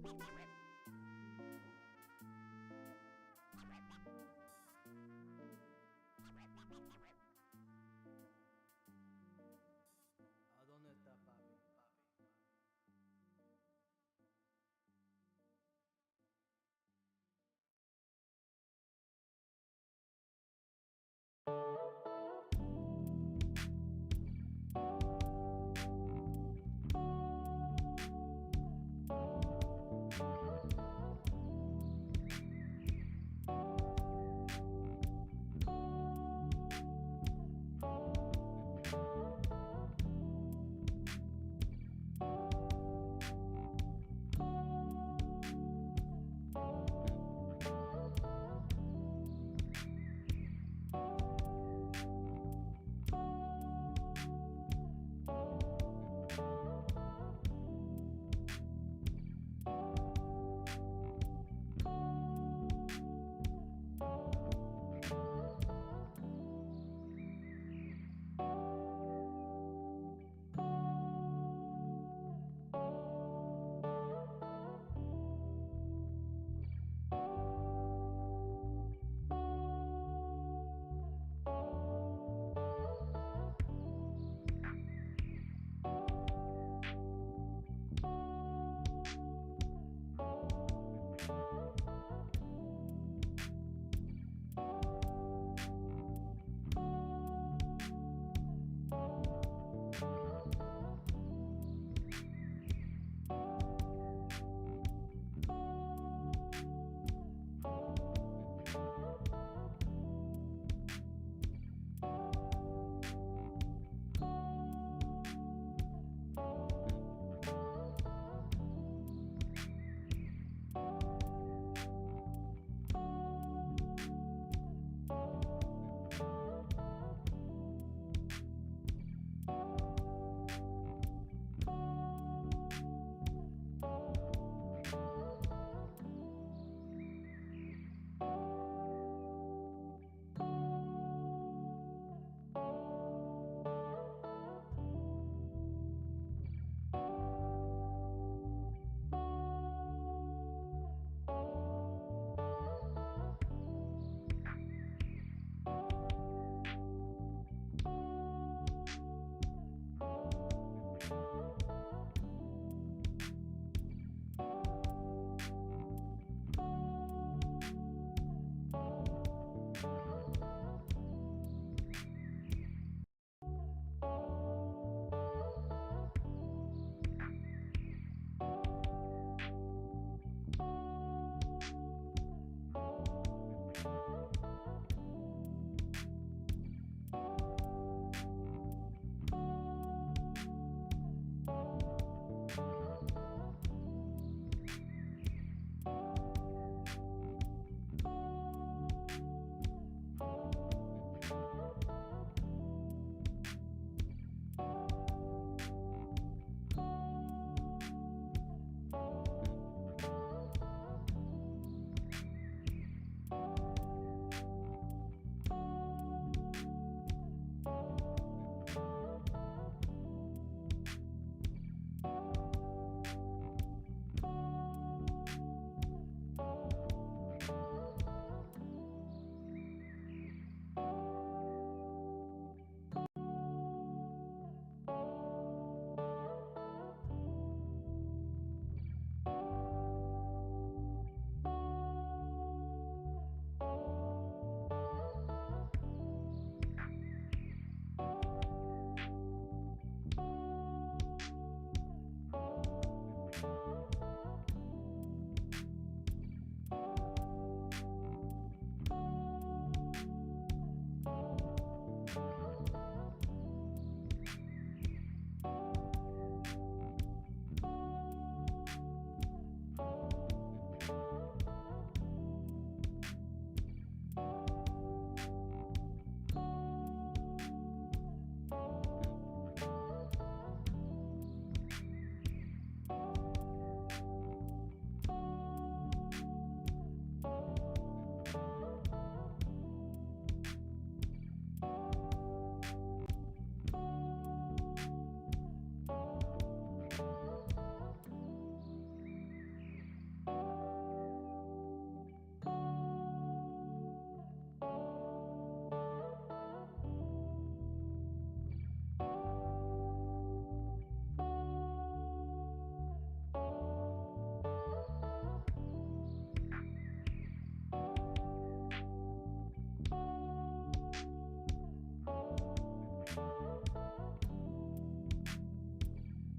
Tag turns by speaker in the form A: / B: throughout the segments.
A: ¿A dónde está papi?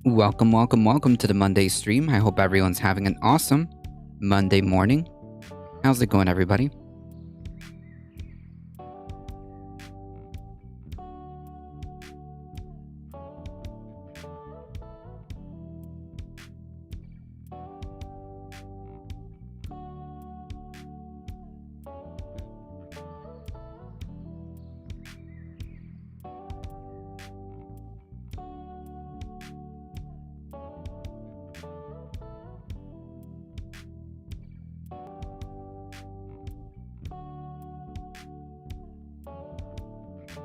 B: Welcome to the Monday stream. I hope everyone's having an awesome Monday morning. How's it going, everybody?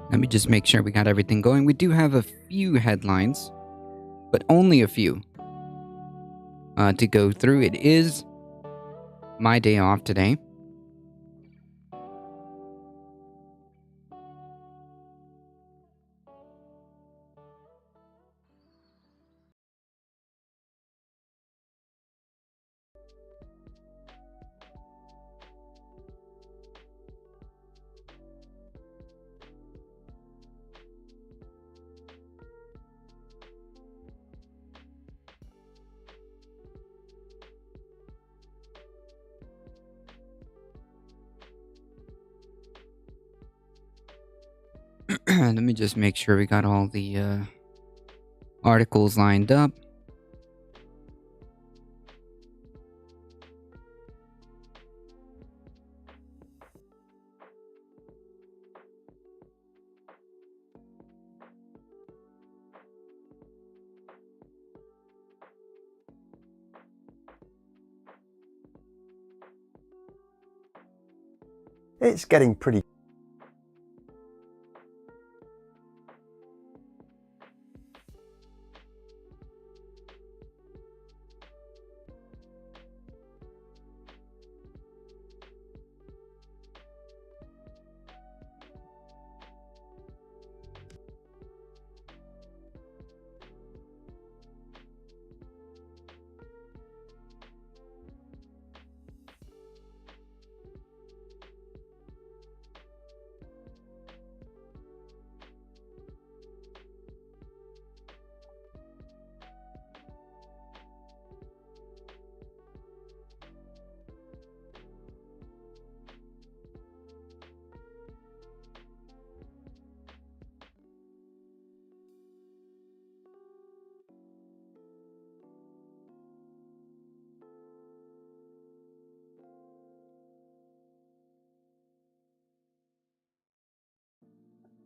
B: Let me just make sure we got everything going. We do have a few headlines, but only a few to go through. It is my day off today. Let me just make sure we got all the articles lined up.
C: It's getting pretty.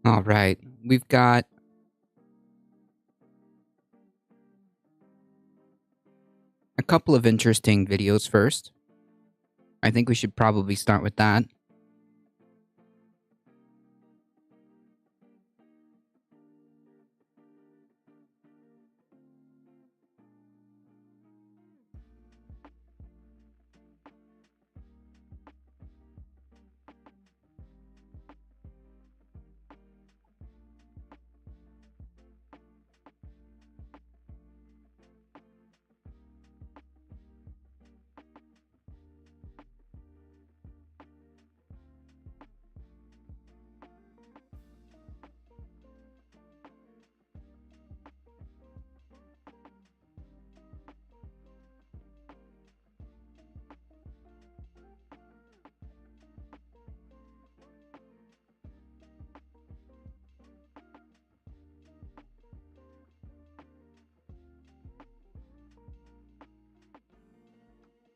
C: All right, we've got a couple of interesting videos first. I think we should probably start with that.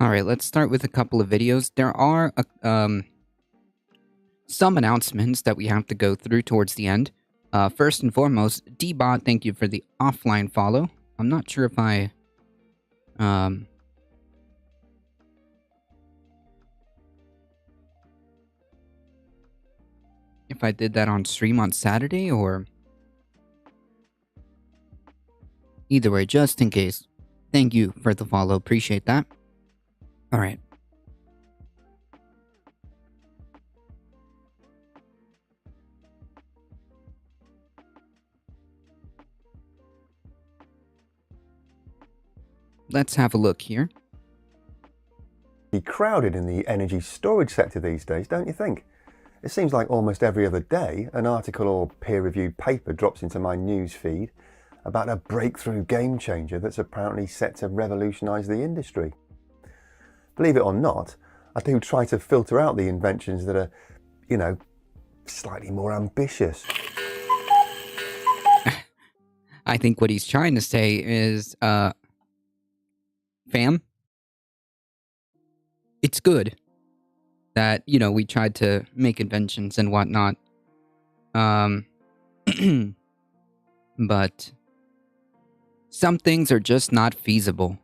C: All right, let's start with a couple of videos. There are some announcements that we have to go through towards the end. First and foremost, D-Bot, thank you for the offline follow. I'm not sure if I did that on stream on Saturday or either way, just in case. Thank you for the follow. Appreciate that. All right. Let's have a look here. Be crowded in the energy storage sector these days, don't you think? It seems like almost every other day an article or peer-reviewed paper drops into my news feed,
D: about a breakthrough game changer that's apparently set to revolutionise the industry. Believe it or not, I do try to filter out the inventions that are, you know, slightly more ambitious.
C: I think what he's trying to say is, fam, it's good that, you know, we tried to make inventions and whatnot. But some things are just not feasible.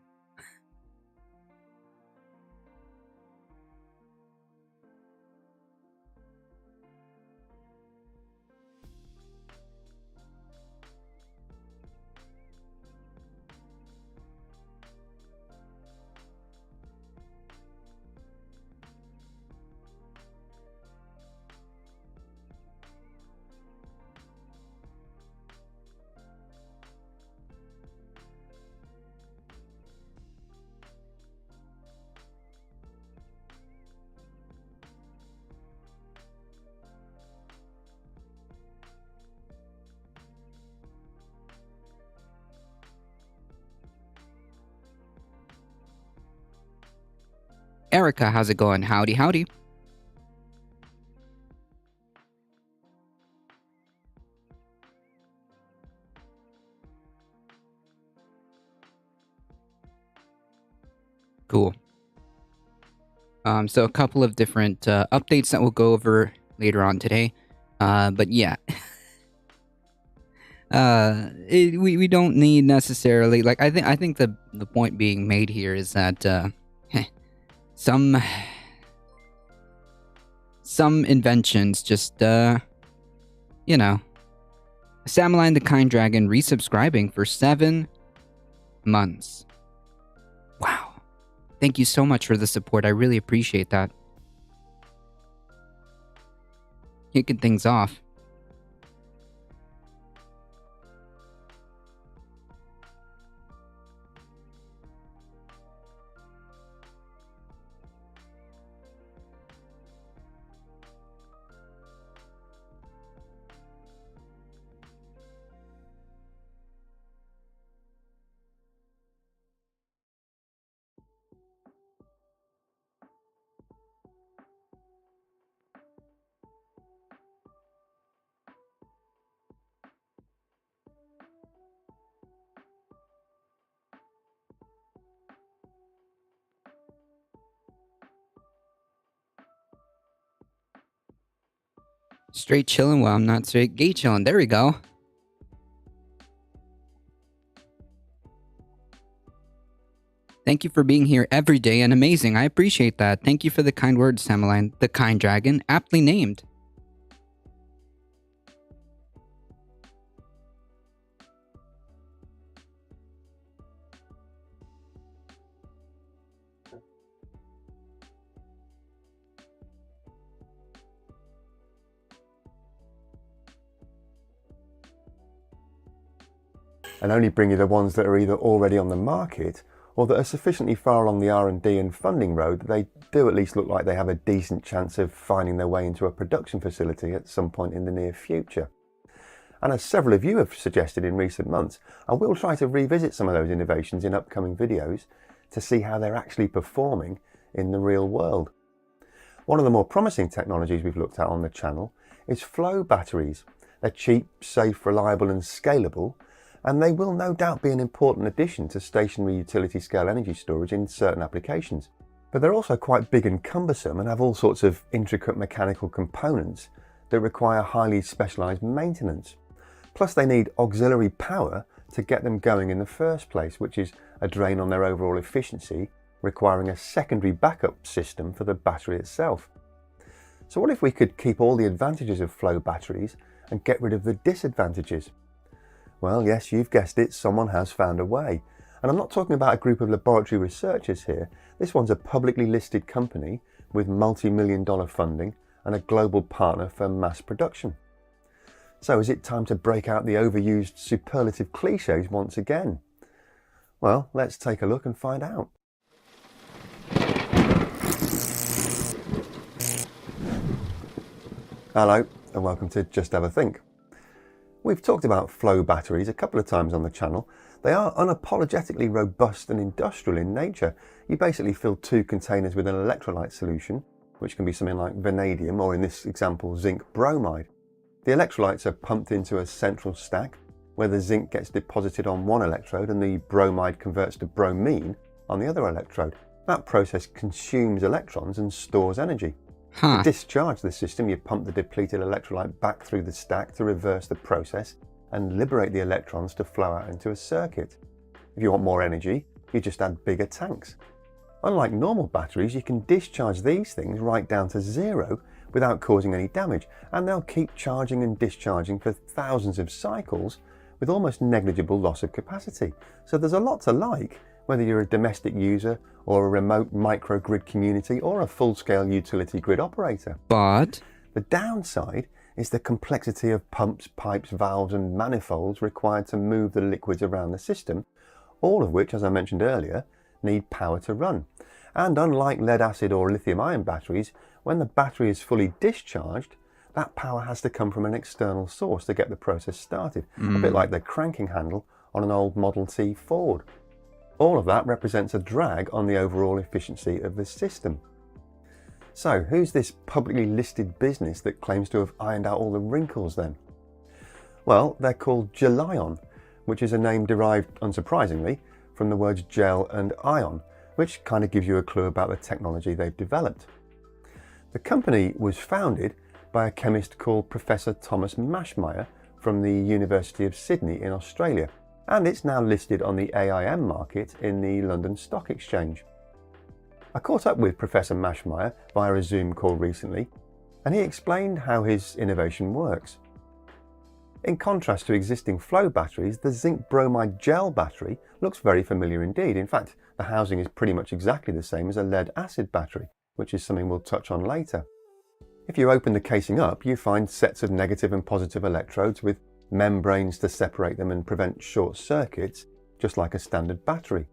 C: Erica, how's it going? Howdy, howdy. Cool. So a couple of different updates that we'll go over later on today. But yeah. We don't need necessarily, like, I think the point being made here is that some inventions just you know, Samuline the Kind Dragon resubscribing for 7 months. Wow. Thank you so much for the support. I really appreciate that. Kicking things off. Straight chilling while I'm not straight gay chilling. There we go. Thank you for being here every day and amazing. I appreciate that. Thank you for the kind words, Samuline. The Kind Dragon, aptly named.
D: And only bring you the ones that are either already on the market or that are sufficiently far along the R&D and funding road that they do at least look like they have a decent chance of finding their way into a production facility at some point in the near future. And as several of you have suggested in recent months, I will try to revisit some of those innovations in upcoming videos to see how they're actually performing in the real world. One of the more promising technologies we've looked at on the channel is flow batteries. They're cheap, safe, reliable and scalable, and they will no doubt be an important addition to stationary utility scale energy storage in certain applications. But they're also quite big and cumbersome and have all sorts of intricate mechanical components that require highly specialised maintenance. Plus they need auxiliary power to get them going in the first place, which is a drain on their overall efficiency, requiring a secondary backup system for the battery itself. So what if we could keep all the advantages of flow batteries and get rid of the disadvantages? Well, yes, you've guessed it, someone has found a way. And I'm not talking about a group of laboratory researchers here. This one's a publicly listed company with multi-million-dollar funding and a global partner for mass production. So is it time to break out the overused superlative cliches once again? Well, let's take a look and find out. Hello, and welcome to Just Have a Think. We've talked about flow batteries a couple of times on the channel. They are unapologetically robust and industrial in nature. You basically fill 2 containers with an electrolyte solution, which can be something like vanadium or, in this example, zinc bromide. The electrolytes are pumped into a central stack where the zinc gets deposited on one electrode and the bromide converts to bromine on the other electrode. That process consumes electrons and stores energy. To discharge the system, you pump the depleted electrolyte back through the stack to reverse the process and liberate the electrons to flow out into a circuit. If you want more energy, you just add bigger tanks. Unlike normal batteries, you can discharge these things right down to 0 without causing any damage, and they'll keep charging and discharging for thousands of cycles with almost negligible loss of capacity. So there's a lot to like, whether you're a domestic user or a remote microgrid community or a full-scale utility grid operator.
B: But
D: the downside is the complexity of pumps, pipes, valves and manifolds required to move the liquids around the system, all of which, as I mentioned earlier, need power to run. And unlike lead acid or lithium-ion batteries, when the battery is fully discharged, that power has to come from an external source to get the process started, a bit like the cranking handle on an old Model T Ford. All of that represents a drag on the overall efficiency of the system. So, who's this publicly listed business that claims to have ironed out all the wrinkles then? Well, they're called Gelion, which is a name derived, unsurprisingly, from the words gel and ion, which kind of gives you a clue about the technology they've developed. The company was founded by a chemist called Professor Thomas Maschmeyer from the University of Sydney in Australia, and it's now listed on the AIM market in the London Stock Exchange. I caught up with Professor Maschmeyer via a Zoom call recently, and he explained how his innovation works. In contrast to existing flow batteries, the zinc bromide gel battery looks very familiar indeed. In fact, the housing is pretty much exactly the same as a lead acid battery, which is something we'll touch on later. If you open the casing up, you find sets of negative and positive electrodes with membranes to separate them and prevent short circuits, just like a standard battery.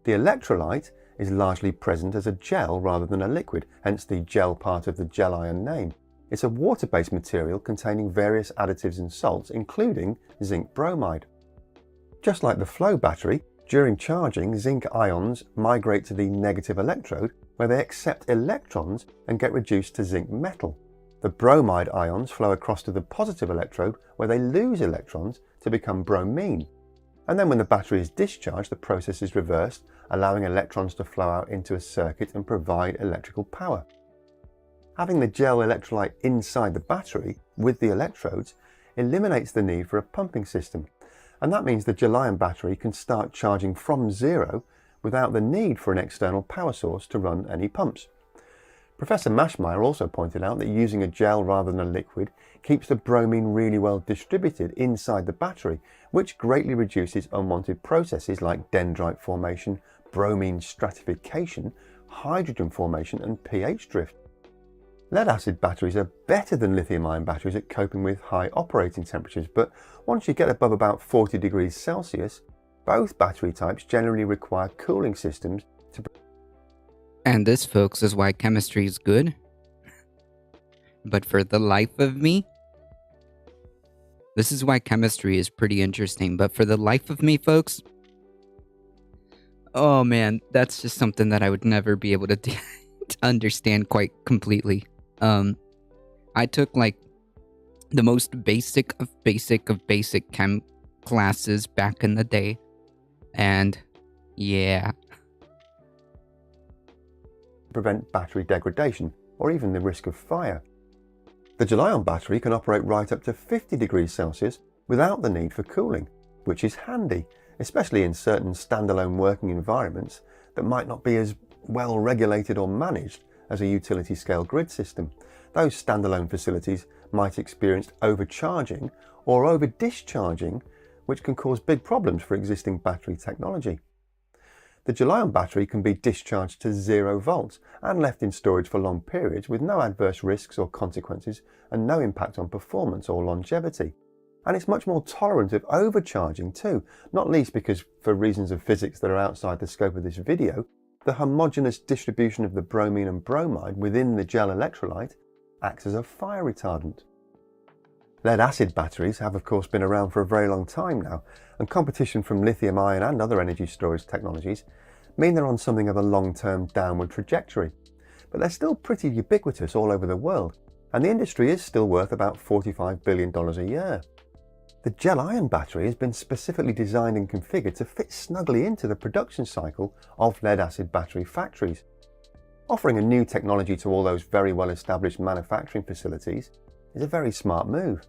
D: The electrolyte is largely present as a gel rather than a liquid, hence the gel part of the Gelion name. It's a water-based material containing various additives and salts, including zinc bromide. Just like the flow battery, during charging, zinc ions migrate to the negative electrode, where they accept electrons and get reduced to zinc metal. The bromide ions flow across to the positive electrode, where they lose electrons to become bromine. And then when the battery is discharged, the process is reversed, allowing electrons to flow out into a circuit and provide electrical power. Having the gel electrolyte inside the battery with the electrodes eliminates the need for a pumping system, and that means the Gelion battery can start charging from 0 without the need for an external power source to run any pumps. Professor Maschmeyer also pointed out that using a gel rather than a liquid keeps the bromine really well distributed inside the battery, which greatly reduces unwanted processes like dendrite formation, bromine stratification, hydrogen formation and pH drift. Lead acid batteries are better than lithium-ion batteries at coping with high operating temperatures, but once you get above about 40 degrees Celsius, both battery types generally require cooling systems to...
B: And this, folks, is why chemistry is good. But for the life of me, this is why chemistry is pretty interesting. But for the life of me, folks, oh man, that's just something that I would never be able to, to understand quite completely. I took like the most basic of basic chem classes back in the day. And yeah.
D: Prevent battery degradation or even the risk of fire. The Gelion battery can operate right up to 50 degrees Celsius without the need for cooling, which is handy, especially in certain standalone working environments that might not be as well regulated or managed as a utility scale grid system. Those standalone facilities might experience overcharging or over discharging, which can cause big problems for existing battery technology. The Gelion battery can be discharged to 0 volts and left in storage for long periods with no adverse risks or consequences and no impact on performance or longevity. And it's much more tolerant of overcharging too, not least because, for reasons of physics that are outside the scope of this video, the homogeneous distribution of the bromine and bromide within the gel electrolyte acts as a fire retardant. Lead-acid batteries have of course been around for a very long time now, and competition from lithium-ion and other energy storage technologies mean they're on something of a long-term downward trajectory. But they're still pretty ubiquitous all over the world, and the industry is still worth about $45 billion a year. The gel-ion battery has been specifically designed and configured to fit snugly into the production cycle of lead-acid battery factories. Offering a new technology to all those very well-established manufacturing facilities is a very smart move.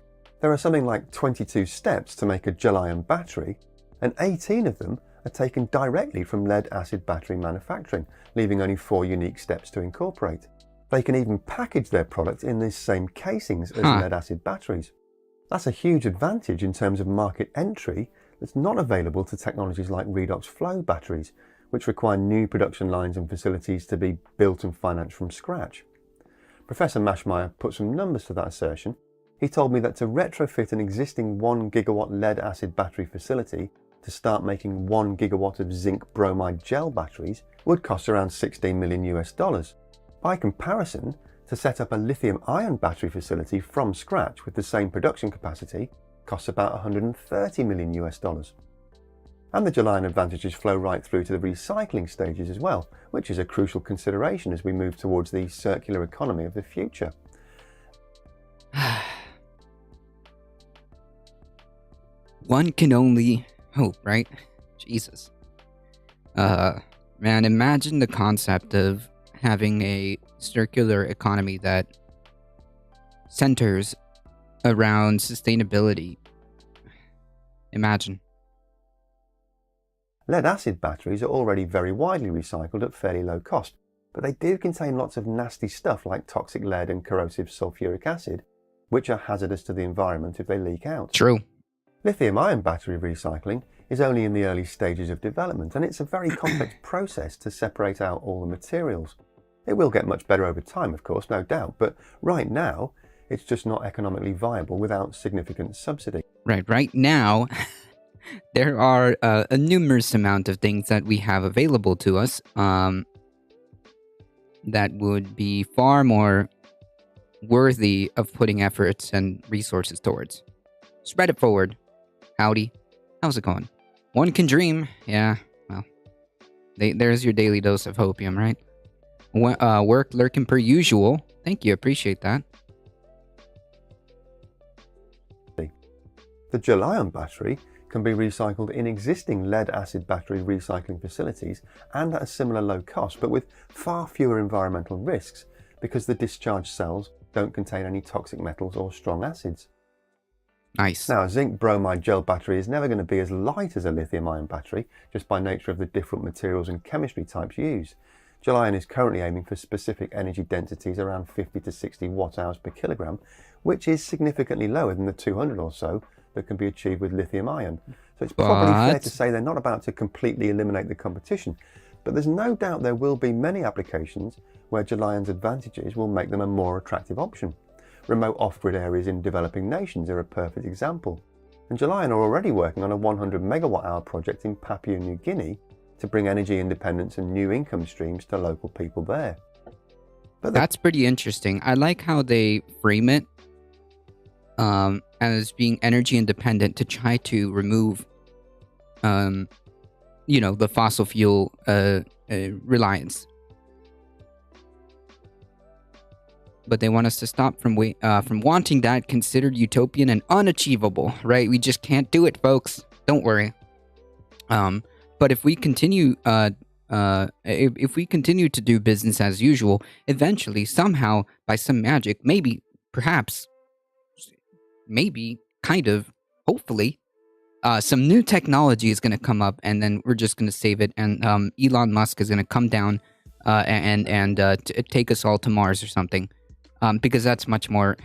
D: There are something like 22 steps to make a gel-ion battery, and 18 of them are taken directly from lead-acid battery manufacturing, leaving only 4 unique steps to incorporate. They can even package their product in these same casings as lead-acid batteries. That's a huge advantage in terms of market entry that's not available to technologies like redox flow batteries, which require new production lines and facilities to be built and financed from scratch. Professor Maschmeyer put some numbers to that assertion. He told me that to retrofit an existing 1 gigawatt lead-acid battery facility to start making 1 gigawatt of zinc bromide gel batteries would cost around $16 million. By comparison, to set up a lithium-ion battery facility from scratch with the same production capacity costs about $130 million. And the gel-ion advantages flow right through to the recycling stages as well, which is a crucial consideration as we move towards the circular economy of the future.
C: One can only hope, right? Jesus. Man, imagine the concept of having a circular economy that centers around sustainability. Imagine.
D: Lead-acid batteries are already very widely recycled at fairly low cost, but they do contain lots of nasty stuff like toxic lead and corrosive sulfuric acid, which are hazardous to the environment if they leak out.
C: True.
D: Lithium-ion battery recycling is only in the early stages of development, and it's a very complex process to separate out all the materials. It will get much better over time, of course, no doubt, but right now, it's just not economically viable without significant subsidy.
C: Right now, there are a numerous amount of things that we have available to us that would be far more worthy of putting efforts and resources towards. Spread it forward. Howdy. How's it going? One can dream. Yeah, well, there's your daily dose of hopium, right? Work lurking per usual. Thank you, appreciate that.
D: The gel-ion battery can be recycled in existing lead-acid battery recycling facilities and at a similar low cost, but with far fewer environmental risks because the discharged cells don't contain any toxic metals or strong acids.
C: Nice.
D: Now, a zinc bromide gel battery is never going to be as light as a lithium-ion battery, just by nature of the different materials and chemistry types used. Gel-ion is currently aiming for specific energy densities around 50 to 60 watt-hours per kilogram, which is significantly lower than the 200 or so that can be achieved with lithium-ion. So it's probably fair to say they're not about to completely eliminate the competition, but there's no doubt there will be many applications where gel-ion's advantages will make them a more attractive option. Remote off-grid areas in developing nations are a perfect example. And gel-ion are already working on a 100 megawatt-hour project in Papua New Guinea to bring energy independence and new income streams to local people there. But
C: that's pretty interesting. I like how they frame it as being energy independent to try to remove, the fossil fuel reliance. But they want us to stop from wanting that considered utopian and unachievable, right? We just can't do it, folks. Don't worry. But if we continue, if we continue to do business as usual, eventually, somehow, by some magic, maybe, perhaps, maybe, kind of, hopefully, some new technology is going to come up, and then we're just going to save it, and Elon Musk is going to come down and take us all to Mars or something, because that's much more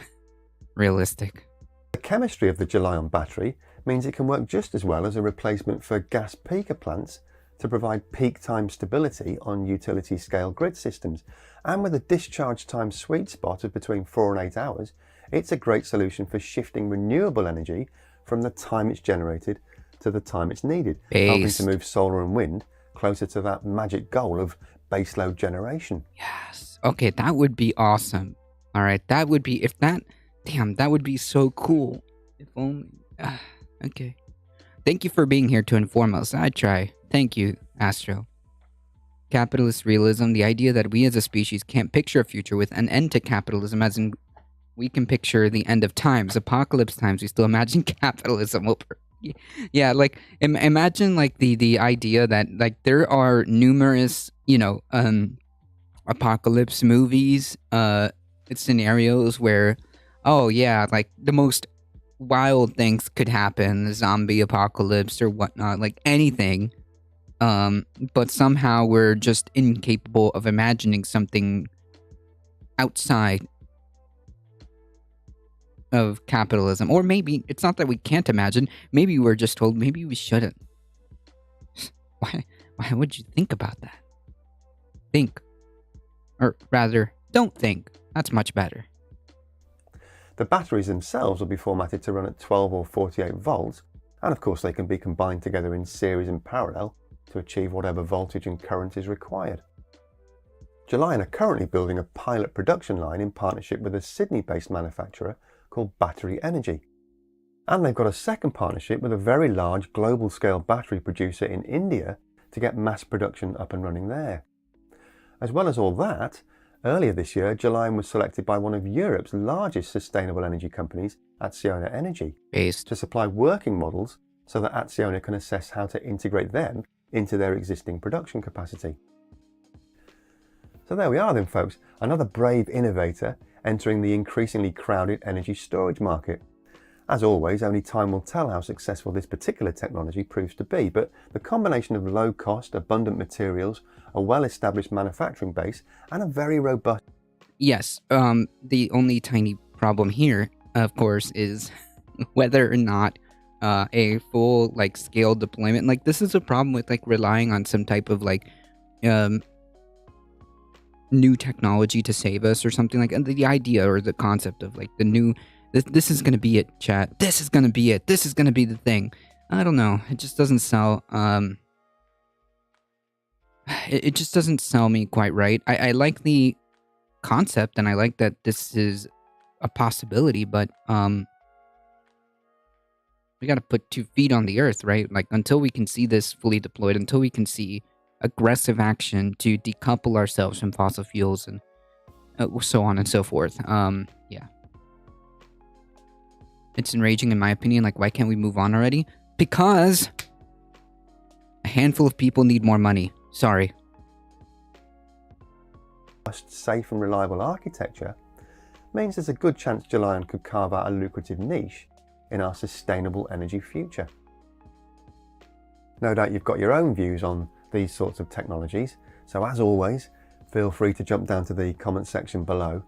C: realistic.
D: The chemistry of the gel-ion battery means it can work just as well as a replacement for gas peaker plants to provide peak time stability on utility scale grid systems. And with a discharge time sweet spot of between 4 and 8 hours, it's a great solution for shifting renewable energy from the time it's generated to the time it's needed, helping to move solar and wind closer to that magic goal of baseload generation.
C: Yes. Okay, that would be awesome. All right, that would be, if that Damn, that would be so cool. If only. Okay. Thank you for being here to inform us. I try. Thank you, Astro. Capitalist realism, the idea that we as a species can't picture a future with an end to capitalism, as in we can picture the end of times, apocalypse times, we still imagine capitalism over. Yeah, like imagine like the idea that like there are numerous, apocalypse movies, scenarios where, oh yeah, like the most wild things could happen, zombie apocalypse or whatnot, like anything. But somehow we're just incapable of imagining something outside of capitalism. Or maybe it's not that we can't imagine, maybe we're just told maybe we shouldn't. Why would you think about that? Think. Or rather, don't think. That's much better.
D: The batteries themselves will be formatted to run at 12 or 48 volts, and of course they can be combined together in series and parallel to achieve whatever voltage and current is required. Gelion are currently building a pilot production line in partnership with a Sydney-based manufacturer called Battery Energy. And they've got a second partnership with a very large global-scale battery producer in India to get mass production up and running there. As well as all that, earlier this year, Gelion was selected by one of Europe's largest sustainable energy companies, Acciona Energy, to supply working models so that Acciona can assess how to integrate them into their existing production capacity. So there we are then, folks, another brave innovator entering the increasingly crowded energy storage market. As always, only time will tell how successful this particular technology proves to be, but the combination of low cost, abundant materials, a well-established manufacturing base, and a very robust...
C: Yes, the only tiny problem here, of course, is whether or not a full, like, scale deployment, like, this is a problem with, like, relying on some type of, like, new technology to save us or something like that. The idea or the concept of, like, the new... This is gonna be it, chat. This is gonna be it. This is gonna be the thing. I don't know. It just doesn't sell. It just doesn't sell me quite right. I like the concept and I like that this is a possibility, but we gotta put 2 feet on the earth, right? Like until we can see this fully deployed, until we can see aggressive action to decouple ourselves from fossil fuels and so on and so forth. Yeah. It's enraging in my opinion. Like, why can't we move on already? Because a handful of people need more money. Sorry.
D: Safe and reliable architecture means there's a good chance Gelion could carve out a lucrative niche in our sustainable energy future. No doubt you've got your own views on these sorts of technologies, so as always, feel free to jump down to the comment section below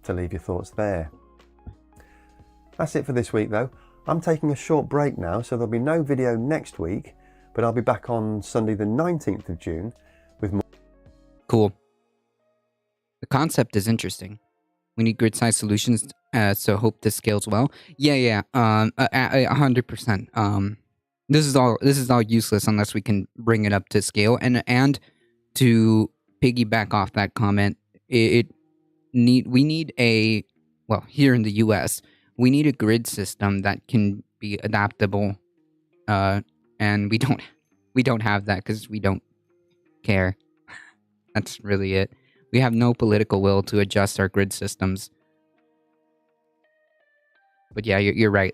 D: to leave your thoughts there. That's it for this week though. I'm taking a short break now, so there'll be no video next week, but I'll be back on Sunday the 19th of June with more.
C: Cool. The concept is interesting. We need grid-sized solutions, so hope this scales well. Yeah, 100%. This is all useless unless we can bring it up to scale. And to piggyback off that comment, we need a, well, here in the US, we need a grid system that can be adaptable, and we don't have that because we don't care. That's really it. We have no political will to adjust our grid systems. But yeah, you're right.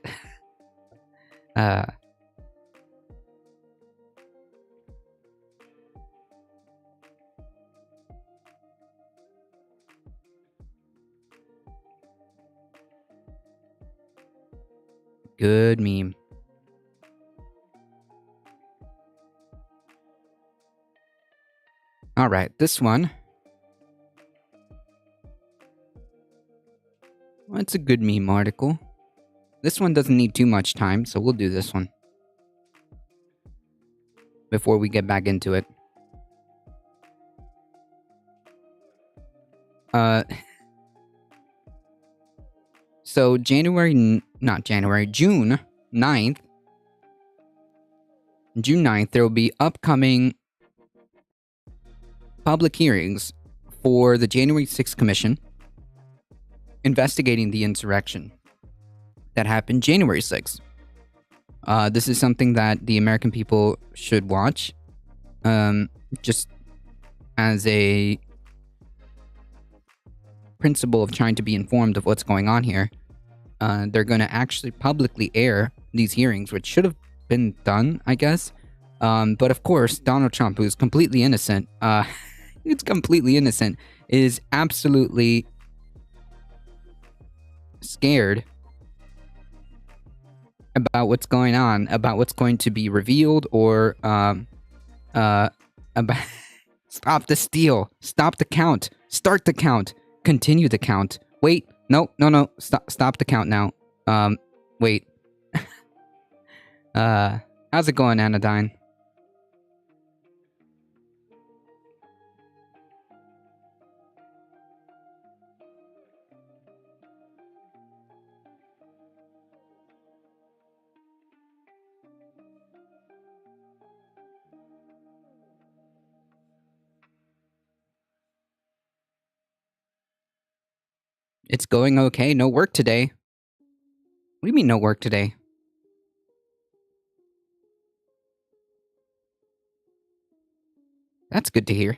C: Good meme. All right, this one. Well, it's a good meme article. This one doesn't need too much time, so we'll do this one before we get back into it. So June 9th, there will be upcoming public hearings for the January 6th Commission investigating the insurrection. that happened January 6th. This is something that the American people should watch, just as a principle of trying to be informed of what's going on here. They're going to actually publicly air these hearings, which should have been done, I guess. But of course, Donald Trump, who's completely innocent, it's completely innocent, is absolutely scared about what's going on, about what's going to be revealed, or about stop the steal, stop the count, start the count, continue the count. Wait, no, stop the count now. Wait. How's it going, Anodyne? It's going okay. No work today. What do you mean no work today? That's good to hear.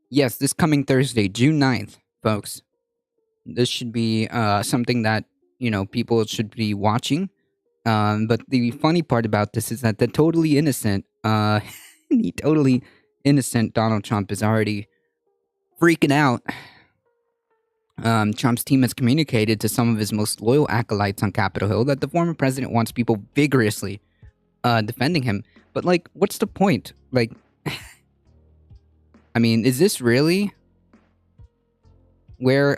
C: Yes, this coming Thursday, June 9th, folks. This should be something that, people should be watching. But the funny part about this is that the totally innocent, the totally innocent Donald Trump is already freaking out. Trump's team has communicated to some of his most loyal acolytes on Capitol Hill that the former president wants people vigorously defending him. But, what's the point? I mean, is this really where,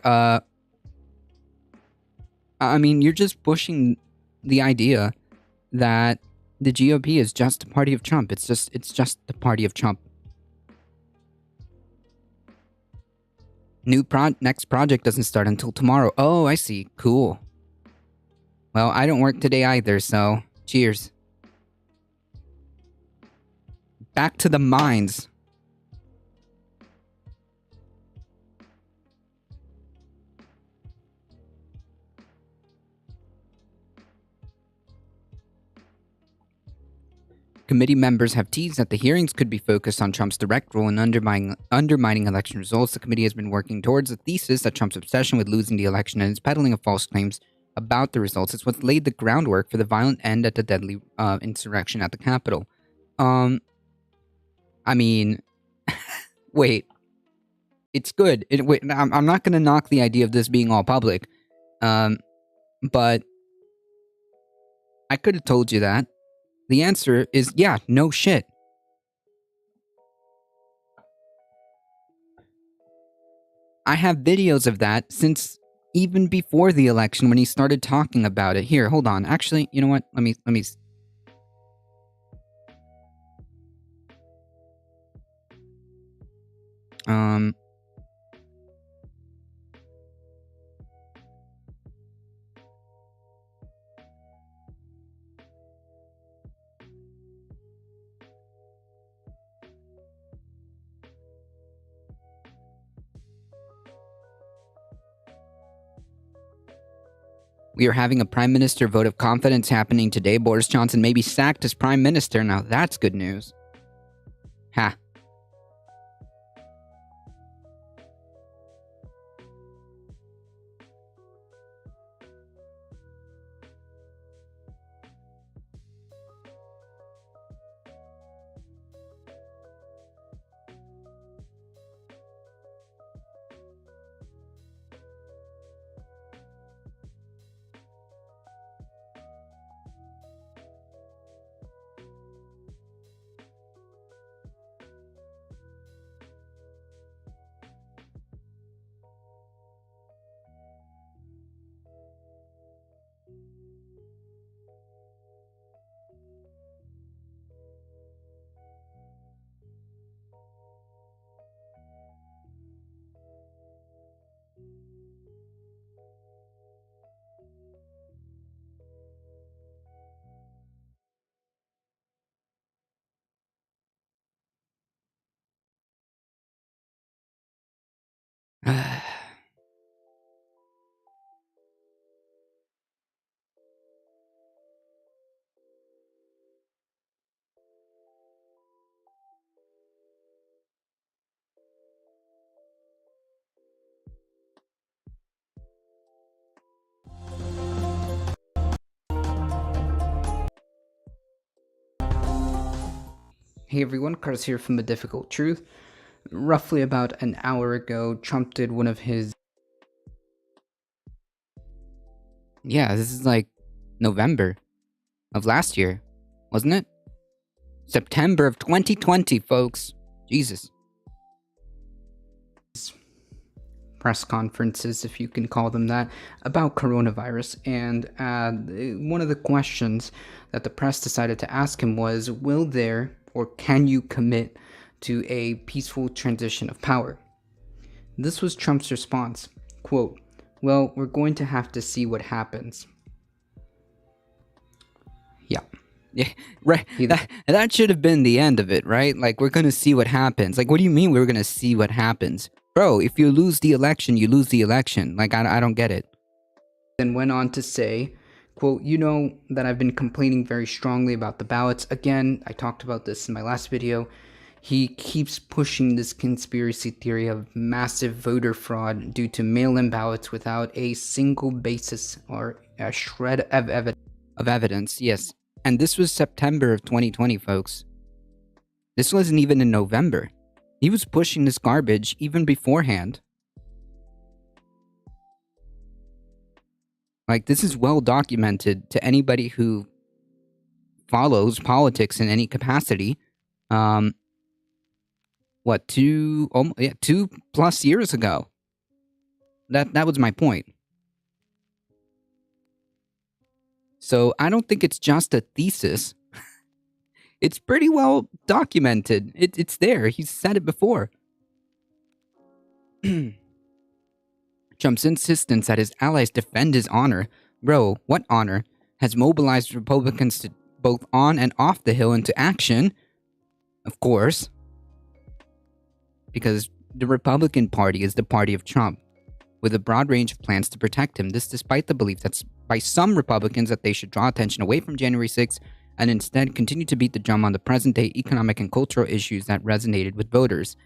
C: you're just pushing the idea that the GOP is just a party of Trump. It's just the party of Trump. Next project doesn't start until tomorrow. Oh, I see. Cool. Well, I don't work today either, so cheers. Back to the mines. Committee members have teased that the hearings could be focused on Trump's direct role in undermining election results. The committee has been working towards the thesis that Trump's obsession with losing the election and his peddling of false claims about the results is what laid the groundwork for the violent end at the deadly insurrection at the Capitol. Wait. It's good. I'm not going to knock the idea of this being all public, but I could have told you that. The answer is, yeah, no shit. I have videos of that since even before the election when he started talking about it. Here, hold on. Actually, you know what? Let me We are having a prime minister vote of confidence happening today. Boris Johnson may be sacked as prime minister. Now that's good news. Ha. Hey everyone, Carlos here from The Difficult Truth. Roughly about an hour ago, Trump did one of his... Yeah, this is like November of last year, wasn't it? September of 2020, folks. Jesus. Press conferences, if you can call them that, about coronavirus. And one of the questions that the press decided to ask him was, will there or can you commit to a peaceful transition of power? This was Trump's response. Quote, well, we're going to have to see what happens. Yeah, right. That should have been the end of it, right? Like, we're going to see what happens. Like, what do you mean we're going to see what happens? Bro, if you lose the election, you lose the election. Like, I don't get it. Then went on to say, quote, you know that I've been complaining very strongly about the ballots. Again, I talked about this in my last video. He keeps pushing this conspiracy theory of massive voter fraud due to mail-in ballots without a single basis or a shred of evidence. Yes. And this was September of 2020, folks. This wasn't even in November. He was pushing this garbage even beforehand. Like, this is well documented to anybody who follows politics in any capacity. 2+ years ago. That was my point. So I don't think it's just a thesis. It's pretty well documented. It's there. He's said it before. Trump's insistence that his allies defend his honor, bro, what honor, has mobilized Republicans to both on and off the Hill into action. Of course. Because the Republican Party is the party of Trump, with a broad range of plans to protect him. This despite the belief that by some Republicans that they should draw attention away from January 6th and instead continue to beat the drum on the present-day economic and cultural issues that resonated with voters.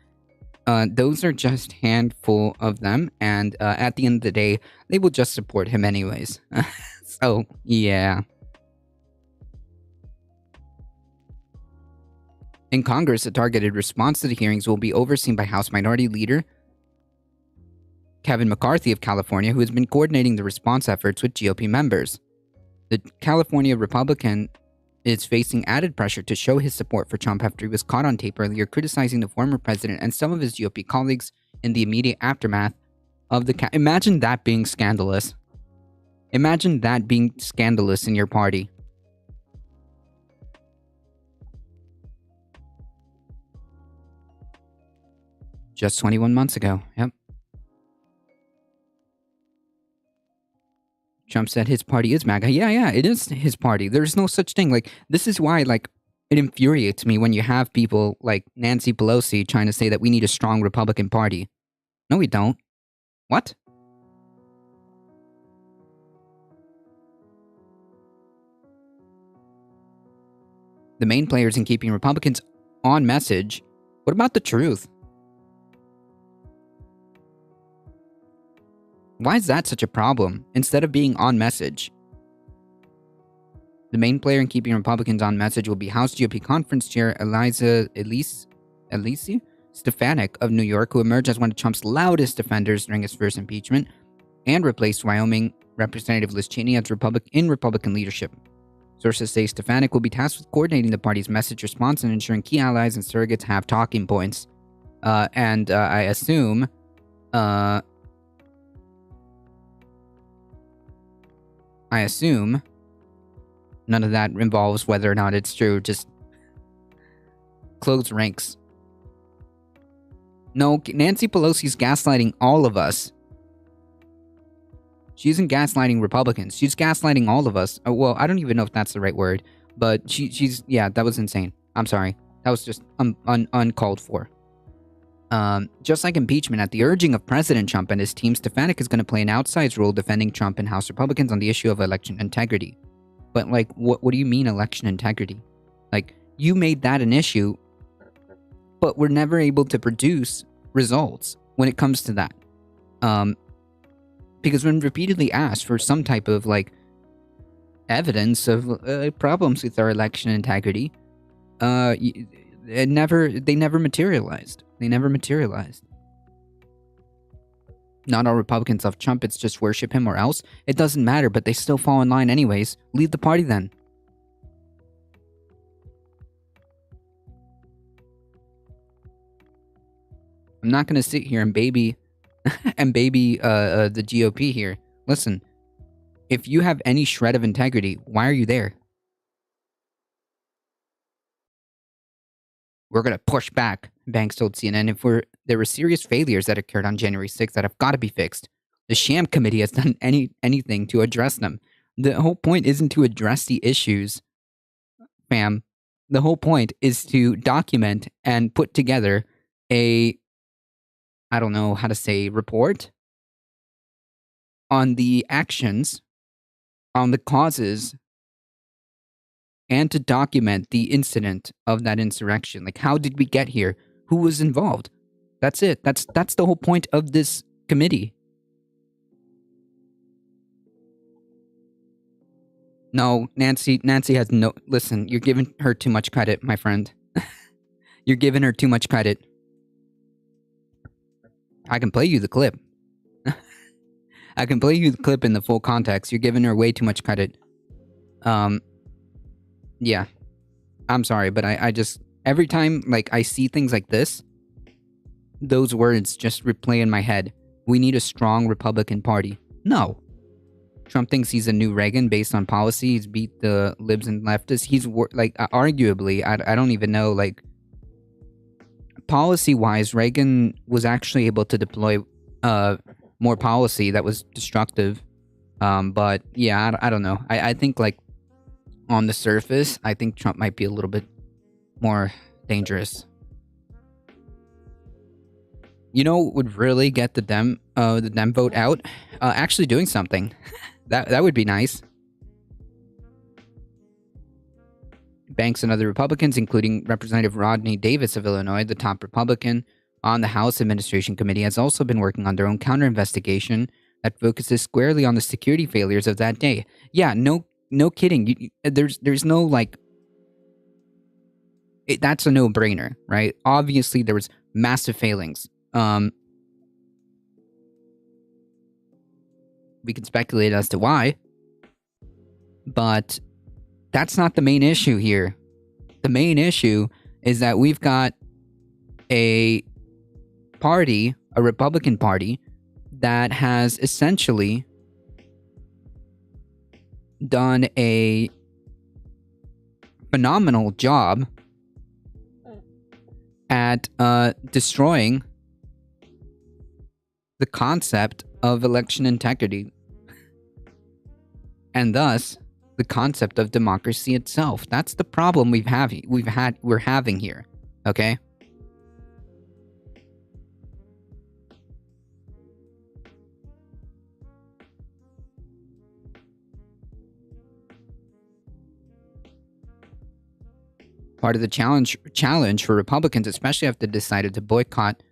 C: Those are just handful of them, and at the end of the day, they will just support him anyways. So, yeah. In Congress, a targeted response to the hearings will be overseen by House Minority Leader Kevin McCarthy of California, who has been coordinating the response efforts with GOP members. The California Republican is facing added pressure to show his support for Trump after he was caught on tape earlier criticizing the former president and some of his GOP colleagues in the immediate aftermath of the... Imagine that being scandalous. Imagine that being scandalous in your party. Just 21 months ago. Yep. Trump said his party is MAGA. Yeah, it is his party. There's no such thing. Like, this is why, like, it infuriates me when you have people like Nancy Pelosi trying to say that we need a strong Republican Party. No, we don't. What? The main players in keeping Republicans on message. What about the truth? Why is that such a problem, instead of being on message? The main player in keeping Republicans on message will be House GOP Conference Chair Elise Stefanik of New York, who emerged as one of Trump's loudest defenders during his first impeachment, and replaced Wyoming Representative Liz Cheney as Republican leadership. Sources say Stefanik will be tasked with coordinating the party's message response and ensuring key allies and surrogates have talking points. I assume... none of that involves whether or not it's true. Just close ranks. No, Nancy Pelosi's gaslighting all of us. She isn't gaslighting Republicans. She's gaslighting all of us. Oh, well, I don't even know if that's the right word. But she's... Yeah, that was insane. I'm sorry. That was just uncalled for. Just like impeachment, at the urging of President Trump and his team, Stefanik is going to play an outsized role defending Trump and House Republicans on the issue of election integrity. But, like, what do you mean election integrity? Like, you made that an issue, but we're never able to produce results when it comes to that. Because when repeatedly asked for some type of, like, evidence of problems with our election integrity, they never materialized. They never materialized. Not all Republicans love Trump, it's just worship him or else. It doesn't matter, but they still fall in line anyways. Leave the party then. I'm not gonna sit here and baby the GOP here. Listen, if you have any shred of integrity, why are you there? We're gonna push back, Banks told CNN. There were serious failures that occurred on January 6th that have got to be fixed. The sham committee has done anything to address them. The whole point isn't to address the issues, fam. The whole point is to document and put together I don't know how to say, report on the actions, on the causes, and to document the incident of that insurrection. Like, how did we get here? Who was involved? That's it. That's the whole point of this committee. No, Nancy has no... Listen, you're giving her too much credit, my friend. You're giving her too much credit. I can play you the clip. I can play you the clip in the full context. You're giving her way too much credit. Yeah. I'm sorry, but I just... Every time, like, I see things like this, those words just replay in my head. We need a strong Republican Party. No. Trump thinks he's a new Reagan based on policy. He's beat the libs and leftists. He's, like, arguably, I don't even know, like... Policy-wise, Reagan was actually able to deploy more policy that was destructive. But, yeah, I don't know. I think, like, on the surface, I think Trump might be a little bit more dangerous. You know what would really get the Dem vote out? Actually doing something. That would be nice. Banks and other Republicans, including Representative Rodney Davis of Illinois, the top Republican on the House Administration Committee, has also been working on their own counter-investigation that focuses squarely on the security failures of that day. Yeah, no kidding. There's no, like... that's a no-brainer, right? Obviously, there was massive failings. We can speculate as to why, but that's not the main issue here. The main issue is that we've got a party, a Republican Party, that has essentially done a phenomenal job at destroying the concept of election integrity, and thus the concept of democracy itself. That's the problem we're having here. Okay? Part of the challenge for Republicans, especially after they decided to boycott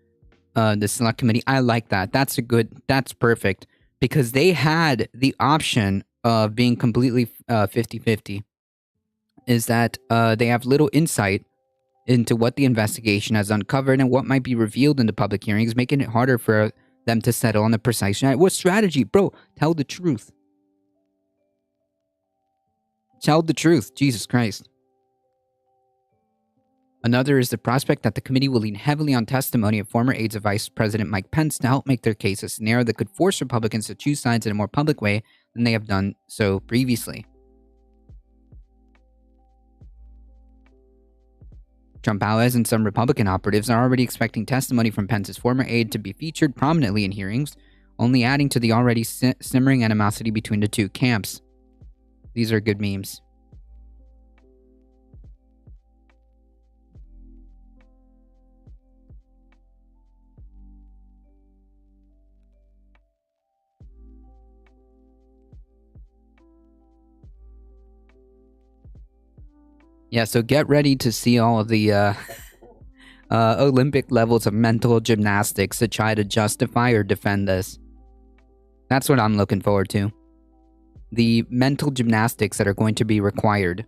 C: the select committee. I like that. That's perfect. Because they had the option of being completely 50-50. Is that they have little insight into what the investigation has uncovered and what might be revealed in the public hearings, making it harder for them to settle on the precise... What strategy? Bro, tell the truth. Tell the truth. Jesus Christ. Another is the prospect that the committee will lean heavily on testimony of former aides of Vice President Mike Pence to help make their case a scenario that could force Republicans to choose sides in a more public way than they have done so previously. Trump allies and some Republican operatives are already expecting testimony from Pence's former aide to be featured prominently in hearings, only adding to the already simmering animosity between the two camps. These are good memes. Yeah, so get ready to see all of the Olympic levels of mental gymnastics to try to justify or defend this. That's what I'm looking forward to. The mental gymnastics that are going to be required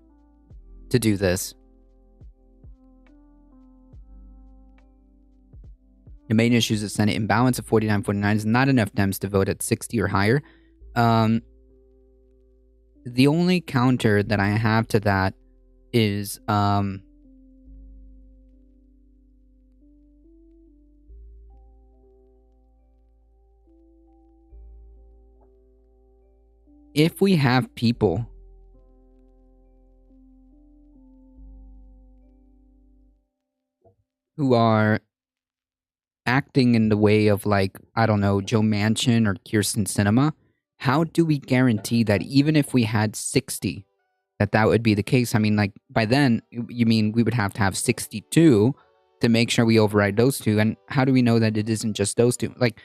C: to do this. The main issue is the Senate imbalance of 49-49 is not enough Dems to vote at 60 or higher. The only counter that I have to that is if we have people who are acting in the way of, like, I don't know, Joe Manchin or Kirsten Sinema, how do we guarantee that even if we had 60, that would be the case? I mean, like, by then, you mean we would have to have 62 to make sure we override those two? And how do we know that it isn't just those two? Like,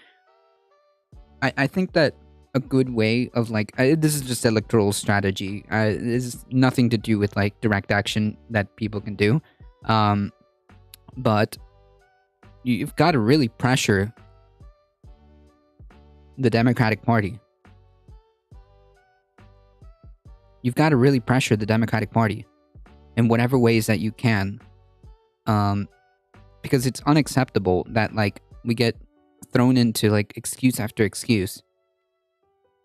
C: I think that a good way of, like, this is just electoral strategy. This is nothing to do with, like, direct action that people can do. But you've got to really pressure the Democratic Party. You've got to really pressure the Democratic Party in whatever ways that you can. Because it's unacceptable that, like, we get thrown into, like, excuse after excuse.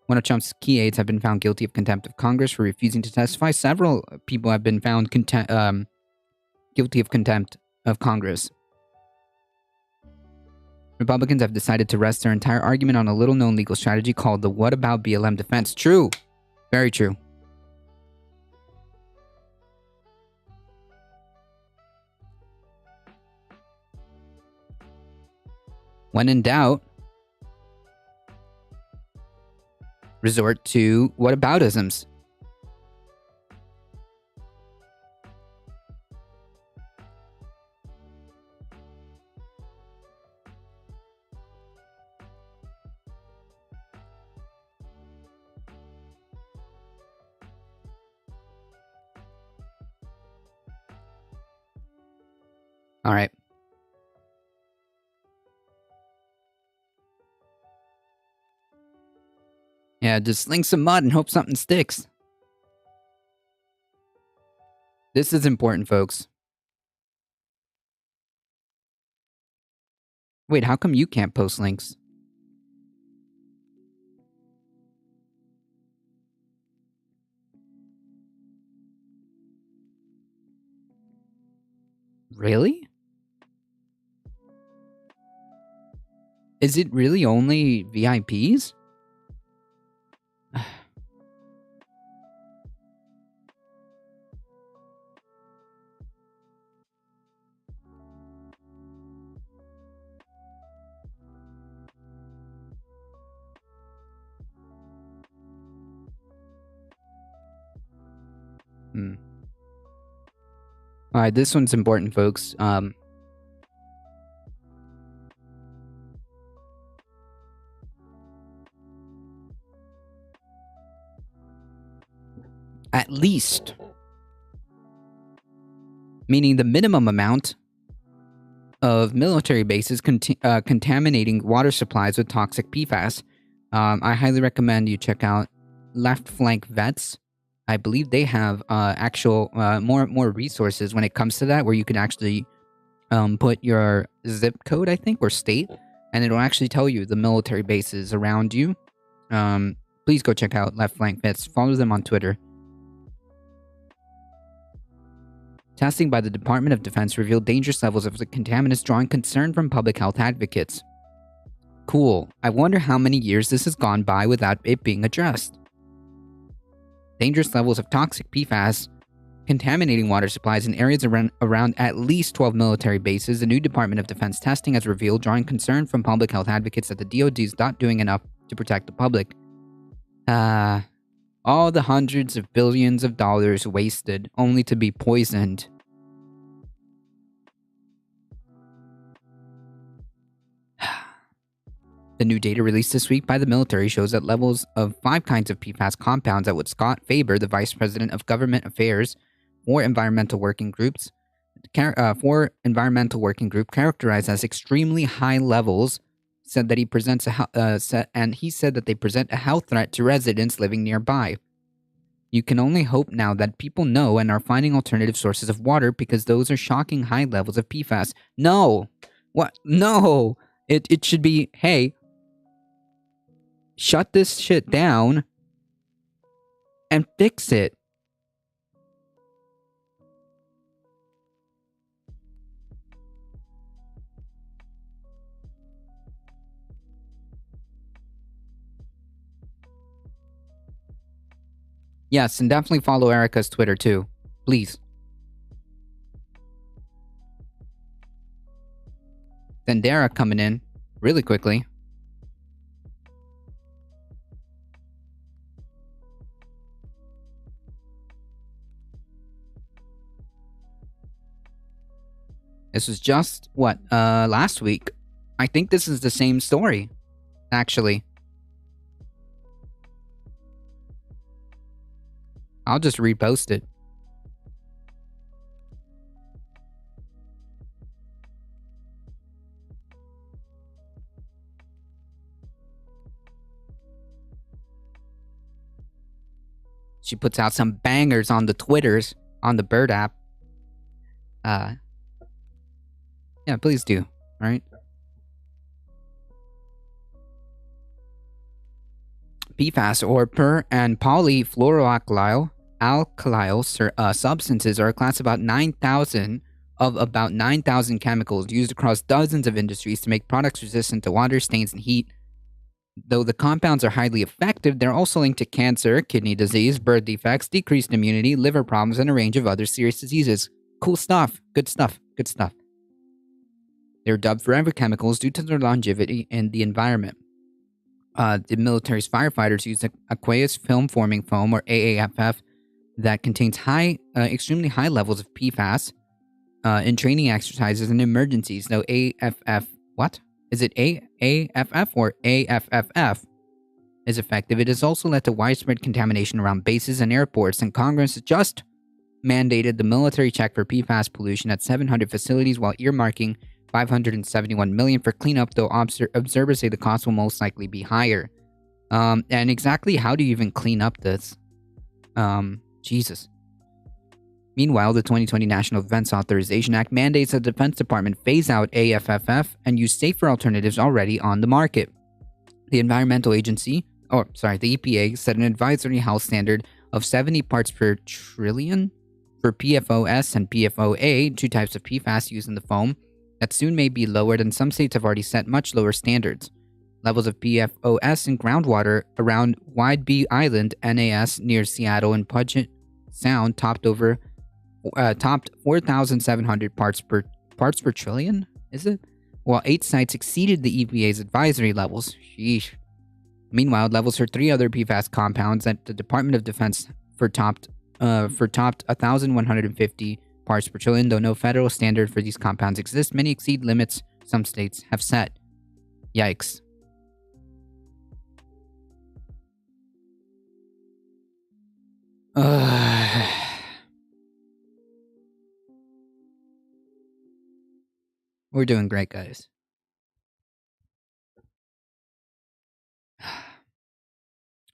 C: One of Trump's key aides have been found guilty of contempt of Congress for refusing to testify. Several people have been found guilty of contempt of Congress. Republicans have decided to rest their entire argument on a little-known legal strategy called the "What about BLM" defense. True. Very true. When in doubt, resort to whataboutisms. All right. Yeah, just sling some mud and hope something sticks. This is important, folks. Wait, how come you can't post links? Really? Is it really only VIPs? Alright, this one's important, folks. At least, meaning the minimum amount of military bases contaminating water supplies with toxic PFAS. I highly recommend you check out Left Flank Vets. I believe they have actual more resources when it comes to that, where you can actually put your zip code, I think, or state, and it'll actually tell you the military bases around you. Please go check out Left Flank Vets. Follow them on Twitter. Testing by the Department of Defense revealed dangerous levels of the contaminants, drawing concern from public health advocates. Cool. I wonder how many years this has gone by without it being addressed. Dangerous levels of toxic PFAS contaminating water supplies in areas around at least 12 military bases. The new Department of Defense testing has revealed, drawing concern from public health advocates that the DoD is not doing enough to protect the public. All the hundreds of billions of dollars wasted only to be poisoned. The new data released this week by the military shows that levels of 5 kinds of PFAS compounds at what Scott Faber, the Vice President of Government Affairs for Environmental Working Group, characterized as extremely high levels, said that he presents he said that they present a health threat to residents living nearby. You can only hope now that people know and are finding alternative sources of water, because those are shocking high levels of PFAS. No! What? No! It should be, hey, shut this shit down and fix it. Yes, and definitely follow Erica's Twitter too. Please. Zendara coming in really quickly. This was just, last week. I think this is the same story, actually. I'll just repost it. She puts out some bangers on the Twitters, on the Bird app. Yeah, please do, alright? PFAS, or per and polyfluoroalkyl substances, are a class of about 9,000 chemicals used across dozens of industries to make products resistant to water, stains, and heat. Though the compounds are highly effective, they're also linked to cancer, kidney disease, birth defects, decreased immunity, liver problems, and a range of other serious diseases. Cool stuff. Good stuff. Good stuff. They're dubbed forever chemicals due to their longevity in the environment. The military's firefighters use aqueous film-forming foam, or AAFF, that contains extremely high levels of PFAS in training exercises and emergencies. Though AFF, what? Is it AAFF or AFFF? Is effective, it has also led to widespread contamination around bases and airports, and Congress just mandated the military check for PFAS pollution at 700 facilities while earmarking $571 million for cleanup, though observers say the cost will most likely be higher. And exactly how do you even clean up this? Jesus. Meanwhile, the 2020 National Defense Authorization Act mandates the Defense Department phase out AFFF and use safer alternatives already on the market. The Environmental Agency, the EPA, set an advisory health standard of 70 parts per trillion for PFOS and PFOA, two types of PFAS used in the foam, that soon may be lowered, and some states have already set much lower standards. Levels of PFOS in groundwater around Whidbey Island, NAS, near Seattle and Puget Sound topped 4,700 parts per trillion, is it? While 8 sites exceeded the EPA's advisory levels. Sheesh. Meanwhile, levels for 3 other PFAS compounds at the Department of Defense topped 1,150 parts per trillion. Though no federal standard for these compounds exists, many exceed limits some states have set. Yikes. We're doing great, guys.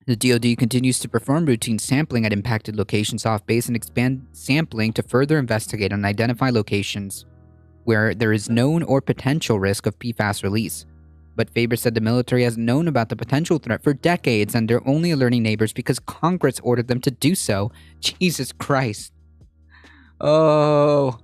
C: The DoD continues to perform routine sampling at impacted locations off base and expand sampling to further investigate and identify locations where there is known or potential risk of PFAS release. But Faber said the military has known about the potential threat for decades, and they're only alerting neighbors because Congress ordered them to do so. Jesus Christ. Oh.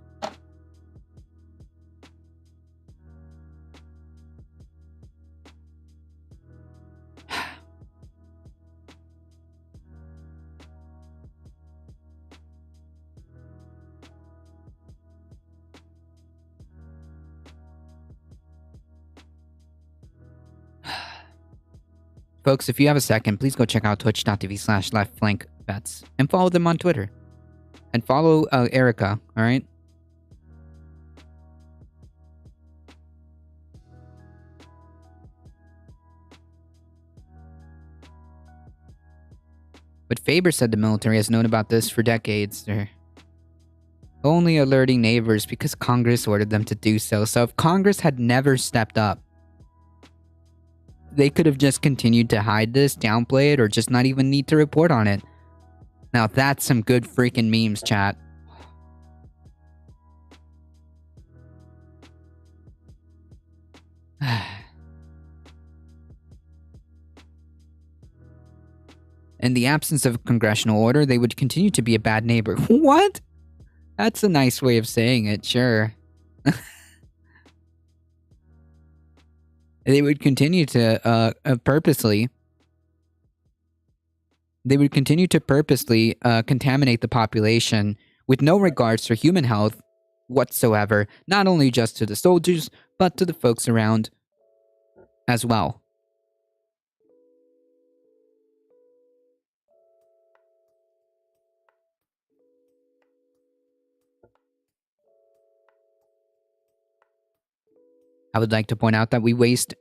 C: Folks, if you have a second, please go check out twitch.tv/leftflankbets and follow them on Twitter. And follow Erica, alright? But Faber said the military has known about this for decades. They're only alerting neighbors because Congress ordered them to do so. So if Congress had never stepped up, they could have just continued to hide this, downplay it, or just not even need to report on it. Now that's some good freaking memes, chat. In the absence of congressional order, they would continue to be a bad neighbor. What? That's a nice way of saying it, sure. They would continue to purposely contaminate the population with no regards for human health whatsoever, not only just to the soldiers, but to the folks around as well. I would like to point out that we waste,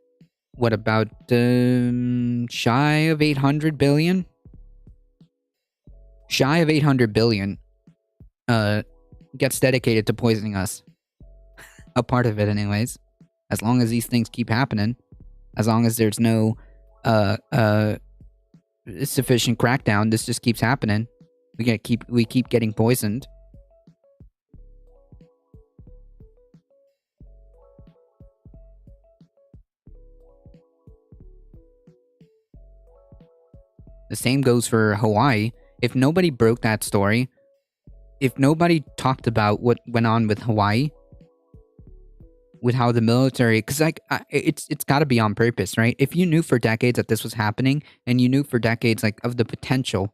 C: what, about shy of 800 billion? Shy of 800 billion gets dedicated to poisoning us. A part of it, anyways. As long as these things keep happening, as long as there's no sufficient crackdown, this just keeps happening. We keep getting poisoned. The same goes for Hawaii. If nobody broke that story, if nobody talked about what went on with Hawaii, with how the military, because it's got to be on purpose, right? If you knew for decades that this was happening, and you knew for decades of the potential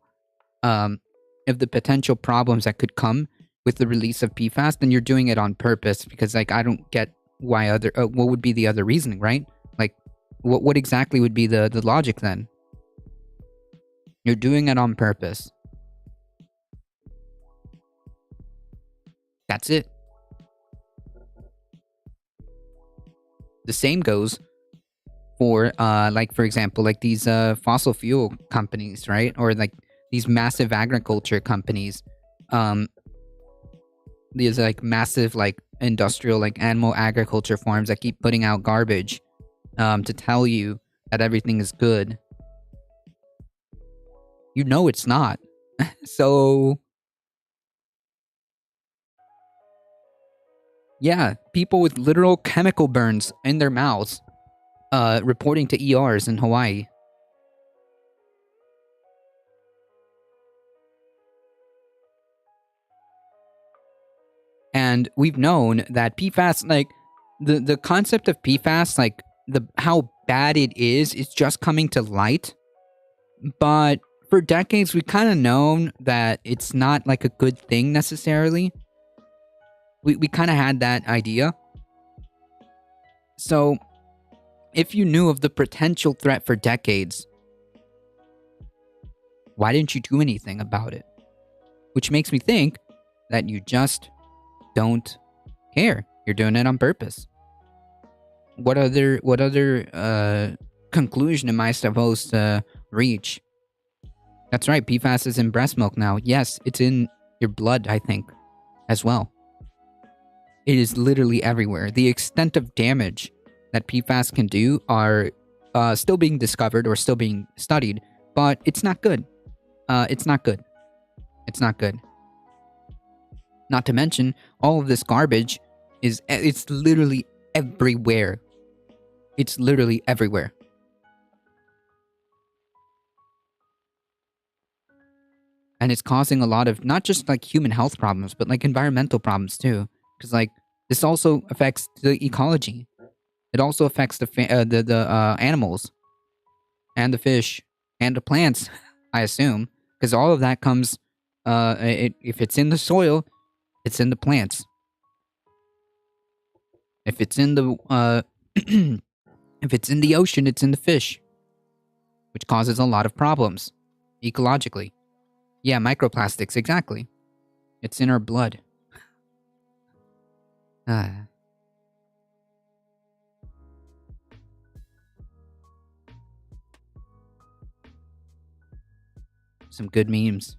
C: problems that could come with the release of PFAS, then you're doing it on purpose. Because I don't get why what would be the other reasoning, right? Like, what exactly would be the logic then? You're doing it on purpose. That's it. The same goes for, for example, these fossil fuel companies, right? Or these massive agriculture companies. These massive industrial animal agriculture farms that keep putting out garbage to tell you that everything is good. You know it's not. So, yeah, people with literal chemical burns in their mouths reporting to ERs in Hawaii. And we've known that PFAS, the concept of PFAS, how bad it is just coming to light. But for decades, we've kind of known that it's not a good thing necessarily. We kind of had that idea. So, if you knew of the potential threat for decades, why didn't you do anything about it? Which makes me think that you just don't care. You're doing it on purpose. What other conclusion am I supposed to reach? That's right, PFAS is in breast milk now. Yes, it's in your blood, I think, as well. It is literally everywhere. The extent of damage that PFAS can do are still being discovered or still being studied, but it's not good. It's not good. It's not good. Not to mention, all of this garbage it's literally everywhere. It's literally everywhere. And it's causing a lot of, not just human health problems, but environmental problems too. Because this also affects the ecology. It also affects the animals, and the fish, and the plants, I assume. Because all of that comes, if it's in the soil, it's in the plants. If it's in the, if it's in the ocean, it's in the fish. Which causes a lot of problems, ecologically. Yeah, microplastics, exactly. It's in our blood. Some good memes.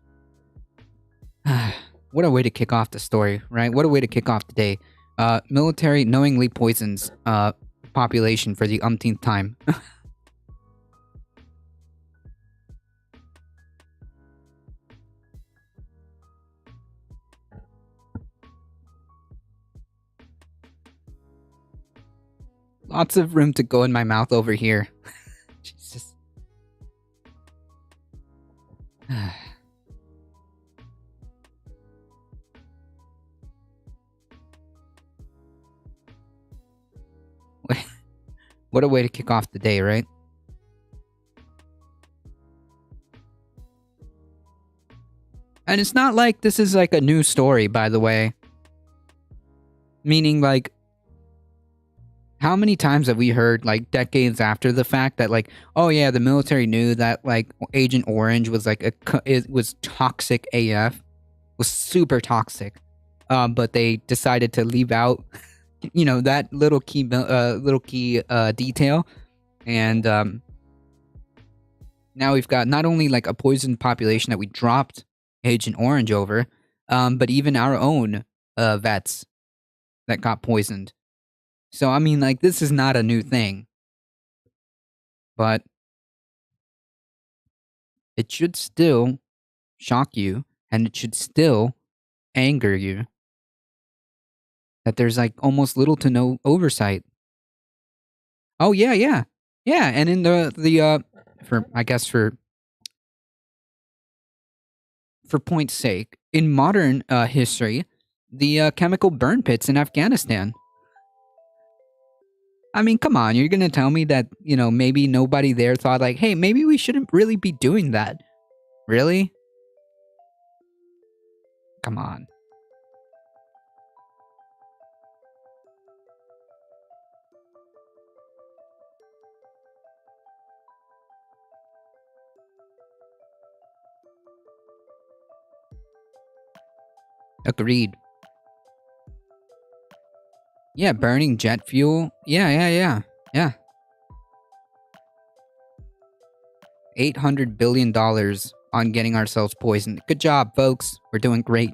C: What a way to kick off the story, right? What a way to kick off the day. Military knowingly poisons population for the umpteenth time. Lots of room to go in my mouth over here. Jesus. What a way to kick off the day, right? And it's not like this is like a new story, by the way. Meaning, like, how many times have we heard, like, decades after the fact that, like, oh yeah, the military knew that, like, Agent Orange was like it was toxic AF, was super toxic, but they decided to leave out, you know, that little key detail, and now we've got not only like a poisoned population that we dropped Agent Orange over, but even our own vets that got poisoned. So, I mean, like, this is not a new thing. But it should still shock you, and it should still anger you that there's, like, almost little to no oversight. Oh, yeah, yeah. Yeah, and in for point's sake, in modern history, the chemical burn pits in Afghanistan. I mean, come on, you're gonna tell me that, you know, maybe nobody there thought like, hey, maybe we shouldn't really be doing that. Really? Come on. Agreed. Yeah, burning jet fuel. Yeah. $800 billion on getting ourselves poisoned. Good job, folks. We're doing great.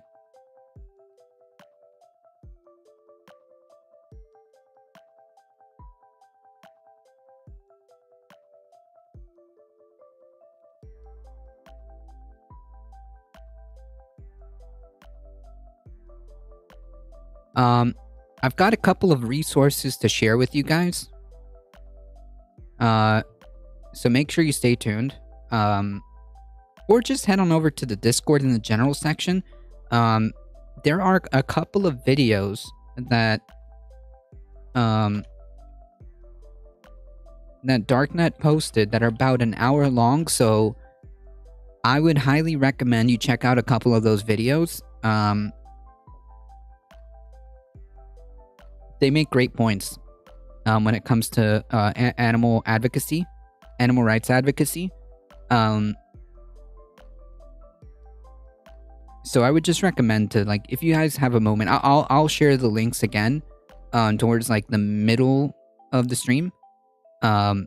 C: I've got a couple of resources to share with you guys. So make sure you stay tuned. Or just head on over to the Discord in the general section. There are a couple of videos that Darknet posted that are about an hour long, so I would highly recommend you check out a couple of those videos. They make great points when it comes to animal advocacy, animal rights advocacy. So I would just recommend to, like, if you guys have a moment, I'll share the links again towards like the middle of the stream. But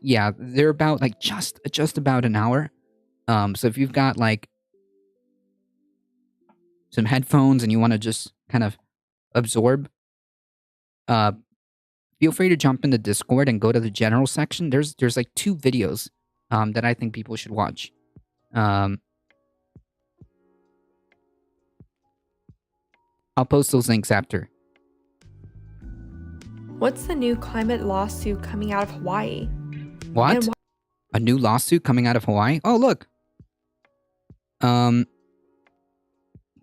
C: yeah, they're about like just about an hour. So if you've got like some headphones and you want to just kind of absorb, feel free to jump in the Discord and go to the general section. There's like 2 videos that I think people should watch. I'll post those links after.
E: What's the new climate lawsuit coming out of Hawaii?
C: What? A new lawsuit coming out of Hawaii? Oh, look. Damn,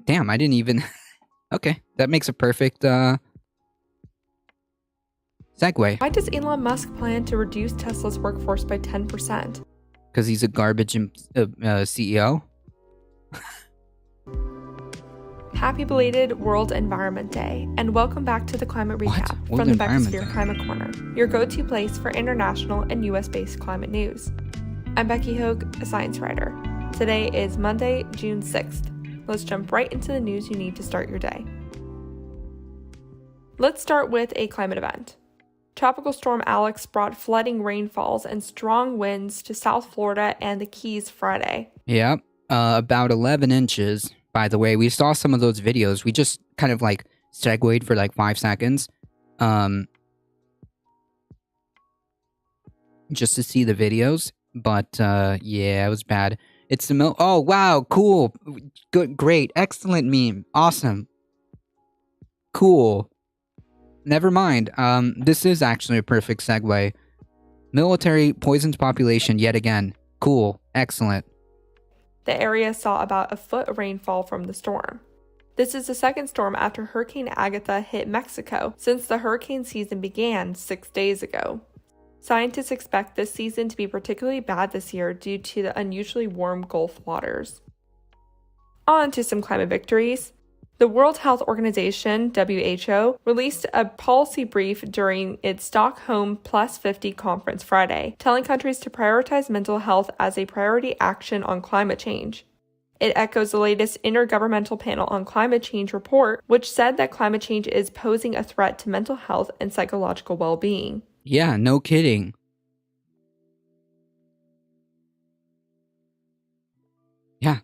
C: I didn't even... Okay, that makes a perfect segue.
E: Why does Elon Musk plan to reduce Tesla's workforce by 10%?
C: Because he's a garbage CEO?
E: Happy belated World Environment Day, and welcome back to the Climate Recap from the Beckosphere Climate Corner, your go-to place for international and US-based climate news. I'm Becky Hogue, a science writer. Today is Monday, June 6th. Let's jump right into the news you need to start your day. Let's start with a climate event. Tropical Storm Alex brought flooding rainfalls and strong winds to South Florida and the Keys Friday.
C: Yep, about 11 inches. By the way, we saw some of those videos. We just kind of like segued for like 5 seconds. Just to see the videos. But yeah, it was bad. It's the oh, wow, cool. Good, great, excellent meme. Awesome. Cool. Never mind. This is actually a perfect segue. Military poisons population yet again. Cool. Excellent.
E: The area saw about a foot of rainfall from the storm. This is the second storm after Hurricane Agatha hit Mexico since the hurricane season began 6 days ago. Scientists expect this season to be particularly bad this year due to the unusually warm Gulf waters. On to some climate victories. The World Health Organization, WHO, released a policy brief during its Stockholm Plus 50 conference Friday, telling countries to prioritize mental health as a priority action on climate change. It echoes the latest Intergovernmental Panel on Climate Change report, which said that climate change is posing a threat to mental health and psychological well-being.
C: Yeah, no kidding. Yeah.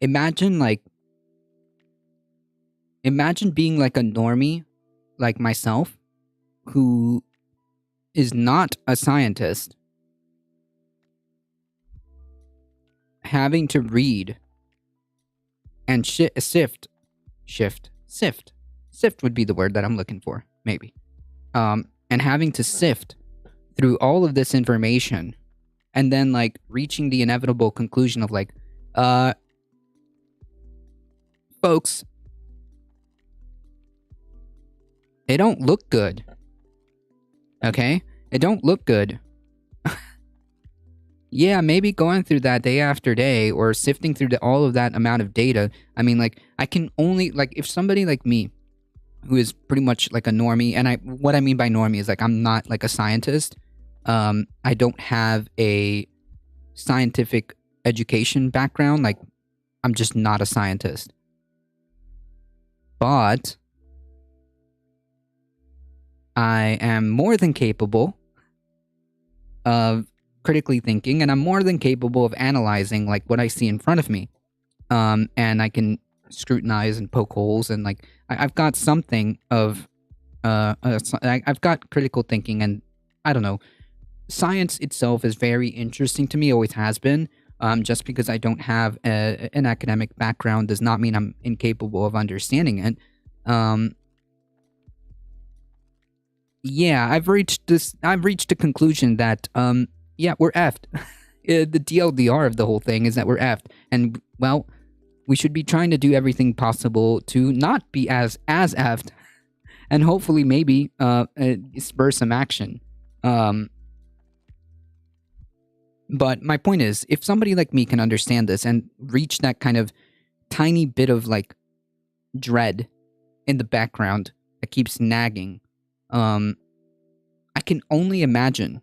C: Imagine being like a normie like myself who is not a scientist, having to read and sift would be the word that I'm looking for, maybe. And having to sift through all of this information and then like reaching the inevitable conclusion of like, folks, they don't look good. Okay? It don't look good. Yeah, maybe going through that day after day or sifting through all of that amount of data. I mean, like, I can only, like, if somebody like me, who is pretty much like a normie, and what I mean by normie is like, I'm not like a scientist. I don't have a scientific education background. Like, I'm just not a scientist. But I am more than capable of critically thinking, and I'm more than capable of analyzing like what I see in front of me. And I can scrutinize and poke holes, and like I've got something of I've got critical thinking, and I don't know. Science itself is very interesting to me, always has been. Just because I don't have an academic background does not mean I'm incapable of understanding it. Yeah, I've reached a conclusion that yeah, we're effed. The DLDR of the whole thing is that we're effed, and well, we should be trying to do everything possible to not be as effed, and hopefully maybe spur some action. But my point is, if somebody like me can understand this and reach that kind of tiny bit of like dread in the background that keeps nagging, I can only imagine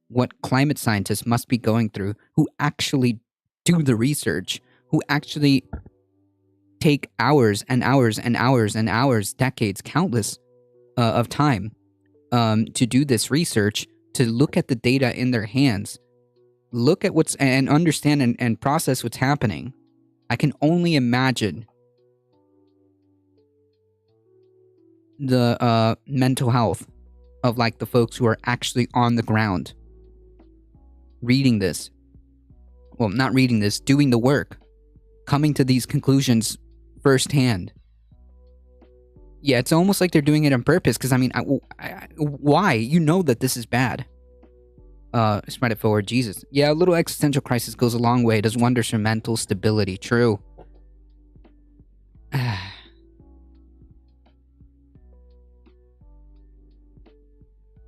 C: what climate scientists must be going through who actually do the research, who actually take hours and hours and hours and hours, decades, countless of time to do this research, to look at the data in their hands, look at what's and understand and process what's happening. I can only imagine the mental health of like the folks who are actually on the ground reading this. Well, not reading this, doing the work, coming to these conclusions firsthand. Yeah, it's almost like they're doing it on purpose, because I mean, why? You know that this is bad. Spread it forward, Jesus. Yeah, a little existential crisis goes a long way. It does wonders for mental stability. True.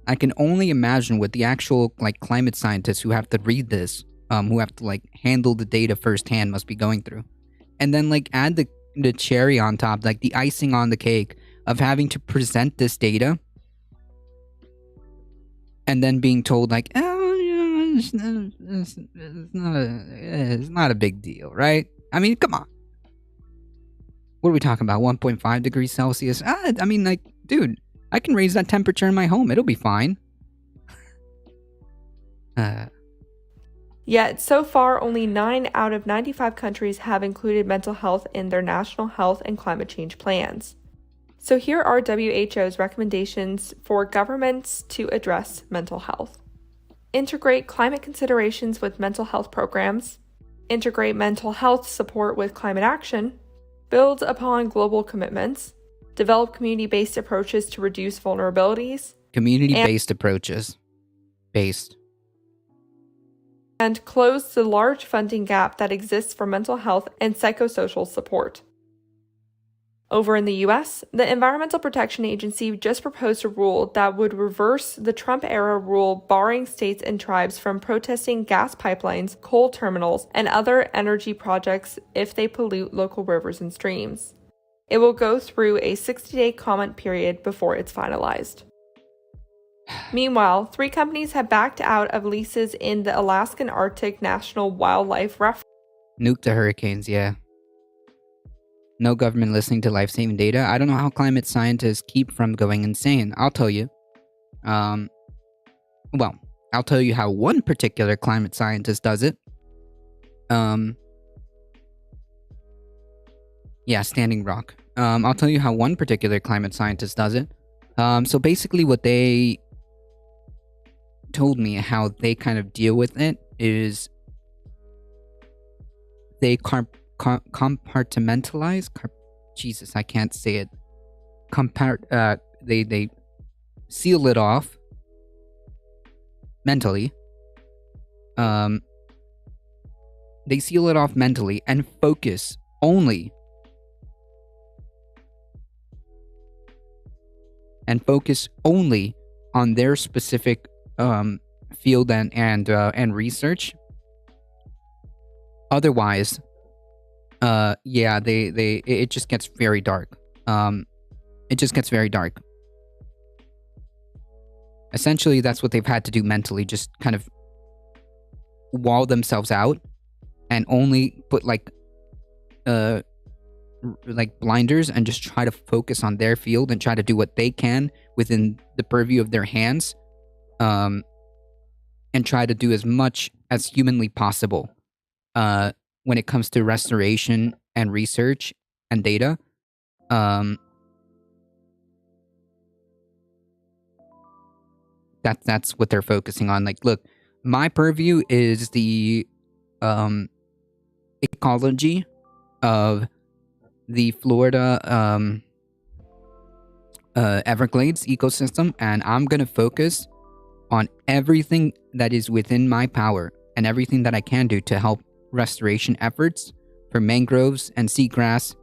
C: I can only imagine what the actual like climate scientists who have to read this, who have to like handle the data firsthand must be going through. And then like add the cherry on top, like the icing on the cake of having to present this data and then being told like, oh, you know, it's not a big deal, right? I mean, come on. What are we talking about? 1.5 degrees Celsius? I mean, like, dude, I can raise that temperature in my home. It'll be fine.
E: Yet, so far, only 9 out of 95 countries have included mental health in their national health and climate change plans. So here are WHO's recommendations for governments to address mental health. Integrate climate considerations with mental health programs. Integrate mental health support with climate action. Build upon global commitments. Develop community-based approaches to reduce vulnerabilities.
C: Community-based approaches. Based.
E: and close the large funding gap that exists for mental health and psychosocial support. Over in the US, the Environmental Protection Agency just proposed a rule that would reverse the Trump-era rule barring states and tribes from protesting gas pipelines, coal terminals, and other energy projects if they pollute local rivers and streams. It will go through a 60-day comment period before it's finalized. Meanwhile, 3 companies have backed out of leases in the Alaskan Arctic National Wildlife Refuge.
C: Nuke the hurricanes, yeah. No government listening to life-saving data. I don't know how climate scientists keep from going insane. I'll tell you. I'll tell you how one particular climate scientist does it. Yeah, Standing Rock. I'll tell you how one particular climate scientist does it. So basically what they told me how they kind of deal with it is they compartmentalize. Jesus, I can't say it. They seal it off mentally. They seal it off mentally and focus only on their specific field and research. Otherwise, it just gets very dark. It just gets very dark. Essentially, that's what they've had to do mentally, just kind of wall themselves out and only put like blinders and just try to focus on their field and try to do what they can within the purview of their hands, and try to do as much as humanly possible when it comes to restoration and research and data. That's what they're focusing on. Like, look, my purview is the ecology of the Florida Everglades ecosystem, and I'm gonna focus on everything that is within my power and everything that I can do to help restoration efforts for mangroves and seagrass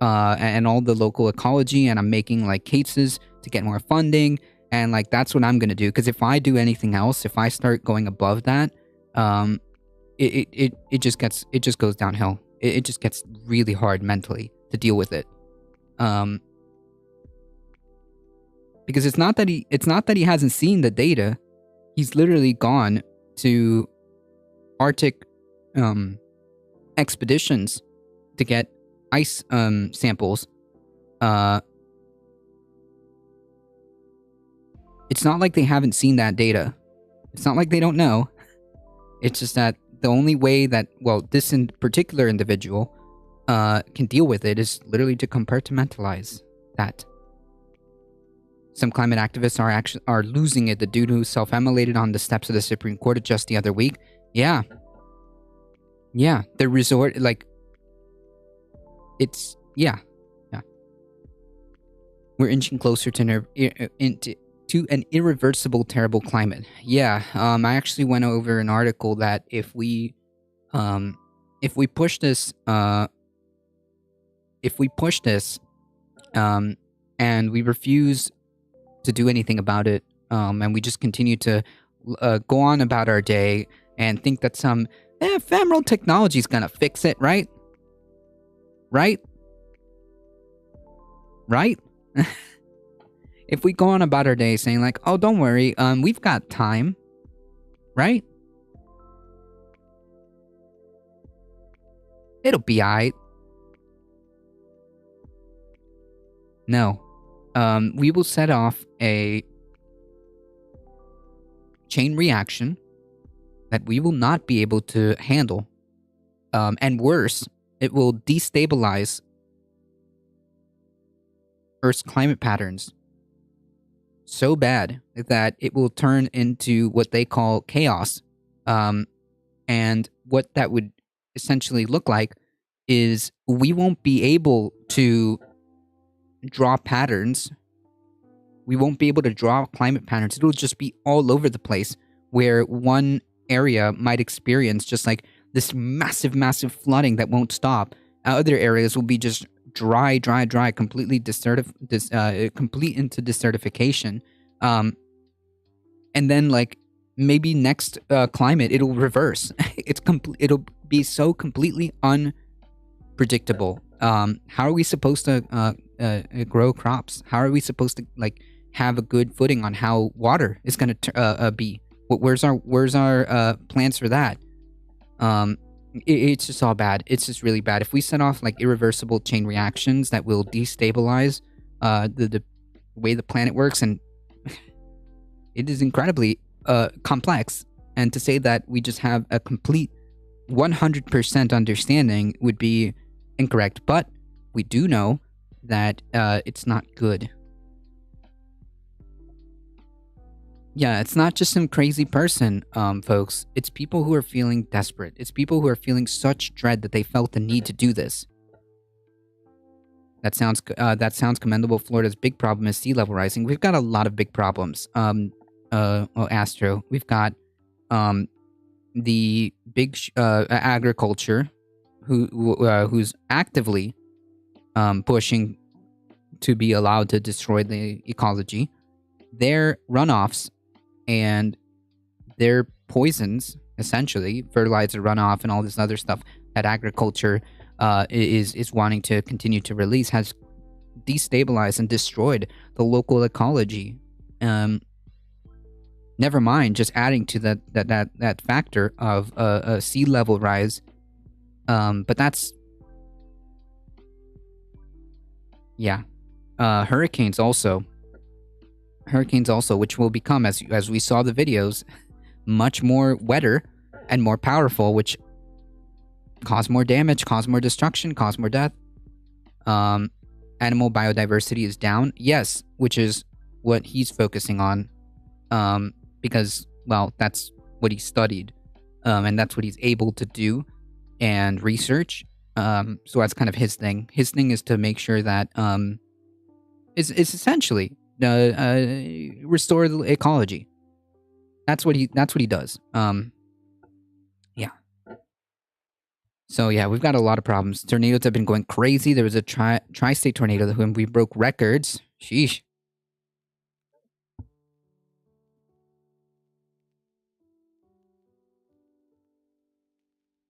C: and all the local ecology. And I'm making like cases to get more funding, and like that's what I'm gonna do. Because if I do anything else, if I start going above that, it just goes downhill. It just gets really hard mentally to deal with it. Because it's not that he hasn't seen the data. He's literally gone to Arctic expeditions to get ice samples. It's not like they haven't seen that data. It's not like they don't know. It's just that the only way that, this in particular individual can deal with it is literally to compartmentalize that. Some climate activists are losing it. The dude who self-immolated on the steps of the Supreme Court just the other week. Yeah. The resort, like, it's, yeah. We're inching closer to an irreversible, terrible climate. Yeah, I actually went over an article that if we push this, and we refuse to do anything about it, and we just continue to go on about our day and think that some ephemeral technology is gonna fix it, right? If we go on about our day saying like, oh, don't worry, we've got time, right? It'll be alright. No. We will set off a chain reaction that we will not be able to handle. And worse, it will destabilize Earth's climate patterns so bad that it will turn into what they call chaos. And what that would essentially look like is we won't be able to draw patterns. We won't be able to draw climate patterns. It'll just be all over the place, where one
B: area might experience just like this massive, massive flooding that won't stop. Other areas will be just dry, completely complete into desertification. And then like maybe next climate it'll reverse. It'll be so completely unpredictable. How are we supposed to grow crops? How are we supposed to like have a good footing on how water is going to be? Where's our plans for that? It's just all bad. It's just really bad. If we set off like irreversible chain reactions that will destabilize the way the planet works, and it is incredibly complex. And to say that we just have a complete 100% understanding would be incorrect. But we do know that it's not good. Yeah, it's not just some crazy person, folks. It's people who are feeling desperate. It's people who are feeling such dread that they felt the need to do this. That sounds commendable. Florida's big problem is sea level rising. We've got a lot of big problems. Astro. We've got the big agriculture, who's actively pushing to be allowed to destroy the ecology. Their runoffs and their poisons, essentially fertilizer runoff and all this other stuff that agriculture is wanting to continue to release, has destabilized and destroyed the local ecology. Never mind just adding to that factor of a sea level rise. But that's, yeah. Hurricanes also, which will become, as we saw the videos, much more wetter and more powerful, which cause more damage, cause more destruction, cause more death. Animal biodiversity is down. Yes, which is what he's focusing on. Because, well, that's what he studied. And that's what he's able to do and research. So that's kind of his thing. His thing is to make sure that is essentially restore the ecology. That's what he does. Yeah. So yeah, we've got a lot of problems. Tornadoes have been going crazy. There was a tri-state tornado when we broke records. Sheesh.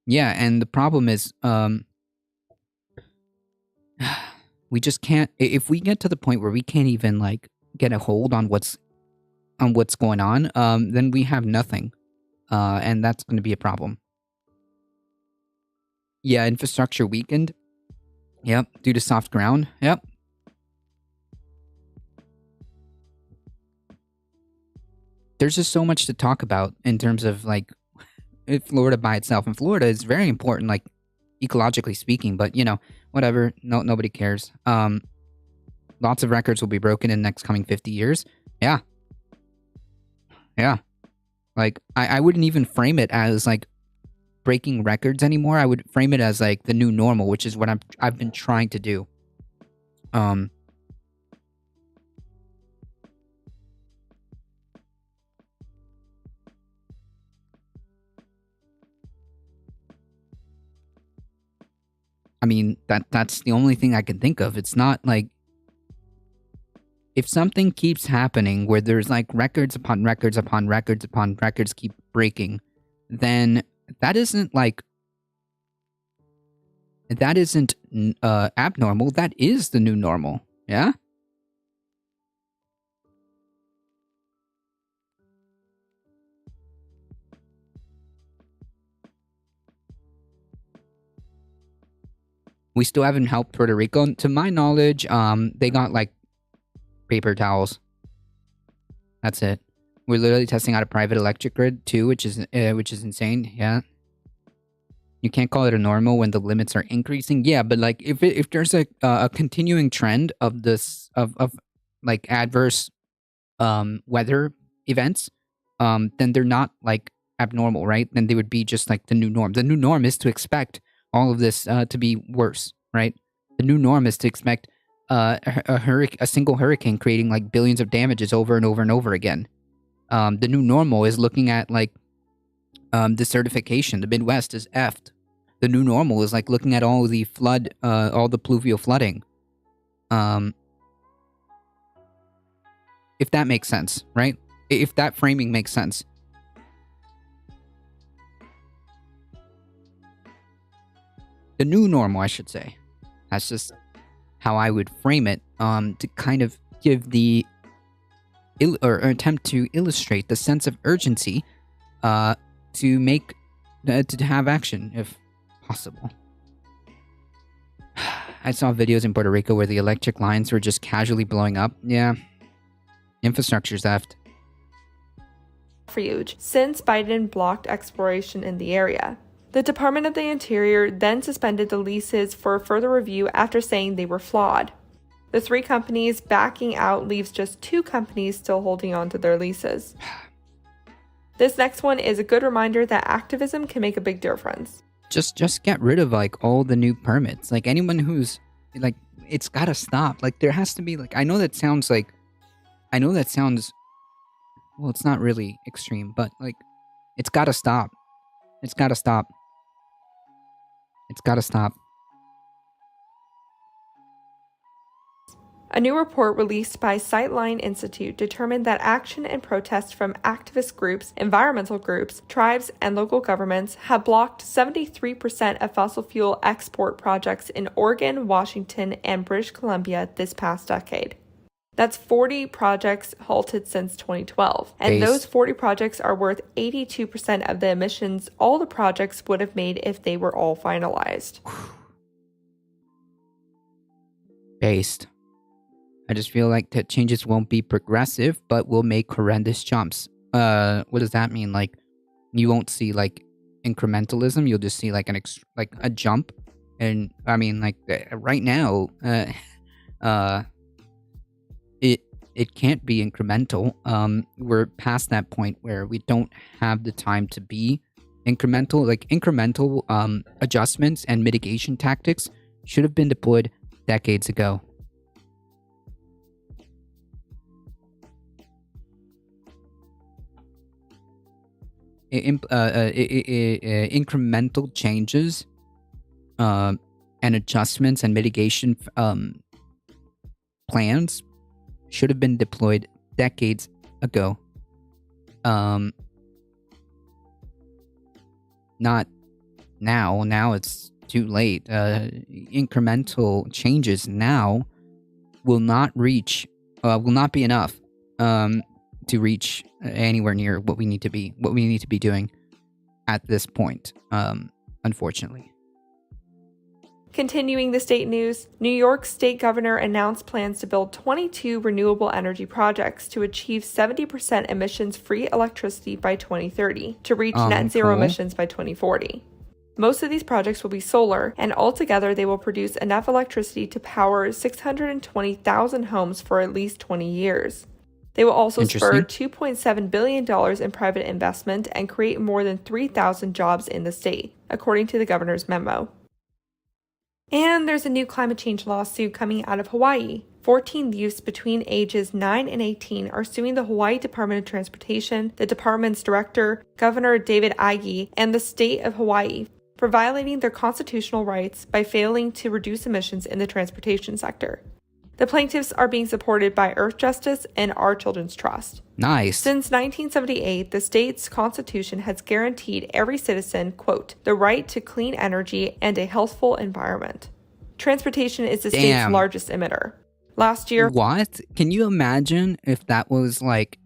B: Yeah, and the problem is, we just can't. If we get to the point where we can't even like get a hold on what's going on, then we have nothing, and that's going to be a problem. Yeah, infrastructure weakened. Yep, due to soft ground. Yep. There's just so much to talk about in terms of like Florida by itself, and Florida is very important, like ecologically speaking. But you know, whatever. Nobody cares. Lots of records will be broken in the next coming 50 years. Yeah. Like I wouldn't even frame it as like breaking records anymore. I would frame it as like the new normal, which is what I've been trying to do. I mean, that's the only thing I can think of. It's not like, if something keeps happening where there's like records upon records upon records upon records keep breaking, then that isn't abnormal. That is the new normal. Yeah? We still haven't helped Puerto Rico. To my knowledge, they got like paper towels. That's it. We're literally testing out a private electric grid too, which is insane. Yeah. You can't call it a normal when the limits are increasing. Yeah, but like if there's a continuing trend of this of like adverse weather events, then they're not like abnormal, right? Then they would be just like the new norm. The new norm is to expect all of this to be worse, right? The new norm is to expect a single hurricane creating like billions of damages over and over and over again. The new normal is looking at like the certification. The Midwest is effed. The new normal is like looking at all the all the pluvial flooding. If that makes sense, right? If that framing makes sense. The new normal, I should say. That's just how I would frame it, to kind of give or attempt to illustrate the sense of urgency, to have action, if possible. I saw videos in Puerto Rico where the electric lines were just casually blowing up. Yeah. Infrastructure's effed.
E: Refuge, since Biden blocked exploration in the area. The Department of the Interior then suspended the leases for further review after saying they were flawed. The 3 companies backing out leaves just 2 companies still holding on to their leases. This next one is a good reminder that activism can make a big difference.
B: Just get rid of like all the new permits. Like anyone who's like, it's gotta stop. Like there has to be like, I know that sounds well, it's not really extreme, but like it's gotta stop. It's gotta stop. It's gotta stop.
E: A new report released by Sightline Institute determined that action and protest from activist groups, environmental groups, tribes, and local governments have blocked 73% of fossil fuel export projects in Oregon, Washington, and British Columbia this past decade. That's 40 projects halted since 2012. And those 40 projects are worth 82% of the emissions all the projects would have made if they were all finalized.
B: Based. I just feel like that changes won't be progressive, but will make horrendous jumps. What does that mean? Like, you won't see like incrementalism. You'll just see like a jump. And I mean, like right now, it can't be incremental. We're past that point where we don't have the time to be incremental. Like incremental adjustments and mitigation tactics should have been deployed decades ago. Incremental changes and adjustments and mitigation plans should have been deployed decades ago. Not now. Now it's too late. Incremental changes now will not be enough to reach anywhere near what we need to be doing at this point, unfortunately.
E: Continuing the state news, New York State Governor announced plans to build 22 renewable energy projects to achieve 70% emissions-free electricity by 2030 to reach net zero emissions by 2040. Most of these projects will be solar, and altogether they will produce enough electricity to power 620,000 homes for at least 20 years. They will also spur $2.7 billion in private investment and create more than 3,000 jobs in the state, according to the governor's memo. And there's a new climate change lawsuit coming out of Hawaii. 14 youths between ages 9 and 18 are suing the Hawaii Department of Transportation, the department's director, Governor David Ige, and the state of Hawaii for violating their constitutional rights by failing to reduce emissions in the transportation sector. The plaintiffs are being supported by Earth Justice and Our Children's Trust.
B: Nice.
E: Since 1978, the state's constitution has guaranteed every citizen, quote, the right to clean energy and a healthful environment. Transportation is the state's largest emitter. Last year...
B: What? Can you imagine if that was, like,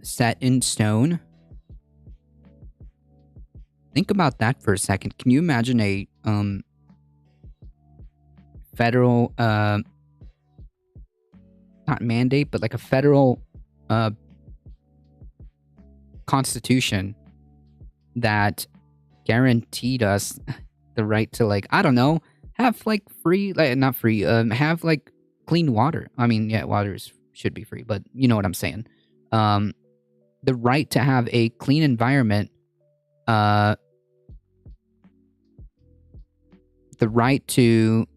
B: set in stone? Think about that for a second. Can you imagine a, federal, not mandate, but like a federal constitution that guaranteed us the right to, like, I don't know, have like free, like not free, have like clean water. I mean, yeah, should be free, but you know what I'm saying. The right to have a clean environment, the right to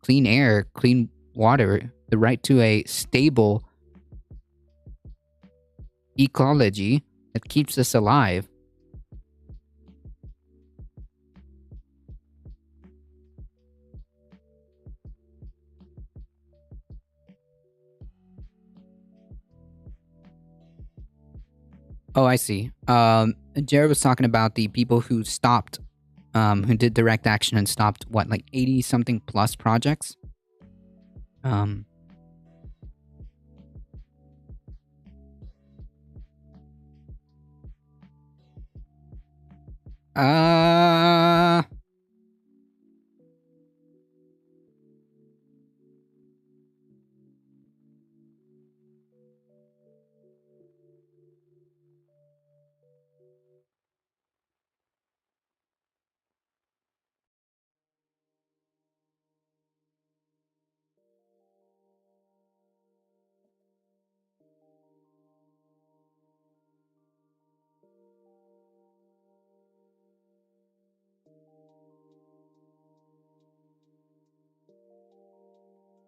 B: clean air, clean water, the right to a stable ecology,
C: that keeps us alive. Oh, I see. Jared was talking about the people who stopped, who did direct action and stopped, what, like 80-something plus projects?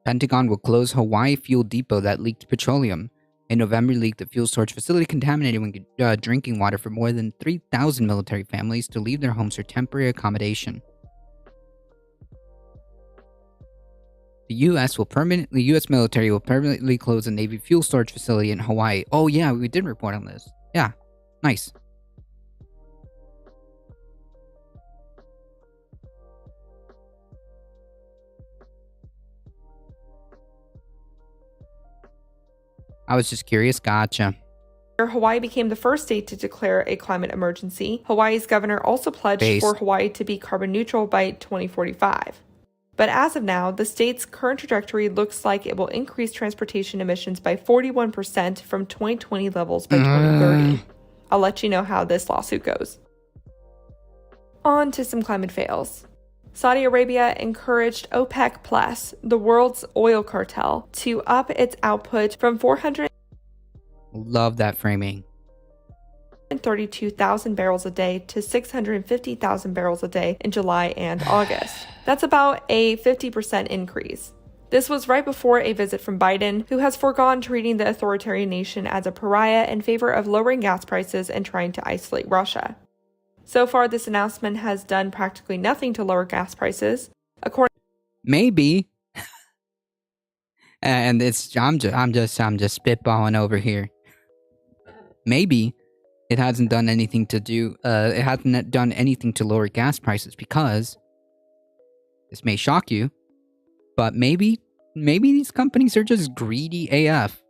C: Pentagon will close Hawaii fuel depot that leaked petroleum. In November, leaked the fuel storage facility contaminating drinking water for more than 3,000 military families to leave their homes for temporary accommodation. The U.S. military will permanently close a Navy fuel storage facility in Hawaii. Oh yeah, we did report on this. Yeah, nice. I was just curious. Gotcha.
E: Hawaii became the first state to declare a climate emergency. Hawaii's governor also pledged for Hawaii to be carbon neutral by 2045. But as of now, the state's current trajectory looks like it will increase transportation emissions by 41% from 2020 levels by 2030. I'll let you know how this lawsuit goes. On to some climate fails. Saudi Arabia encouraged OPEC+, the world's oil cartel, to up its output from 400.
C: Love that framing.
E: 32,000 barrels a day to 650,000 barrels a day in July and August. That's about a 50% increase. This was right before a visit from Biden, who has foregone treating the authoritarian nation as a pariah in favor of lowering gas prices and trying to isolate Russia. So far, this announcement has done practically nothing to lower gas prices.
C: Maybe. And I'm just spitballing over here. Maybe it hasn't done anything to lower gas prices because this may shock you, but maybe these companies are just greedy AF.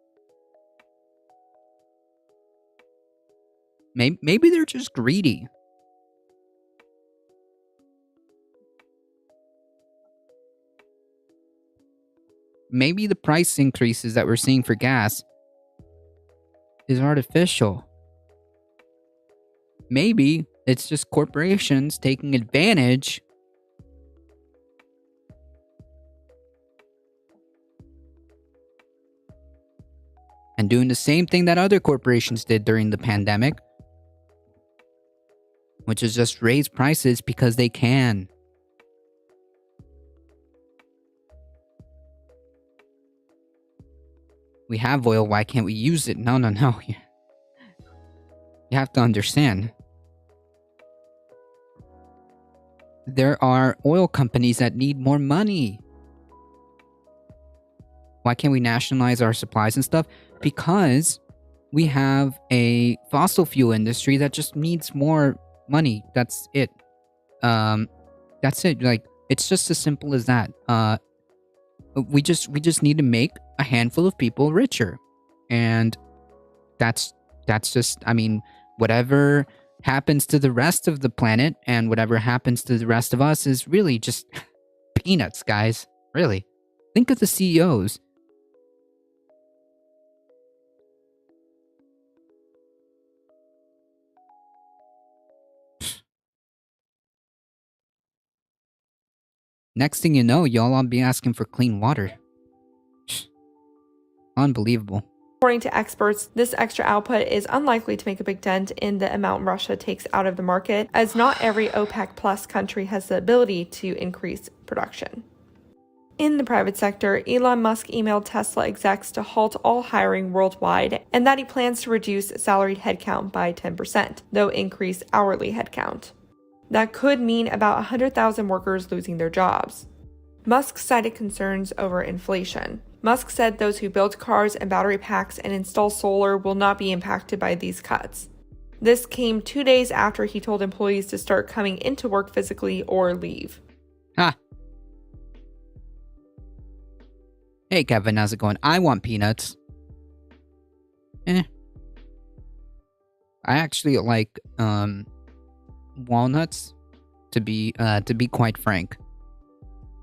C: Maybe they're just greedy. Maybe the price increases that we're seeing for gas is artificial. Maybe it's just corporations taking advantage and doing the same thing that other corporations did during the pandemic, which is just raise prices because they can. We have oil, why can't we use it? No. You have to understand. There are oil companies that need more money. Why can't we nationalize our supplies and stuff? Because we have a fossil fuel industry that just needs more money. That's it. That's it. Like, it's just as simple as that. We just need to make a handful of people richer. And that's just, I mean, whatever happens to the rest of the planet and whatever happens to the rest of us is really just peanuts, guys. Really. Think of the CEOs. Next thing you know, y'all all be asking for clean water. Unbelievable.
E: According to experts, this extra output is unlikely to make a big dent in the amount Russia takes out of the market, as not every OPEC Plus country has the ability to increase production. In the private sector, Elon Musk emailed Tesla execs to halt all hiring worldwide and that he plans to reduce salaried headcount by 10%, though increase hourly headcount. That could mean about 100,000 workers losing their jobs. Musk cited concerns over inflation. Musk said those who build cars and battery packs and install solar will not be impacted by these cuts. This came 2 days after he told employees to start coming into work physically or leave.
C: Hey Kevin, how's it going? I want peanuts. I actually like walnuts, to be quite frank.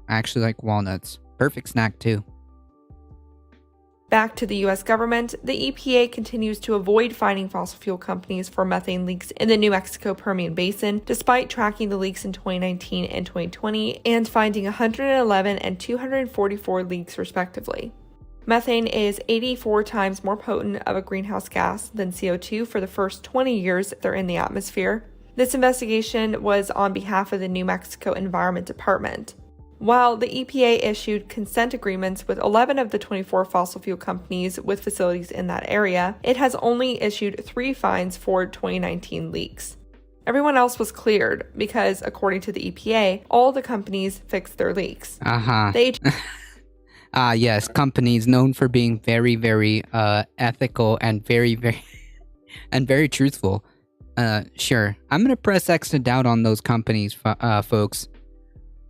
C: I actually like walnuts. Perfect snack too.
E: Back to the US government, the EPA continues to avoid fining fossil fuel companies for methane leaks in the New Mexico Permian Basin, despite tracking the leaks in 2019 and 2020 and finding 111 and 244 leaks respectively. Methane is 84 times more potent of a greenhouse gas than CO2 for the first 20 years they're in the atmosphere. This investigation was on behalf of the New Mexico Environment Department. While the EPA issued consent agreements with 11 of the 24 fossil fuel companies with facilities in that area, it has only issued 3 fines for 2019 leaks. Everyone else was cleared because, according to the EPA, all the companies fixed their leaks.
C: Yes, companies known for being very, very ethical and very, very and very truthful. Sure. I'm gonna press X to doubt on those companies, folks.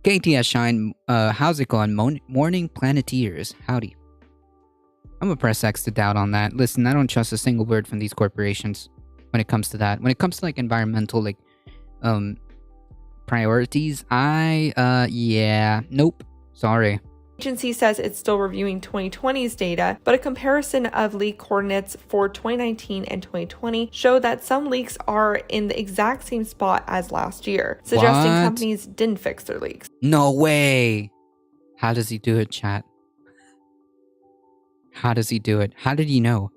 C: KTS Shine, how's it going? Morning Planeteers, howdy. I'm gonna press X to doubt on that. Listen, I don't trust a single word from these corporations when it comes to that. When it comes to, like, environmental, like, priorities, nope, sorry.
E: The agency says it's still reviewing 2020's data, but a comparison of leak coordinates for 2019 and 2020 show that some leaks are in the exact same spot as last year, suggesting companies didn't fix their leaks.
C: No way! How does he do it, chat? How does he do it? How did he know?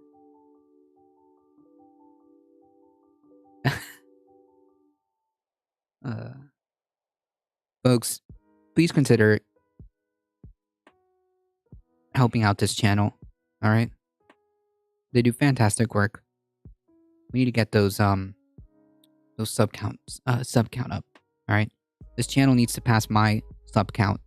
C: Folks, please consider helping out this channel, alright? They do fantastic work. We need to get those sub count up, alright? This channel needs to pass my sub count.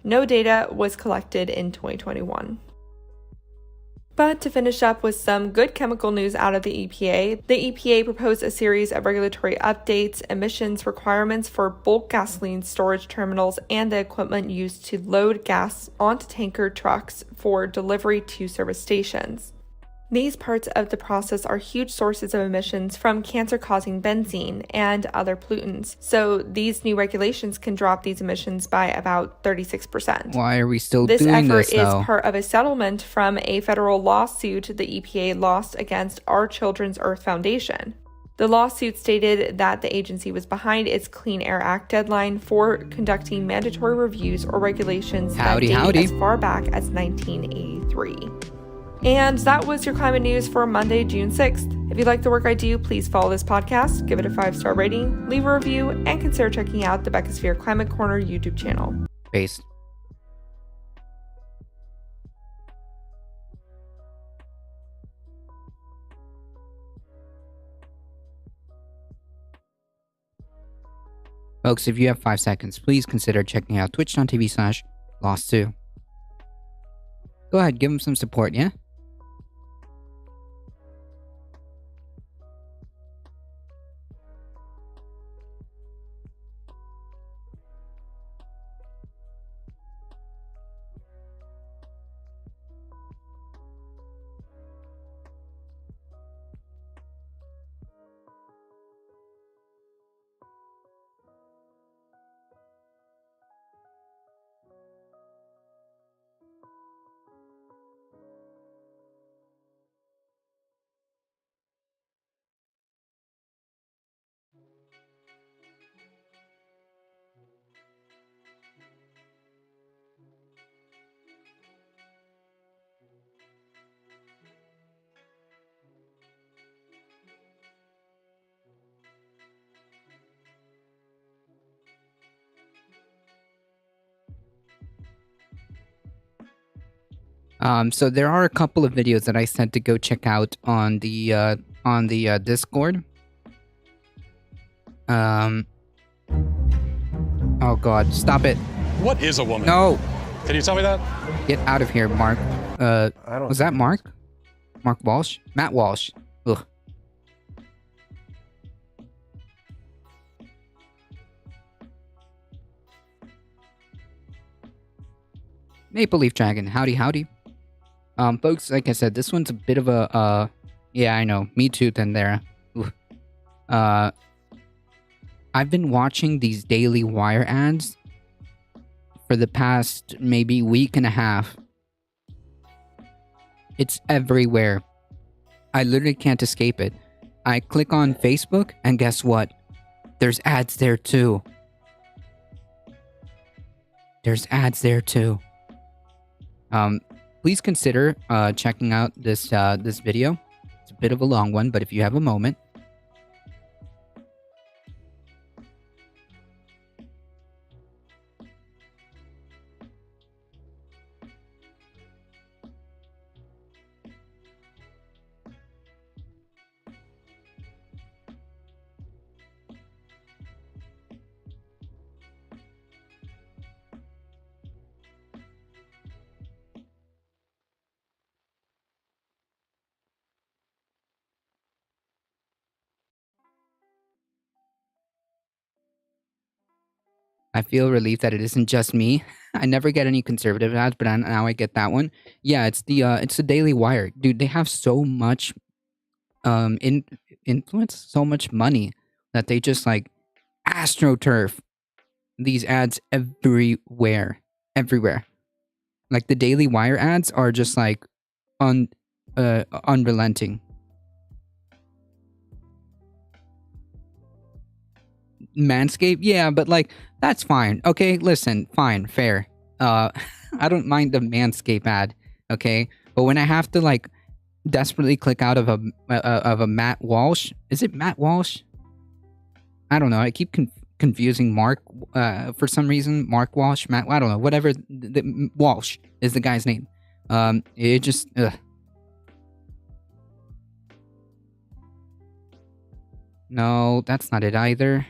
E: No data was collected in 2021. But to finish up with some good chemical news out of the EPA proposed a series of regulatory updates, emissions requirements for bulk gasoline storage terminals, and the equipment used to load gas onto tanker trucks for delivery to service stations. These parts of the process are huge sources of emissions from cancer-causing benzene and other pollutants, so these new regulations can drop these emissions by about 36%.
C: Why are we still doing this,
E: This effort
C: though?
E: is part of a settlement from a federal lawsuit the EPA lost against Our Children's Earth Foundation. The lawsuit stated that the agency was behind its Clean Air Act deadline for conducting mandatory reviews or regulations that date as far back as 1983. And that was your climate news for Monday, June 6th. If you like the work I do, please follow this podcast, give it a 5-star rating, leave a review, and consider checking out the Beckosphere Climate Corner YouTube channel.
C: Based. Folks, if you have 5 seconds, please consider checking out twitch.tv/lost2. Go ahead, give them some support, yeah?
B: So there are a couple of videos that I said to go check out on the Discord. Oh God, stop it!
F: What is a woman?
B: No!
F: Can you tell me that?
B: Get out of here, Mark. Was that Mark? Mark Walsh? Matt Walsh. Ugh. Maple Leaf Dragon, howdy howdy. Folks, like I said, this one's a bit of a, yeah, I know, me too, then there. I've been watching these Daily Wire ads for the past maybe week and a half. It's everywhere. I literally can't escape it. I click on Facebook, and guess what? There's ads there too. There's ads there too. Please consider checking out this video. It's a bit of a long one, but if you have a moment. I feel relieved that it isn't just me. I never get any conservative ads, but now I get that one. Yeah, it's the Daily Wire, dude. They have so much influence, so much money that they just like astroturf these ads everywhere. Like the Daily Wire ads are just like unrelenting. Manscaped, yeah, but like that's fine. Okay, listen, fine, fair. I don't mind the Manscaped ad. Okay, but when I have to like desperately click out of a Matt Walsh, is it Matt Walsh? I don't know. I keep confusing Mark for some reason. Mark Walsh, Matt. I don't know. Whatever. The Walsh is the guy's name. It just. No, that's not it either.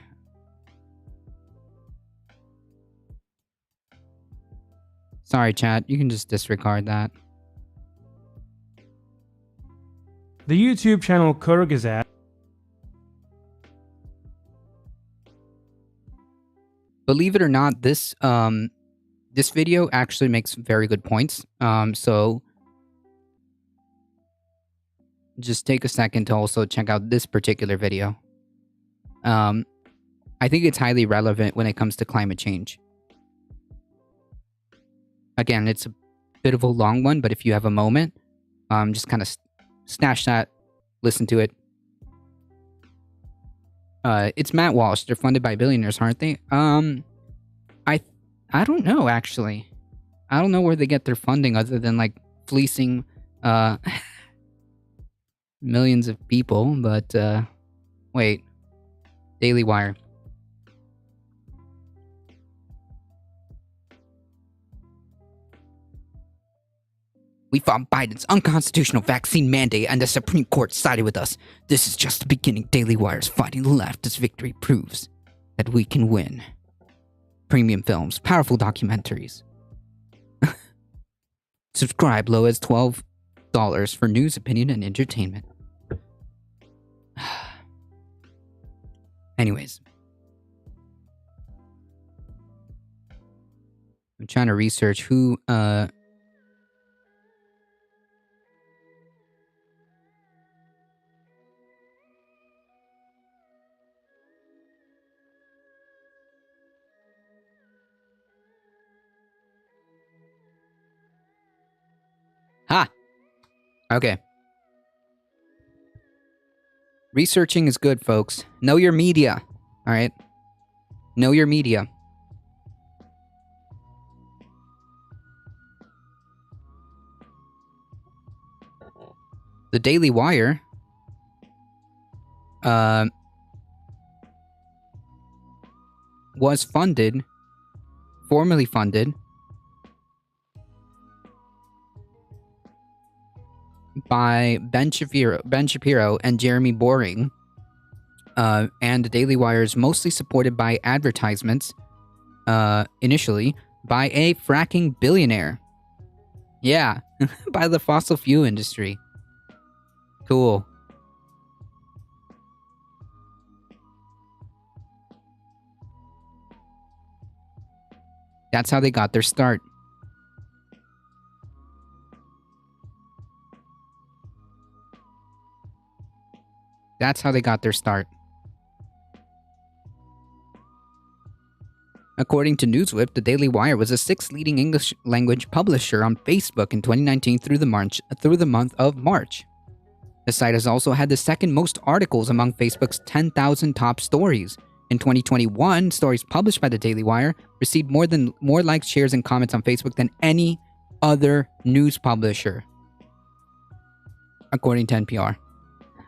B: Sorry, chat. You can just disregard that.
G: The YouTube channel Kyrgyzstan.
B: Believe it or not, this video actually makes very good points. So just take a second to also check out this particular video. I think it's highly relevant when it comes to climate change. Again, it's a bit of a long one, but if you have a moment, just kind of snatch that, listen to it. It's Matt Walsh. They're funded by billionaires, aren't they? I don't know, actually. I don't know where they get their funding other than like fleecing millions of people, but wait. Daily Wire. We fought Biden's unconstitutional vaccine mandate and the Supreme Court sided with us. This is just the beginning. Daily Wire's fighting the left. This victory proves that we can win. Premium films, powerful documentaries. Subscribe low as $12 for news, opinion, and entertainment. Anyways. I'm trying to research who, Ha! Okay. Researching is good, folks. Know your media. Alright? Know your media. The Daily Wire was formerly funded by Ben Shapiro and Jeremy Boring, and the Daily Wire is mostly supported by advertisements, initially, by a fracking billionaire. Yeah, by the fossil fuel industry. Cool. That's how they got their start. That's how they got their start. According to Newswhip, the Daily Wire was the 6th leading English language publisher on Facebook in 2019 through the month of March. The site has also had the 2nd most articles among Facebook's 10,000 top stories. In 2021, stories published by the Daily Wire received more likes, shares, and comments on Facebook than any other news publisher, according to NPR.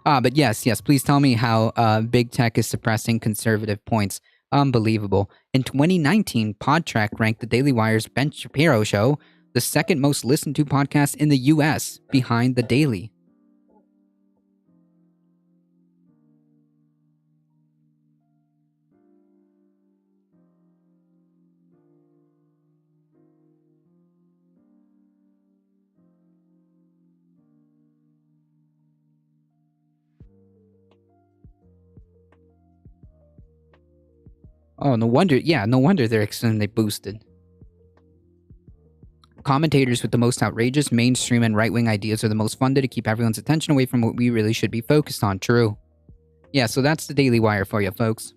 B: But yes, please tell me how big tech is suppressing conservative points. Unbelievable. In 2019, Podtrac ranked the Daily Wire's Ben Shapiro show the 2nd most listened to podcast in the US, behind The Daily. Oh, no wonder. Yeah, no wonder they're extremely boosted. Commentators with the most outrageous, mainstream, and right-wing ideas are the most funded to keep everyone's attention away from what we really should be focused on. True. Yeah, so that's the Daily Wire for you, folks.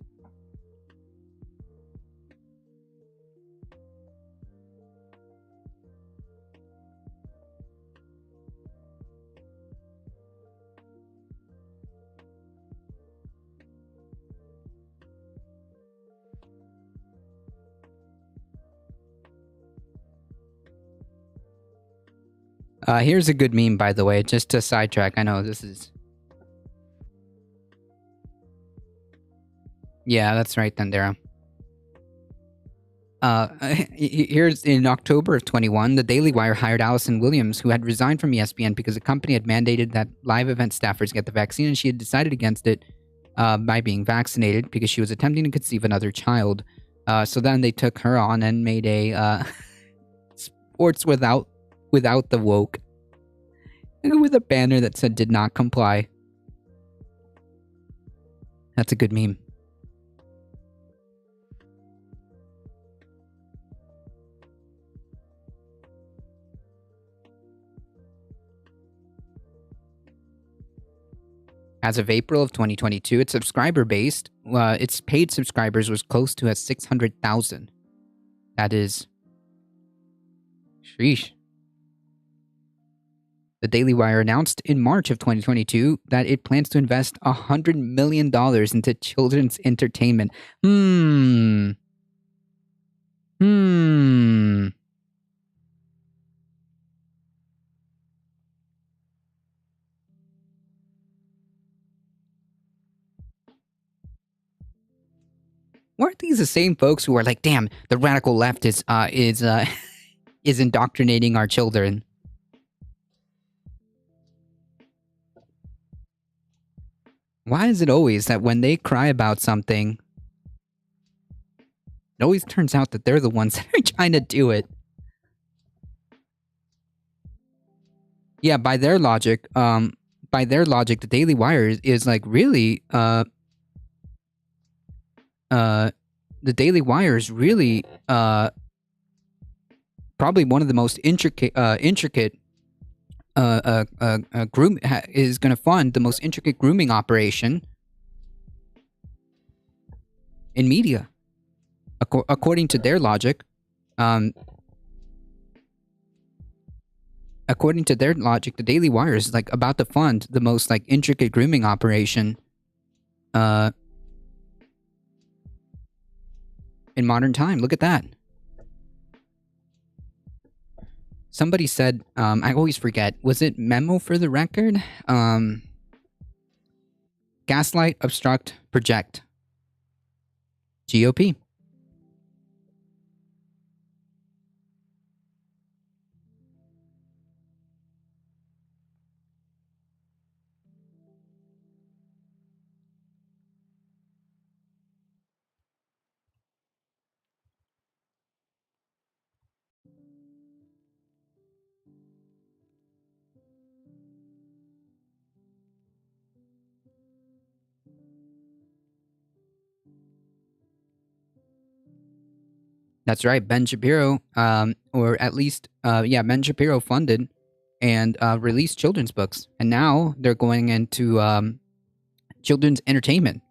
B: Here's a good meme, by the way, just to sidetrack. I know this is... Yeah, that's right, Thundera. Here's in October of 21, the Daily Wire hired Allison Williams, who had resigned from ESPN because the company had mandated that live event staffers get the vaccine, and she had decided against it by being vaccinated because she was attempting to conceive another child. So then they took her on and made a sports without the woke, with a banner that said did not comply. That's a good meme. As of April of 2022, its its paid subscribers was close to 600,000. That is... Sheesh. The Daily Wire announced in March of 2022 that it plans to invest $100 million into children's entertainment. Weren't these the same folks who are like, damn, the radical left is indoctrinating our children? Why is it always that when they cry about something, it always turns out that they're the ones that are trying to do it? Yeah, by their logic, the Daily Wire is like really, the Daily Wire is really, probably one of the most intricate is going to fund the most intricate grooming operation in media, according to their logic. According to their logic, the Daily Wire is like about to fund the most like intricate grooming operation, in modern time. Look at that. Somebody said, I always forget, was it Memo for the Record? Gaslight, obstruct, project. GOP. That's right, Ben Shapiro, or at least, Ben Shapiro funded and released children's books. And now they're going into children's entertainment.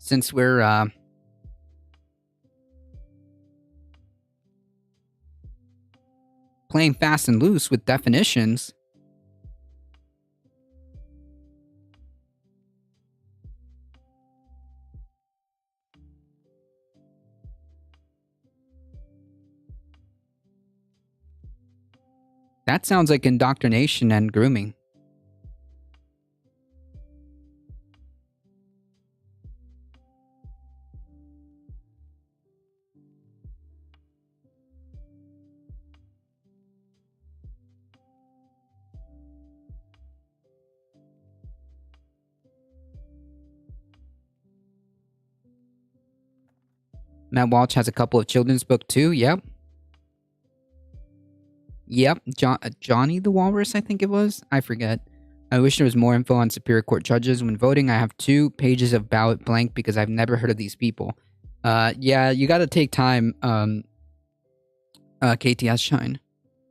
B: Since we're playing fast and loose with definitions, that sounds like indoctrination and grooming. Matt Walsh has a couple of children's book too. Yep. Johnny the Walrus, I think it was. I forget. I wish there was more info on Superior Court judges. When voting, I have 2 pages of ballot blank because I've never heard of these people. You gotta take time, KTS Shine.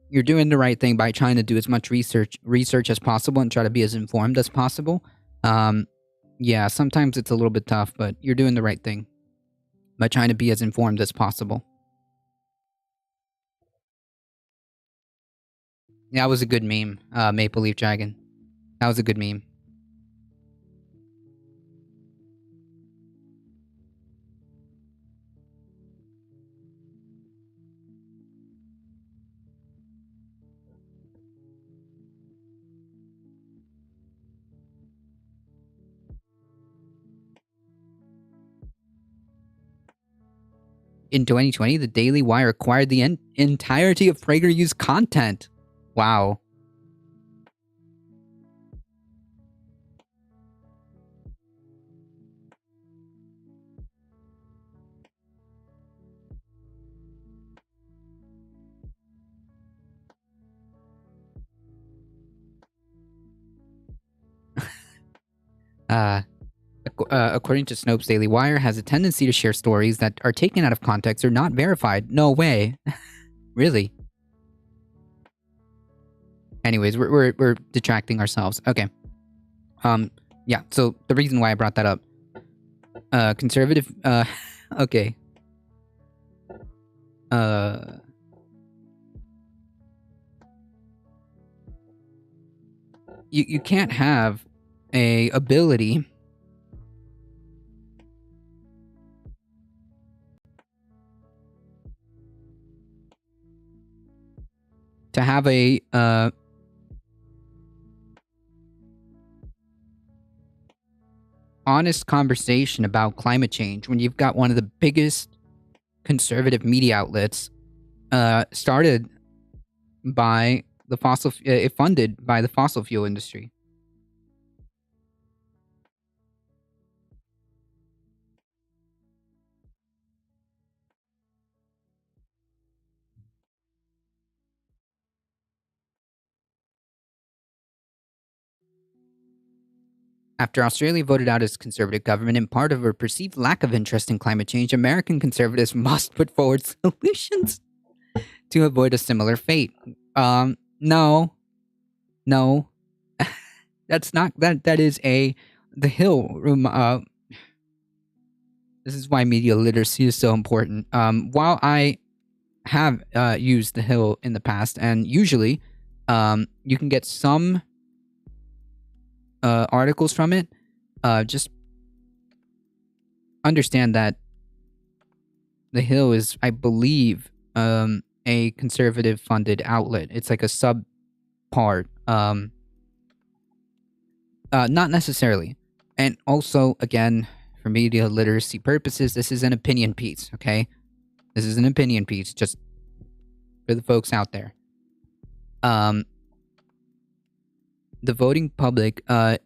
B: You're doing the right thing by trying to do as much research as possible and try to be as informed as possible. Sometimes it's a little bit tough, but you're doing the right thing by trying to be as informed as possible. Yeah, that was a good meme, Maple Leaf Dragon. That was a good meme. In 2020, the Daily Wire acquired the entirety of PragerU's content. Wow. According to Snopes, Daily Wire has a tendency to share stories that are taken out of context or not verified. No way. Really? Anyways, we're detracting ourselves. Okay. So the reason why I brought that up. Conservative, okay. You can't have a ability to have a honest conversation about climate change when you've got one of the biggest conservative media outlets started by the funded by the fossil fuel industry. After Australia voted out its conservative government in part of a perceived lack of interest in climate change, American conservatives must put forward solutions to avoid a similar fate. No. That's not, that is The Hill room, this is why media literacy is so important. While I have used The Hill in the past, and usually you can get some articles from it, just understand that The Hill is, I believe, a conservative funded outlet. It's like a sub part. Not necessarily. And also, again, for media literacy purposes, this is an opinion piece, okay? This is an opinion piece, just for the folks out there.
C: the voting public, the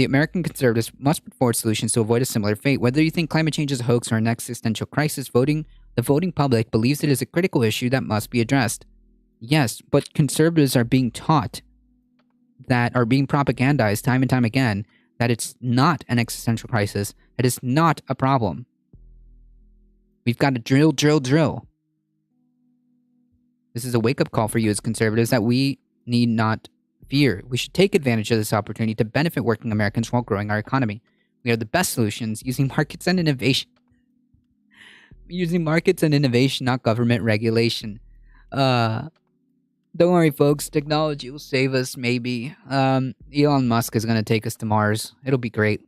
C: American conservatives must put forward solutions to avoid a similar fate. Whether you think climate change is a hoax or an existential crisis, the voting public believes it is a critical issue that must be addressed. Yes, but conservatives are being taught, that are being propagandized time and time again, that it's not an existential crisis, that it's not a problem. We've got to drill. This is a wake-up call for you as conservatives that we need not fear. We should take advantage of this opportunity to benefit working Americans while growing our economy. We have the best solutions using markets and innovation. Using markets and innovation, not government regulation. Don't worry, folks. Technology will save us, maybe. Elon Musk is going to take us to Mars. It'll be great.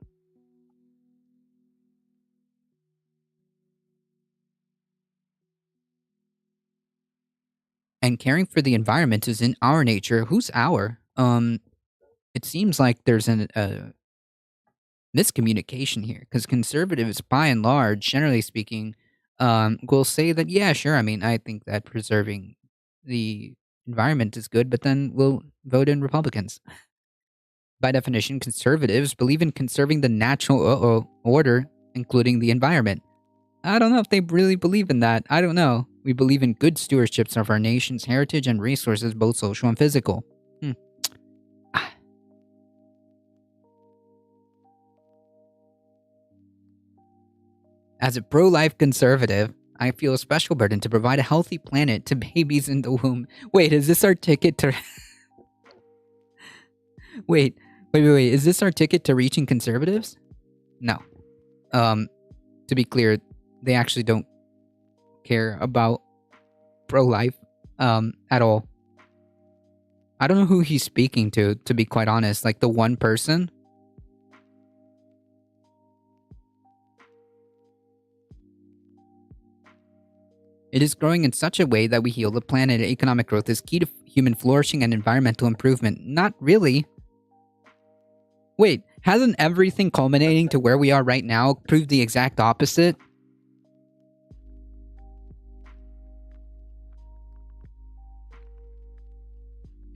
C: And caring for the environment is in our nature. Who's our? It seems like there's a miscommunication here, because conservatives, by and large, generally speaking, will say that, yeah, sure, I mean, I think that preserving the environment is good, but then we'll vote in Republicans. By definition, conservatives believe in conserving the natural order, including the environment. I don't know if they really believe in that. I don't know. We believe in good stewardships of our nation's heritage and resources, both social and physical. As a pro-life conservative, I feel a special burden to provide a healthy planet to babies in the womb. Wait, is this our ticket to... Wait. Is this our ticket to reaching conservatives? No. To be clear, they actually don't care about pro-life at all. I don't know who he's speaking to be quite honest. Like the one person. It is growing in such a way that we heal the planet. Economic growth is key to human flourishing and environmental improvement. Not really. Wait, hasn't everything culminating to where we are right now proved the exact opposite?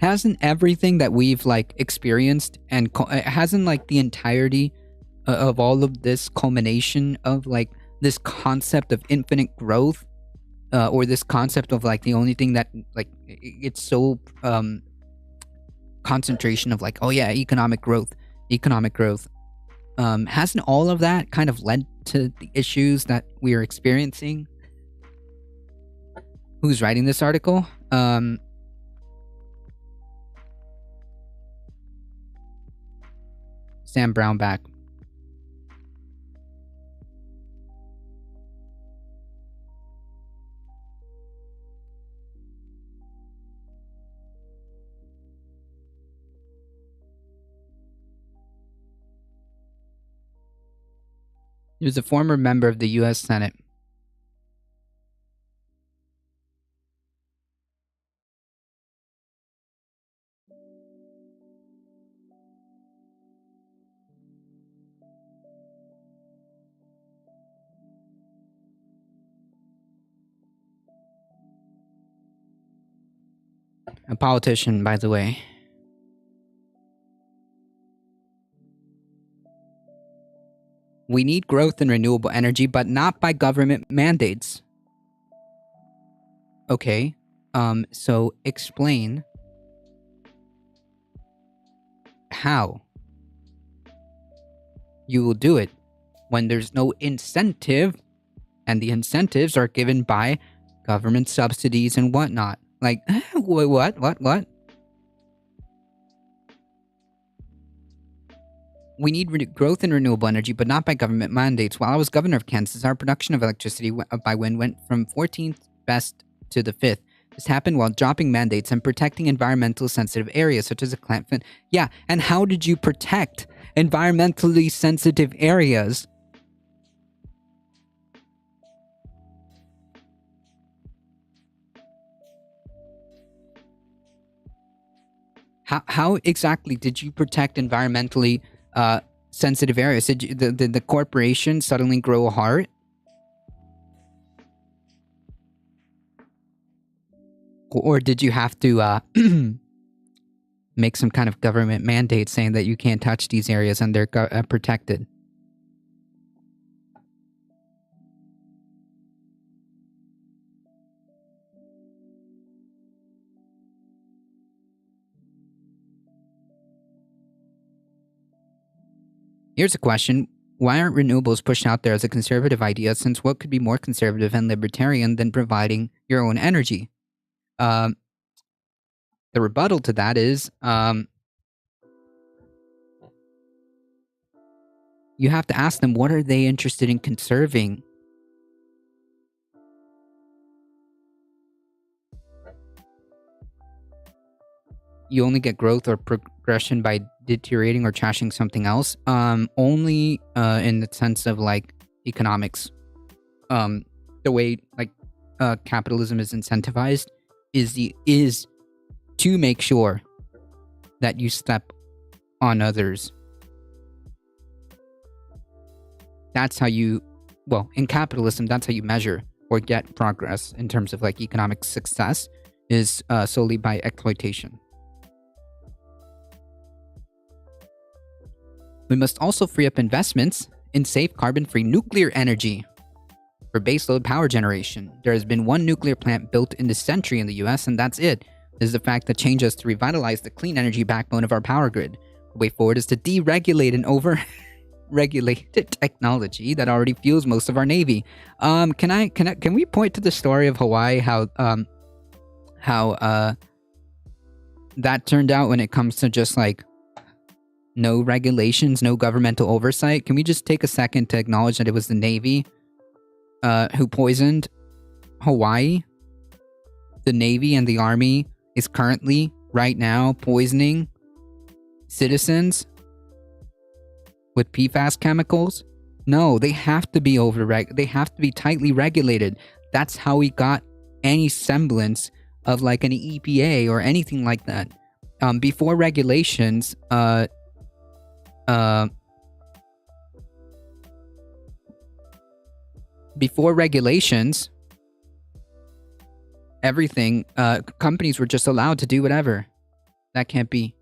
C: Hasn't everything that we've experienced and hasn't the entirety of all of this culmination of this concept of infinite growth, or this concept of the only thing that it's so concentration of oh yeah, economic growth, hasn't all of that kind of led to the issues that we are experiencing? Who's writing this article? Sam Brownback. He was a former member of the U.S. Senate. A politician, by the way. We need growth in renewable energy, but not by government mandates. Okay, so explain how you will do it when there's no incentive, and the incentives are given by government subsidies and whatnot. What? We need growth in renewable energy, but not by government mandates. While I was governor of Kansas, our production of electricity by wind went from 14th best to the 5th. This happened while dropping mandates and protecting environmentally sensitive areas, such as a plant. Yeah, and how did you protect environmentally sensitive areas? How exactly did you protect environmentally sensitive areas? Did the corporation suddenly grow a heart? Or did you have to make some kind of government mandate saying that you can't touch these areas and they're protected. Here's a question. Why aren't renewables pushed out there as a conservative idea, since what could be more conservative and libertarian than providing your own energy? The rebuttal to that is you have to ask them, what are they interested in conserving? You only get growth or progression by deteriorating or trashing something else. Only in the sense of like economics. The way like capitalism is incentivized is to make sure that you step on others. That's how you, well, in capitalism, that's how you measure or get progress in terms of like economic success, is solely by exploitation. We must also free up investments in safe carbon-free nuclear energy for baseload power generation. There has been one nuclear plant built in this century in the US, and that's it. This is a fact that changes to revitalize the clean energy backbone of our power grid. The way forward is to deregulate an over-regulated technology that already fuels most of our navy. Can we point to the story of Hawaii, how that turned out when it comes to just like no regulations, no governmental oversight? Can we just take a second to acknowledge that it was the Navy who poisoned Hawaii? The Navy and the Army is currently, right now, poisoning citizens with PFAS chemicals? No, they have to be they have to be tightly regulated. That's how we got any semblance of like an EPA or anything like that. Before regulations, everything, companies were just allowed to do whatever. That can't be.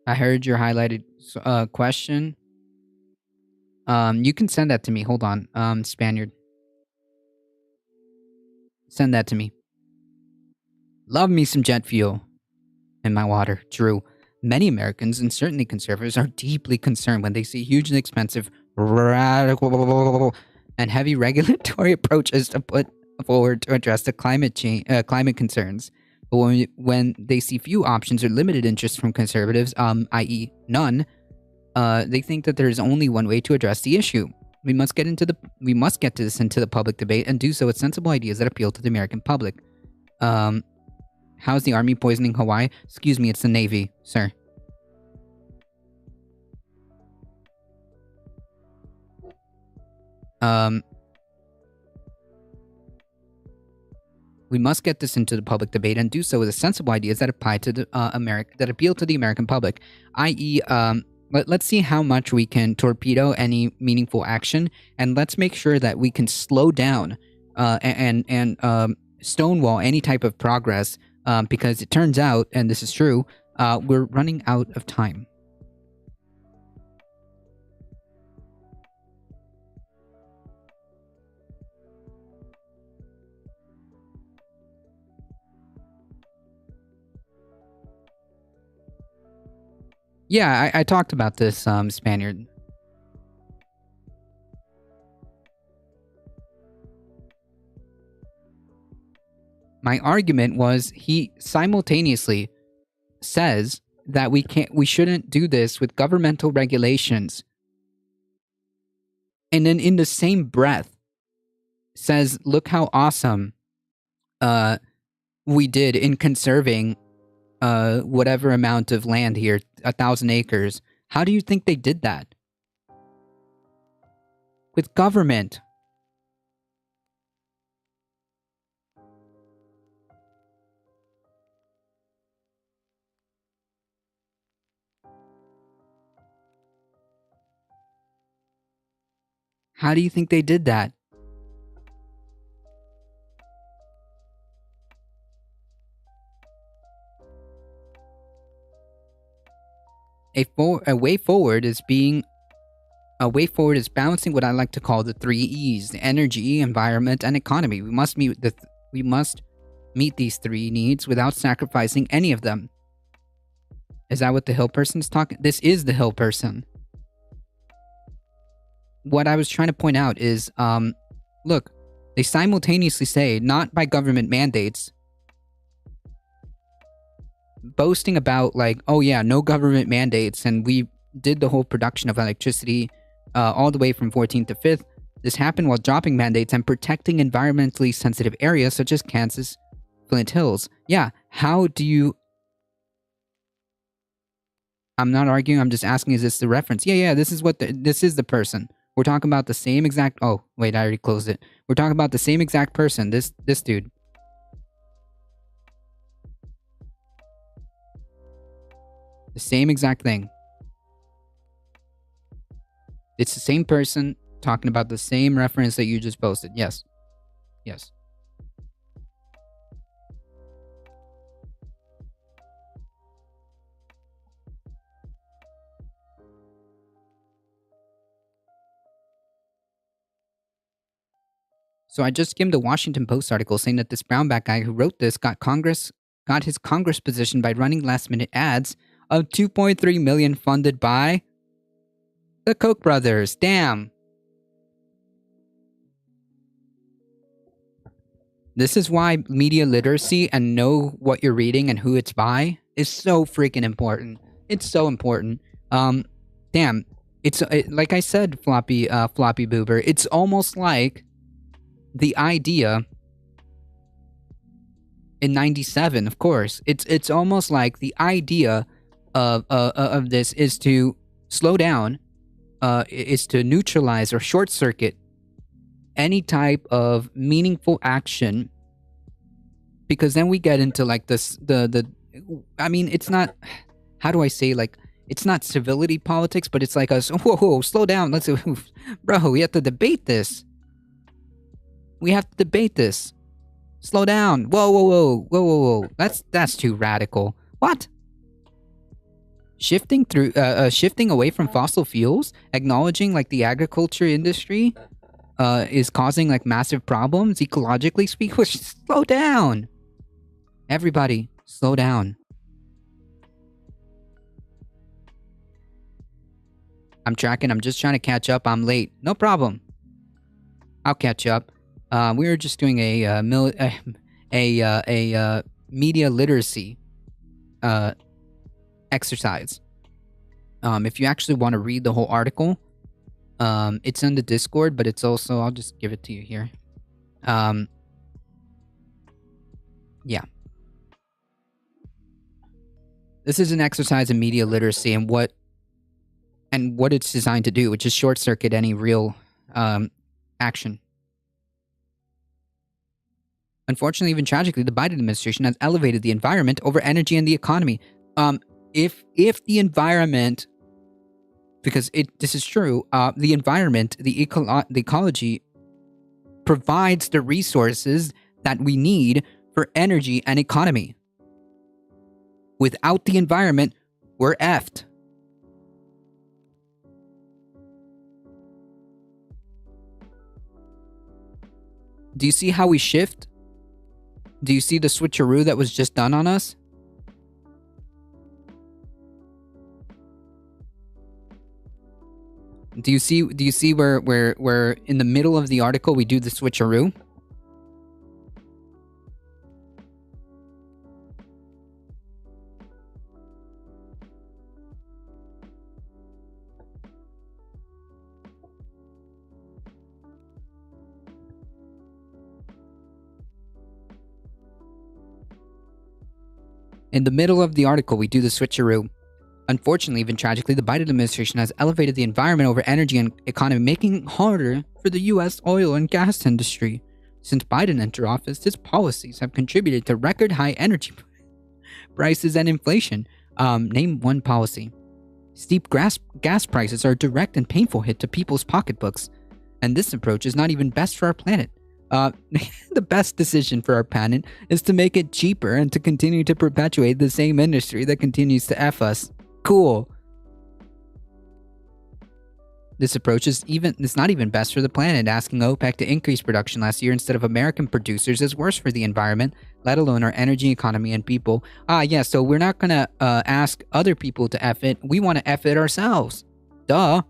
C: I heard your highlighted question. You can send that to me. Hold on, Spaniard. Send that to me. Love me some jet fuel in my water. True. Many Americans, and certainly conservatives, are deeply concerned when they see huge and expensive, radical, and heavy regulatory approaches to put forward to address the climate concerns. But when they see few options or limited interest from conservatives, i.e. none, they think that there is only one way to address the issue. We must get this into the public debate and do so with sensible ideas that appeal to the American public. How's the Army poisoning Hawaii? Excuse me, it's the Navy, sir. We must get this into the public debate and do so with sensible ideas that apply to the that appeal to the American public, i.e., let's see how much we can torpedo any meaningful action, and let's make sure that we can slow down and stonewall any type of progress, because it turns out, and this is true, we're running out of time. Yeah, I talked about this, Spaniard. My argument was he simultaneously says that we shouldn't do this with governmental regulations. And then in the same breath says, look how awesome we did in conserving whatever amount of land here, 1,000 acres. How do you think they did that? With government. How do you think they did that? A way forward is balancing what I like to call the 3 E's: energy, environment, and economy. We must meet these 3 needs without sacrificing any of them. Is that what the Hill person's talking? This is the Hill person. What I was trying to point out is, look, they simultaneously say, not by government mandates, boasting about like, oh yeah, no government mandates, and we did the whole production of electricity all the way from 14th to 5th. This happened while dropping mandates and protecting environmentally sensitive areas such as Kansas, Flint Hills. Yeah, how do you... I'm not arguing, I'm just asking, is this the reference? Yeah, this is the person. We're talking about the same exact... Oh, wait, I already closed it. We're talking about the same exact person, this dude. The same exact thing. It's the same person talking about the same reference that you just posted. Yes. Yes. So I just skimmed a Washington Post article saying that this brownback guy who wrote this got his Congress position by running last-minute ads of $2.3 million funded by the Koch brothers. Damn. This is why media literacy and know what you're reading and who it's by is so freaking important. It's so important. Damn. It's like I said, Floppy Boober. It's almost like the idea in '97. Of course, it's almost like the idea of this is to slow down, is to neutralize or short circuit any type of meaningful action, because then we get into like this I mean, it's not, how do I say, like, it's not civility politics, but it's like us, whoa, slow down, let's bro, we have to debate this. Slow down. Whoa. That's too radical. What? Shifting away from fossil fuels, acknowledging like the agriculture industry is causing like massive problems ecologically speaking. Slow down. Everybody, slow down. I'm just trying to catch up. I'm late. No problem. I'll catch up. We were just doing a media literacy exercise. If you actually want to read the whole article, it's in the Discord, but it's also, I'll just give it to you here. Yeah. This is an exercise in media literacy and what it's designed to do, which is short circuit any real action. Unfortunately, even tragically, the Biden administration has elevated the environment over energy and the economy. If the environment, because this is true, the environment, the ecology provides the resources that we need for energy and economy. Without the environment, we're effed. Do you see how we shift? Do you see the switcheroo that was just done on us? Do you see where in the middle of the article we do the switcheroo? In the middle of the article, we do the switcheroo. Unfortunately, even tragically, the Biden administration has elevated the environment over energy and economy, making it harder for the U.S. oil and gas industry. Since Biden entered office, his policies have contributed to record high energy prices and inflation. Name one policy. Steep gas prices are a direct and painful hit to people's pocketbooks. And this approach is not even best for our planet. The best decision for our planet is to make it cheaper and to continue to perpetuate the same industry that continues to F us. Cool. This approach is not even best for the planet. Asking OPEC to increase production last year instead of American producers is worse for the environment, let alone our energy economy and people. Yeah, so we're not gonna ask other people to F it. We want to F it ourselves. Duh.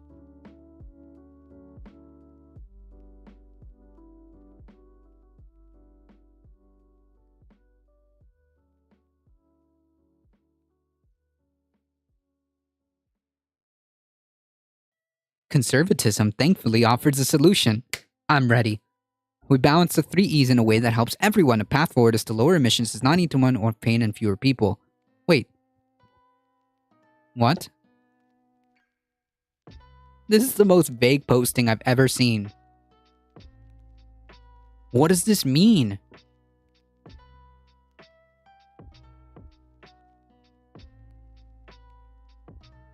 C: Conservatism thankfully offers a solution. I'm ready. We balance the 3 E's in a way that helps everyone. A path forward is to lower emissions does not need to one or pain and fewer people. Wait. What? This is the most vague posting I've ever seen. What does this mean?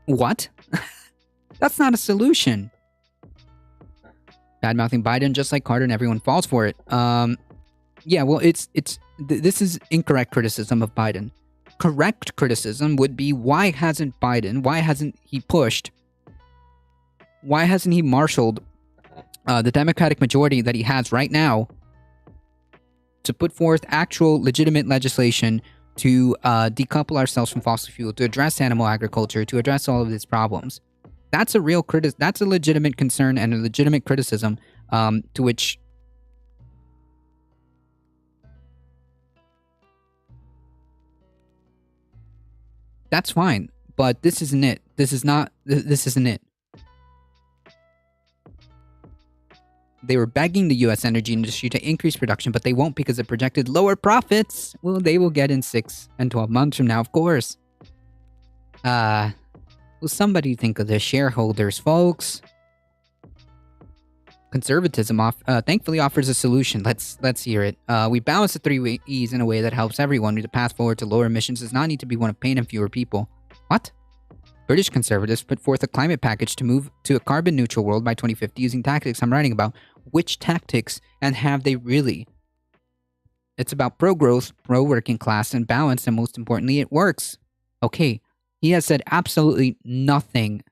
C: What? That's not a solution. Bad-mouthing Biden just like Carter and everyone falls for it. Yeah, well, this is incorrect criticism of Biden. Correct criticism would be why hasn't he marshaled the Democratic majority that he has right now to put forth actual legitimate legislation to decouple ourselves from fossil fuel, to address animal agriculture, to address all of these problems. That's a legitimate concern and a legitimate criticism to which that's fine, but this isn't it. This isn't it. They were begging the US energy industry to increase production, but they won't because it projected lower profits. Well, they will get in 6 and 12 months from now, of course. Will somebody think of the shareholders, folks? Conservatism thankfully offers a solution. Let's hear it. We balance the 3 E's in a way that helps everyone. The path forward to lower emissions does not need to be one of pain and fewer people. What? British conservatives put forth a climate package to move to a carbon-neutral world by 2050 using tactics I'm writing about. Which tactics, and have they really? It's about pro-growth, pro-working class, and balance, and most importantly, it works. Okay. He has said absolutely nothing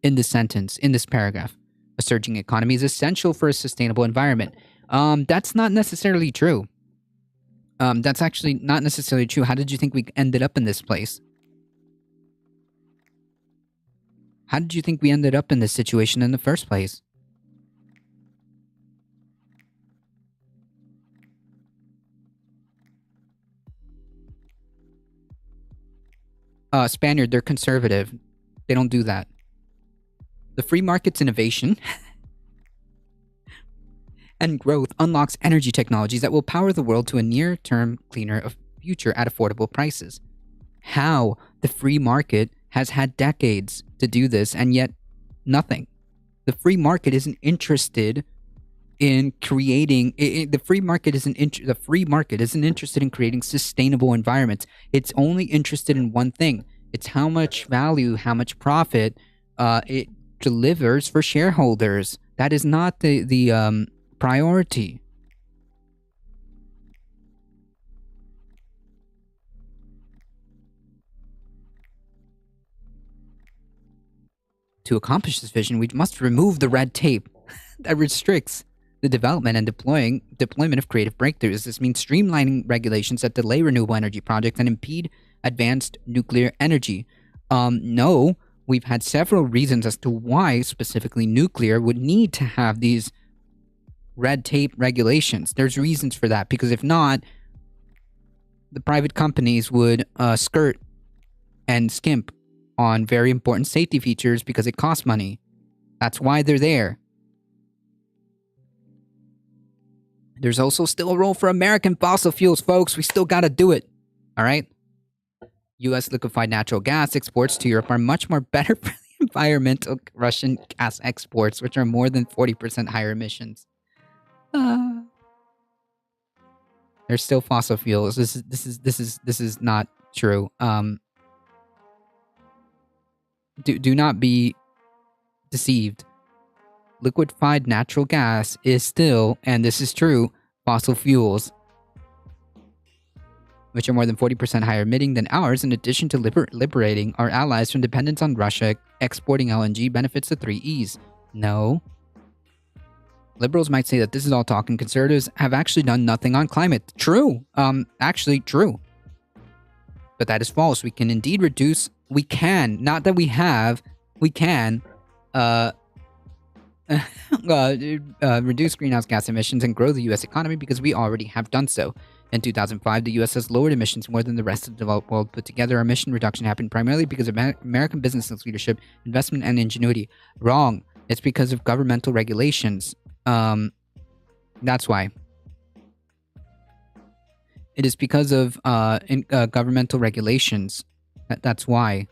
C: in this sentence, in this paragraph. A surging economy is essential for a sustainable environment. That's not necessarily true. That's actually not necessarily true. How did you think we ended up in this place? How did you think we ended up in this situation in the first place? Spaniard, they're conservative. They don't do that. The free market's innovation and growth unlocks energy technologies that will power the world to a near-term, cleaner future at affordable prices. How? The free market has had decades to do this, and yet nothing. The free market isn't interested in creating the free market isn't interested in creating sustainable environments. It's only interested in one thing. It's how much value, how much profit it delivers for shareholders. That is not the priority. To accomplish this vision, we must remove the red tape that restricts the development and deployment of creative breakthroughs. This means streamlining regulations that delay renewable energy projects and impede advanced nuclear energy. No, we've had several reasons as to why specifically nuclear would need to have these red tape regulations. There's reasons for that, because if not, the private companies would skirt and skimp on very important safety features because it costs money. That's why they're there. There's also still a role for American fossil fuels, folks. We still gotta do it. All right? U.S. liquefied natural gas exports to Europe are much more better for the environment than Russian gas exports, which are more than 40% higher emissions. There's still fossil fuels. This is not true. Do not be deceived. Liquefied natural gas is still, and this is true, fossil fuels. which are more than 40% higher emitting than ours, in addition to liberating our allies from dependence on Russia, exporting LNG benefits the 3 E's. No. Liberals might say that this is all talk, and conservatives have actually done nothing on climate. True. Actually, true. But that is false. We can indeed reduce... We can. Not that we have. We can. Reduce greenhouse gas emissions and grow the U.S. economy because we already have done so. In 2005, the U.S. has lowered emissions more than the rest of the developed world put together. Our emission reduction happened primarily because of American business leadership, investment, and ingenuity. Wrong. It's because of governmental regulations. That's why. It is because of governmental regulations. That's why.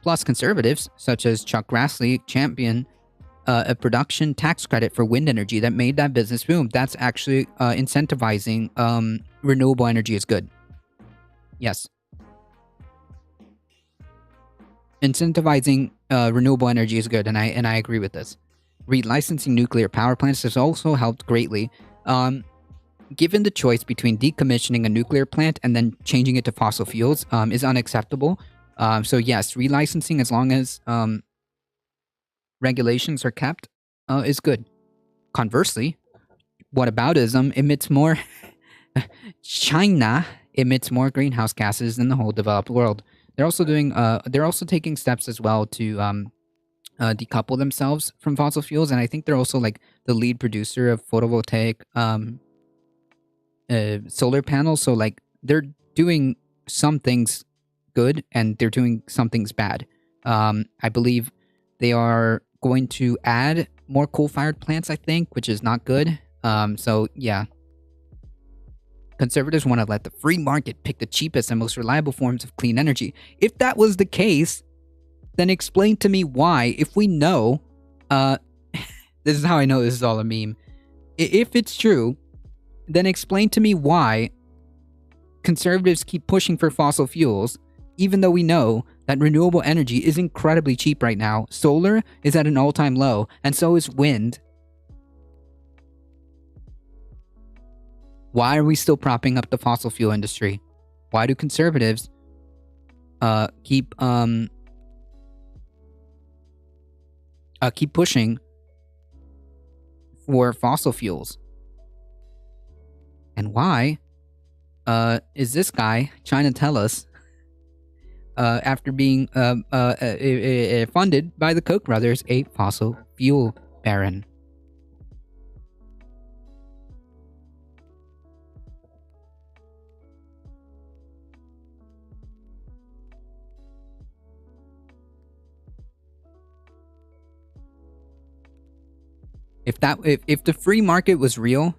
C: Plus, conservatives, such as Chuck Grassley, champion a production tax credit for wind energy that made that business boom. That's actually incentivizing renewable energy is good. Yes. Incentivizing renewable energy is good, and I agree with this. Relicensing nuclear power plants has also helped greatly. Given the choice between decommissioning a nuclear plant and then changing it to fossil fuels is unacceptable. So yes, relicensing, as long as regulations are kept, is good. Conversely, whataboutism emits more... China emits more greenhouse gases than the whole developed world. They're also doing. They're also taking steps as well to decouple themselves from fossil fuels, and I think they're also like the lead producer of photovoltaic solar panels. So like they're doing some things good, and they're doing some things bad. I believe they are going to add more coal-fired plants, I think, which is not good. So yeah. Conservatives want to let the free market pick the cheapest and most reliable forms of clean energy. If that was the case, then explain to me why, if we know, this is how I know this is all a meme. If it's true, then explain to me why conservatives keep pushing for fossil fuels, even though we know that renewable energy is incredibly cheap right now. Solar is at an all-time low, and so is wind. Why are we still propping up the fossil fuel industry? Why do conservatives keep pushing for fossil fuels? And why is this guy trying to tell us, after being funded by the Koch brothers, a fossil fuel baron? If the free market was real,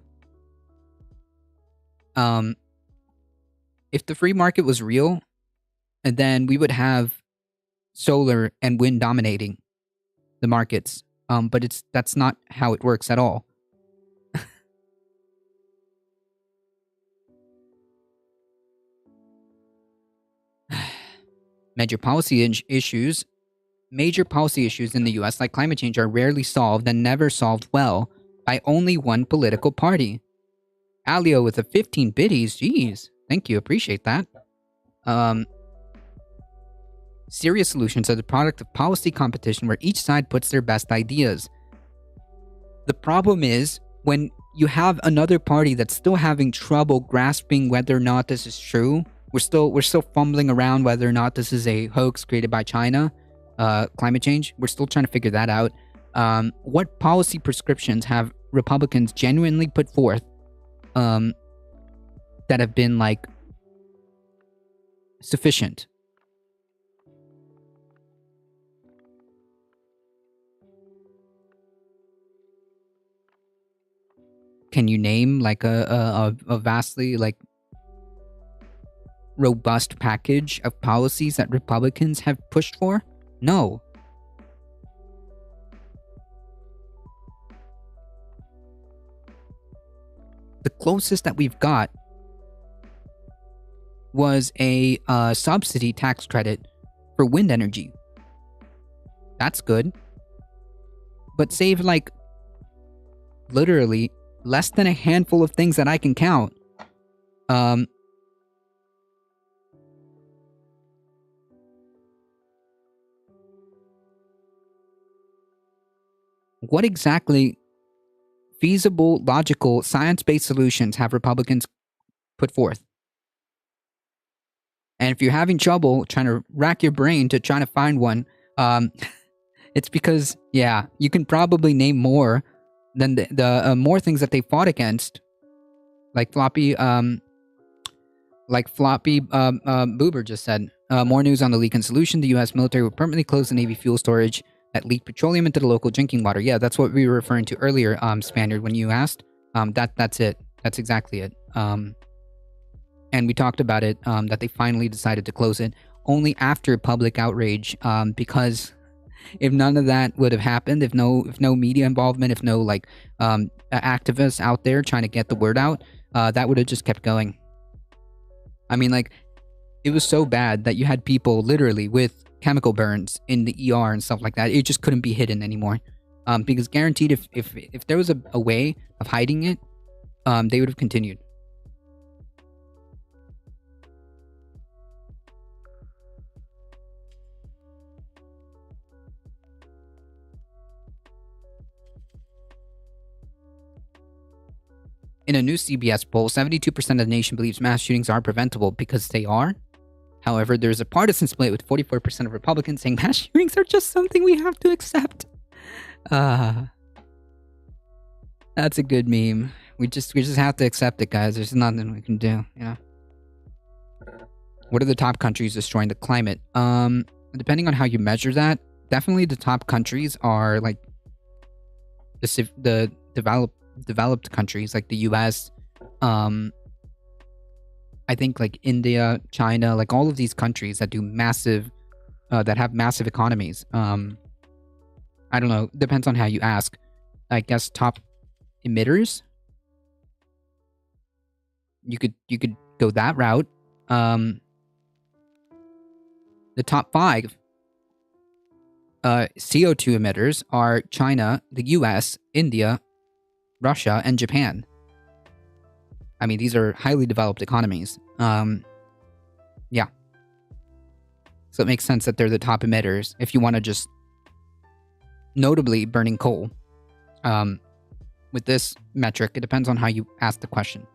C: if the free market was real, then we would have solar and wind dominating the markets. But that's not how it works at all. Major policy issues in the US, like climate change, are rarely solved and never solved well by only one political party. Alio with the 15 biddies, geez, thank you, appreciate that. Serious solutions are the product of policy competition where each side puts their best ideas. The problem is when you have another party that's still having trouble grasping whether or not this is true. We're still fumbling around whether or not this is a hoax created by China. Climate change, we're still trying to figure that out. What policy prescriptions have Republicans genuinely put forth that have been like sufficient? Can you name like a vastly like robust package of policies that Republicans have pushed for? No. The closest that we've got was a subsidy tax credit for wind energy. That's good. But save like literally less than a handful of things that I can count. What exactly feasible, logical, science-based solutions have Republicans put forth? And if you're having trouble trying to rack your brain to trying to find one, it's because, yeah, you can probably name more than the more things that they fought against, like Floppy Boober just said. More news on the leak and solution. The U.S. military will permanently close the Navy fuel storage that leaked petroleum into the local drinking water. Yeah, that's what we were referring to earlier, Spaniard, when you asked. That's it. That's exactly it. And we talked about it, that they finally decided to close it only after public outrage, because if none of that would have happened, if no media involvement, if no like activists out there trying to get the word out, that would have just kept going. I mean, like, it was so bad that you had people literally with chemical burns in the ER and stuff like that. It just couldn't be hidden anymore. Because guaranteed, if there was a way of hiding it, they would have continued. In a new CBS poll, 72% of the nation believes mass shootings are preventable because they are. However, there's a partisan split with 44% of Republicans saying mass shootings are just something we have to accept. That's a good meme. We just have to accept it, guys. There's nothing we can do, you know. What are the top countries destroying the climate? Depending on how you measure that, definitely the top countries are like the developed countries like the US, I think like India, China, like all of these countries that do massive, that have massive economies. I don't know, depends on how you ask. I guess top emitters. You could go that route. The top 5 CO2 emitters are China, the US, India, Russia, and Japan. I mean, these are highly developed economies. Yeah. So it makes sense that they're the top emitters if you want to just notably burning coal. With this metric, it depends on how you ask the question.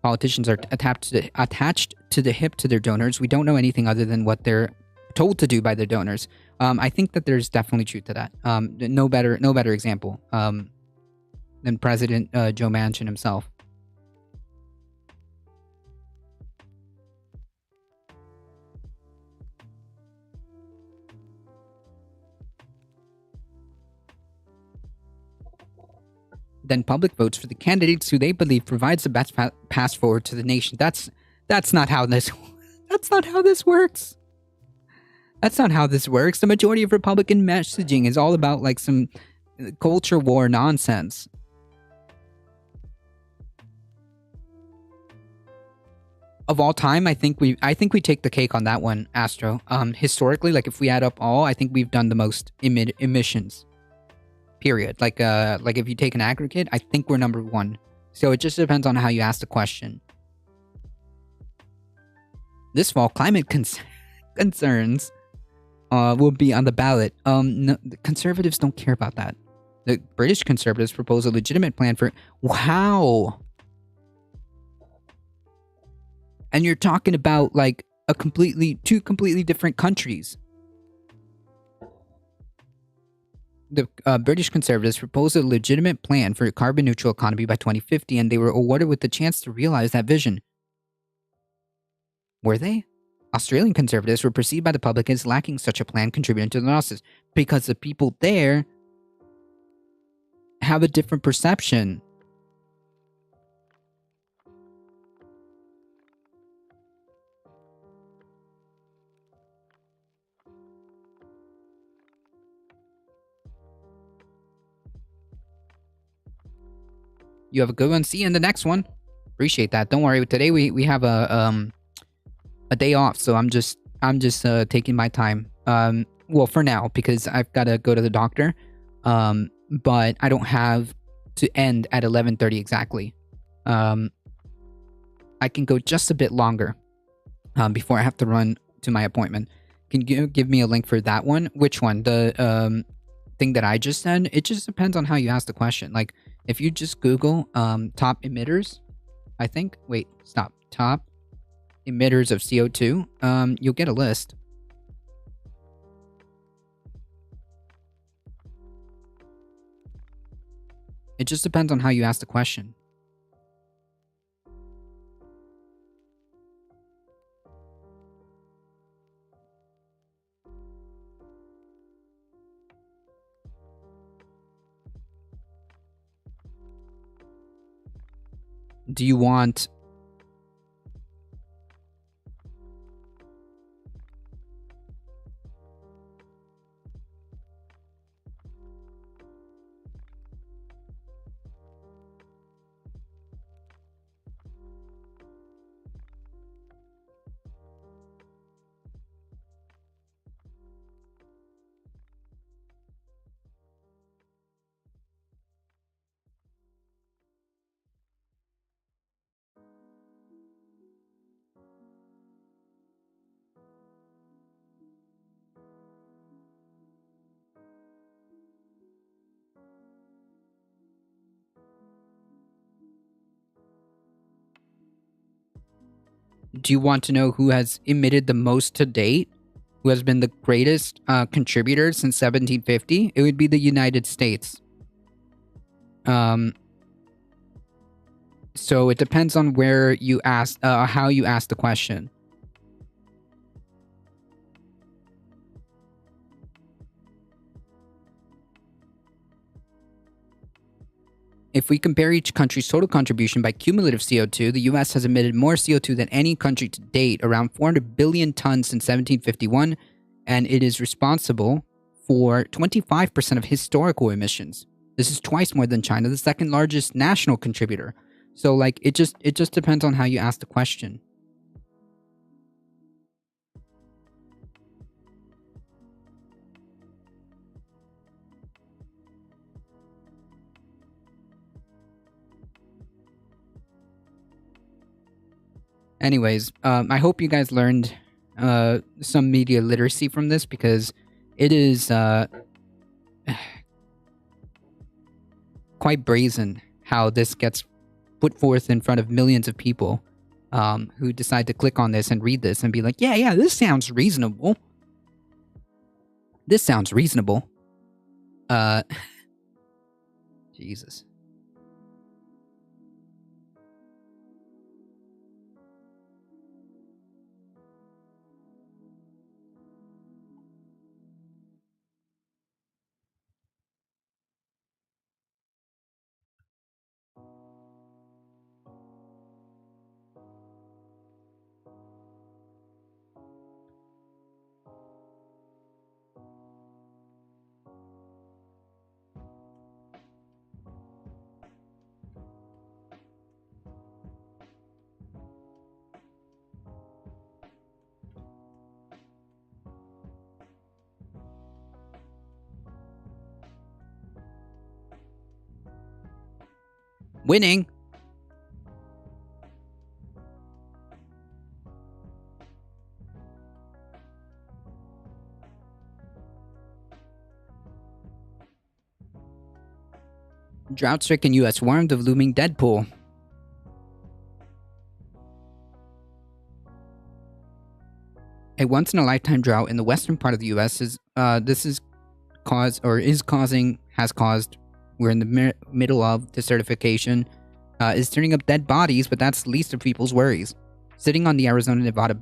C: Politicians are attached to the hip to their donors. We don't know anything other than what they're told to do by their donors. I think that there's definitely truth to that. No better example than President Joe Manchin himself. Then public votes for the candidates who they believe provides the best path forward to the nation. That's not how this works. That's not how this works. The majority of Republican messaging is all about like some culture war nonsense. Of all time, I think we take the cake on that one, Astro. Historically, like if we add up all, I think we've done the most emissions. Period. Like if you take an aggregate, I think we're number 1. So it just depends on how you ask the question. This fall, climate concerns will be on the ballot. No, the conservatives don't care about that. The British conservatives propose a legitimate plan for... Wow! And you're talking about like two completely different countries. The British conservatives proposed a legitimate plan for a carbon-neutral economy by 2050, and they were awarded with the chance to realize that vision. Were they? Australian conservatives were perceived by the public as lacking such a plan, contributing to the losses, because the people there have a different perception. You have a good one. See you in the next one.
B: Appreciate that. Don't worry. Today we have a day off, so I'm just taking my time. Well, for now, because I've got to go to the doctor. But I don't have to end at 11:30 exactly. I can go just a bit longer before I have to run to my appointment. Can you give me a link for that one? Which one? The thing that I just said? It just depends on how you ask the question. Like, if you just Google top emitters, I think. Wait, stop. Top emitters of CO2, you'll get a list. It just depends on how you ask the question. Do you want... Do you want to know who has emitted the most to date? Who has been the greatest contributor since 1750? It would be the United States. So it depends on where you ask, how you ask the question. If we compare each country's total contribution by cumulative CO2, the US has emitted more CO2 than any country to date, around 400 billion tons since 1751, and it is responsible for 25% of historical emissions. This is twice more than China, the second largest national contributor. So, like, it just depends on how you ask the question. Anyways, I hope you guys learned some media literacy from this, because it is quite brazen how this gets put forth in front of millions of people who decide to click on this and read this and be like, yeah, this sounds reasonable. This sounds reasonable. Jesus. Winning. Drought-stricken U.S. warned of looming Deadpool. A once-in-a-lifetime drought in the western part of the U.S. has caused, we're in the middle of desertification, is turning up dead bodies, but that's the least of people's worries. Sitting on the Arizona-Nevada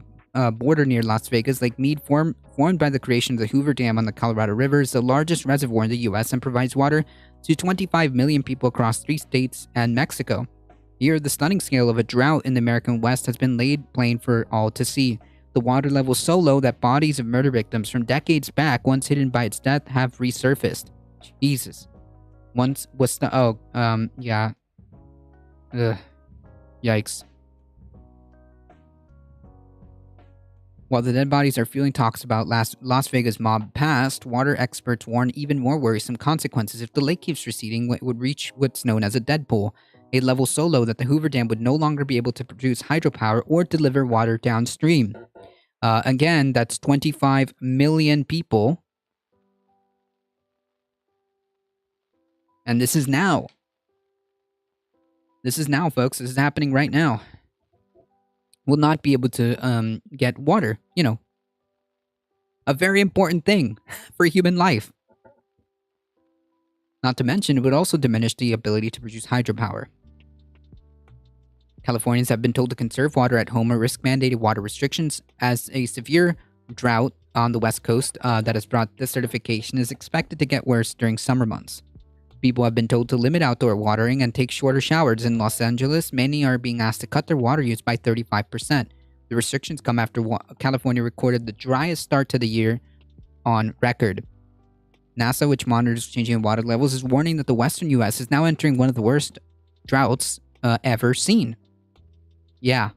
B: border near Las Vegas, Lake Mead, formed by the creation of the Hoover Dam on the Colorado River, is the largest reservoir in the U.S. and provides water to 25 million people across 3 states and Mexico. Here, the stunning scale of a drought in the American West has been laid plain for all to see. The water level is so low that bodies of murder victims from decades back, once hidden by its depth, have resurfaced. Jesus. Once was the... yeah. Ugh.
C: Yikes. While the dead bodies are fueling talks about Las Vegas mob past, water experts warn even more worrisome consequences if the lake keeps receding. It would reach what's known as a dead pool, a level so low that the Hoover Dam would no longer be able to produce hydropower or deliver water downstream. Again, that's 25 million people. And this is now. This is now, folks. This is happening right now. Will not be able to get water. You know, a very important thing for human life. Not to mention, it would also diminish the ability to produce hydropower. Californians have been told to conserve water at home or risk mandated water restrictions as a severe drought on the West Coast that has brought desertification is expected to get worse during summer months. People have been told to limit outdoor watering and take shorter showers. In Los Angeles, many are being asked to cut their water use by 35%. The restrictions come after California recorded the driest start to the year on record. NASA, which monitors changing water levels, is warning that the western U.S. is now entering one of the worst droughts ever seen. Yeah.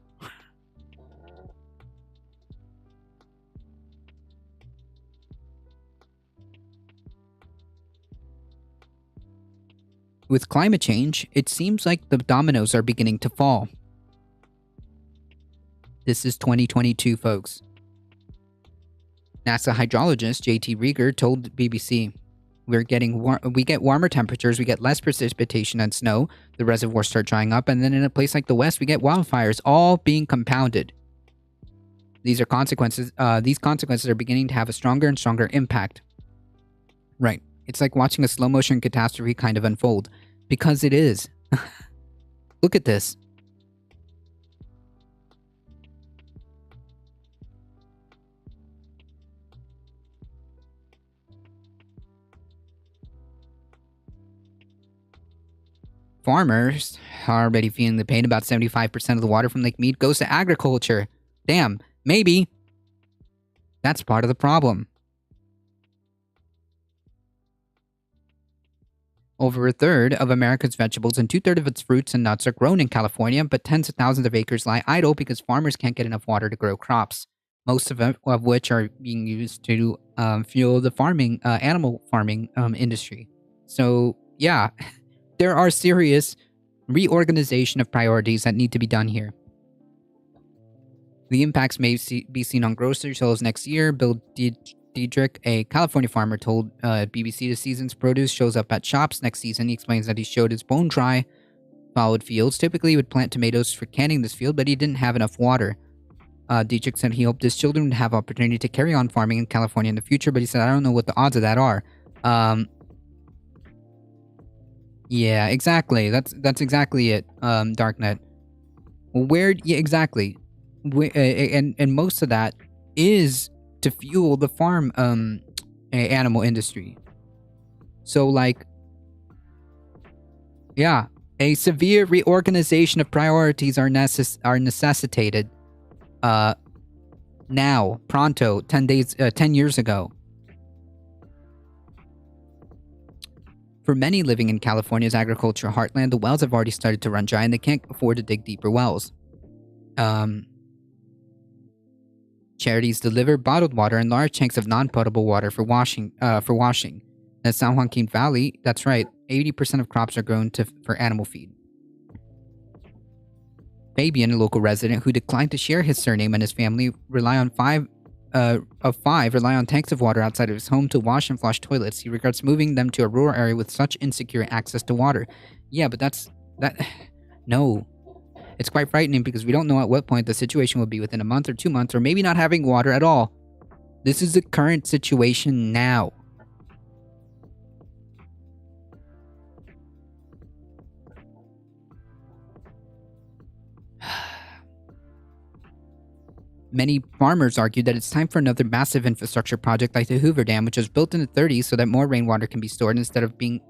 C: With climate change, it seems like the dominoes are beginning to fall. This is 2022, folks. NASA hydrologist J.T. Rieger told BBC, we get warmer temperatures, we get less precipitation and snow, the reservoirs start drying up, and then in a place like the West, we get wildfires, all being compounded. These consequences are beginning to have a stronger and stronger impact. Right. It's like watching a slow-motion catastrophe kind of unfold. Because it is. Look at this. Farmers are already feeling the pain. About 75% of the water from Lake Mead goes to agriculture. Damn, maybe that's part of the problem. Over a third of America's vegetables and 2/3 of its fruits and nuts are grown in California, but tens of thousands of acres lie idle because farmers can't get enough water to grow crops, most of which are being used to fuel the animal farming industry. So, yeah, there are serious reorganization of priorities that need to be done here. The impacts may be seen on grocery shelves next year. Bill Diedrich, a California farmer, told BBC the season's produce shows up at shops next season. He explains that he showed his bone-dry followed fields. Typically, he would plant tomatoes for canning this field, but he didn't have enough water. Diedrich said he hoped his children would have opportunity to carry on farming in California in the future, but he said, I don't know what the odds of that are. Yeah, exactly. That's exactly it, Darknet. Yeah, exactly. And most of that is to fuel the farm animal industry. So, like, yeah, a severe reorganization of priorities are necessitated now, pronto, 10 years ago. For many living in California's agricultural heartland, the wells have already started to run dry and they can't afford to dig deeper wells. Charities deliver bottled water and large tanks of non-potable water for washing. In San Joaquin Valley, that's right, 80% of crops are grown for animal feed. Fabian, a local resident who declined to share his surname and his family, rely on tanks of water outside of his home to wash and flush toilets. He regrets moving them to a rural area with such insecure access to water. Yeah, but no. It's quite frightening because we don't know at what point the situation will be within a month or 2 months, or maybe not having water at all. This is the current situation now. Many farmers argue that it's time for another massive infrastructure project like the Hoover Dam, which was built in the 30s so that more rainwater can be stored instead of being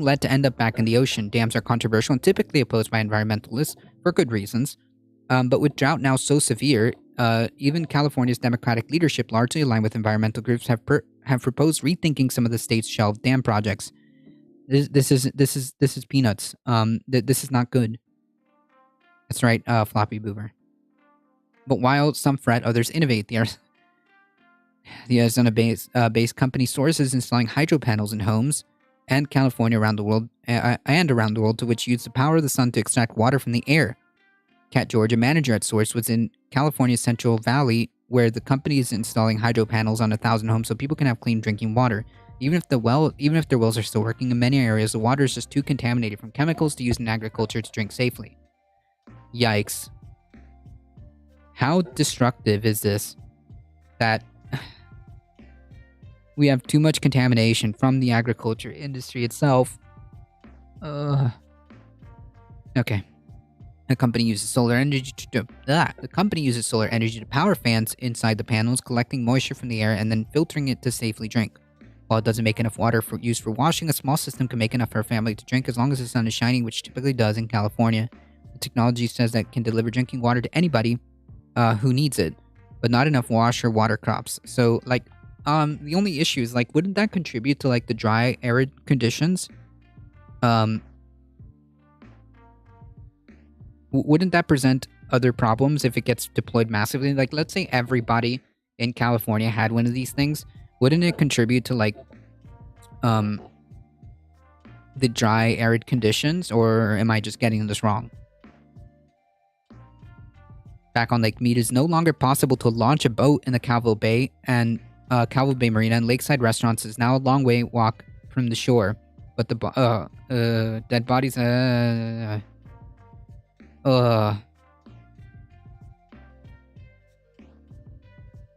C: let to end up back in the ocean. Dams are controversial and typically opposed by environmentalists for good reasons. But with drought now so severe, even California's Democratic leadership, largely aligned with environmental groups, have proposed rethinking some of the state's shelved dam projects. This is peanuts. This is not good. That's right, floppy boomer. But while some fret, others innovate. The Arizona-based company Source is installing hydro panels in homes and California around the world, to which use the power of the sun to extract water from the air. Kat George, a manager at Source, was in California's Central Valley, where the company is installing hydro panels on 1,000 homes so people can have clean drinking water. Even if their wells are still working, in many areas the water is just too contaminated from chemicals to use in agriculture to drink safely. Yikes. How destructive is this? That we have too much contamination from the agriculture industry itself. Okay. The company uses solar energy to power fans inside the panels, collecting moisture from the air and then filtering it to safely drink. While it doesn't make enough water for use for washing, a small system can make enough for a family to drink as long as the sun is shining, which typically does in California. The technology says that it can deliver drinking water to anybody who needs it, but not enough wash or water crops. So, the only issue is, wouldn't that contribute to, the dry, arid conditions? Wouldn't that present other problems if it gets deployed massively? Let's say everybody in California had one of these things. Wouldn't it contribute to, the dry, arid conditions? Or am I just getting this wrong? Back on Lake Mead, it is no longer possible to launch a boat in the Calvo Bay Marina, and lakeside restaurants is now a long way walk from the shore. But the dead bodies...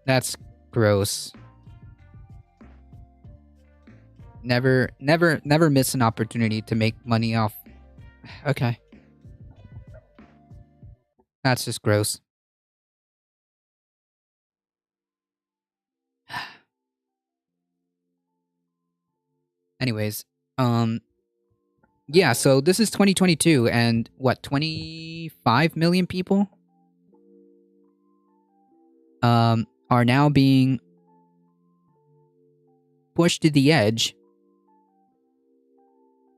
C: That's gross. Never miss an opportunity to make money off. Okay. That's just gross. Anyways, yeah, so this is 2022 and what, 25 million people are now being pushed to the edge.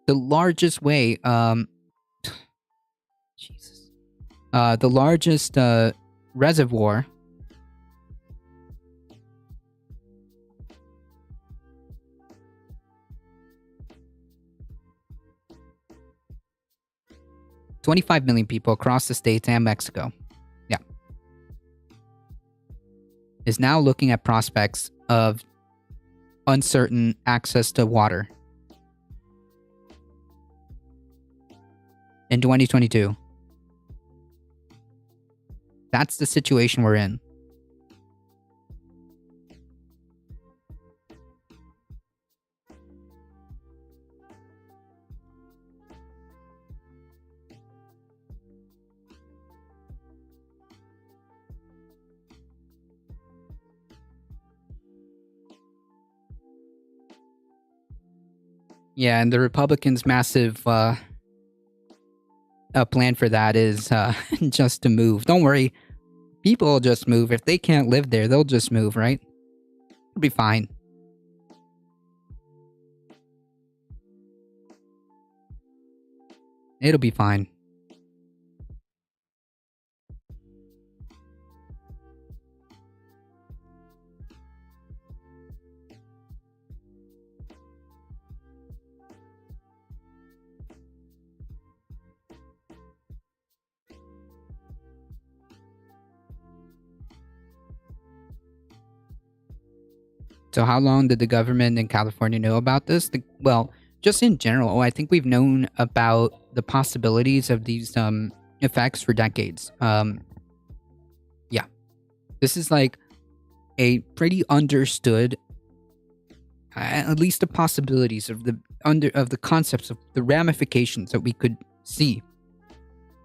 C: The largest way, Jesus. The largest reservoir $25 million people across the states and Mexico. Yeah. Is now looking at prospects of uncertain access to water. In 2022. That's the situation we're in. Yeah, and the Republicans' massive plan for that is just to move. Don't worry. People will just move. If they can't live there, they'll just move, right? It'll be fine. It'll be fine. So how long did the government in California know about this? Well, just in general, I think we've known about the possibilities of these effects for decades. Yeah. This is like a pretty understood, at least the possibilities of the concepts of the ramifications that we could see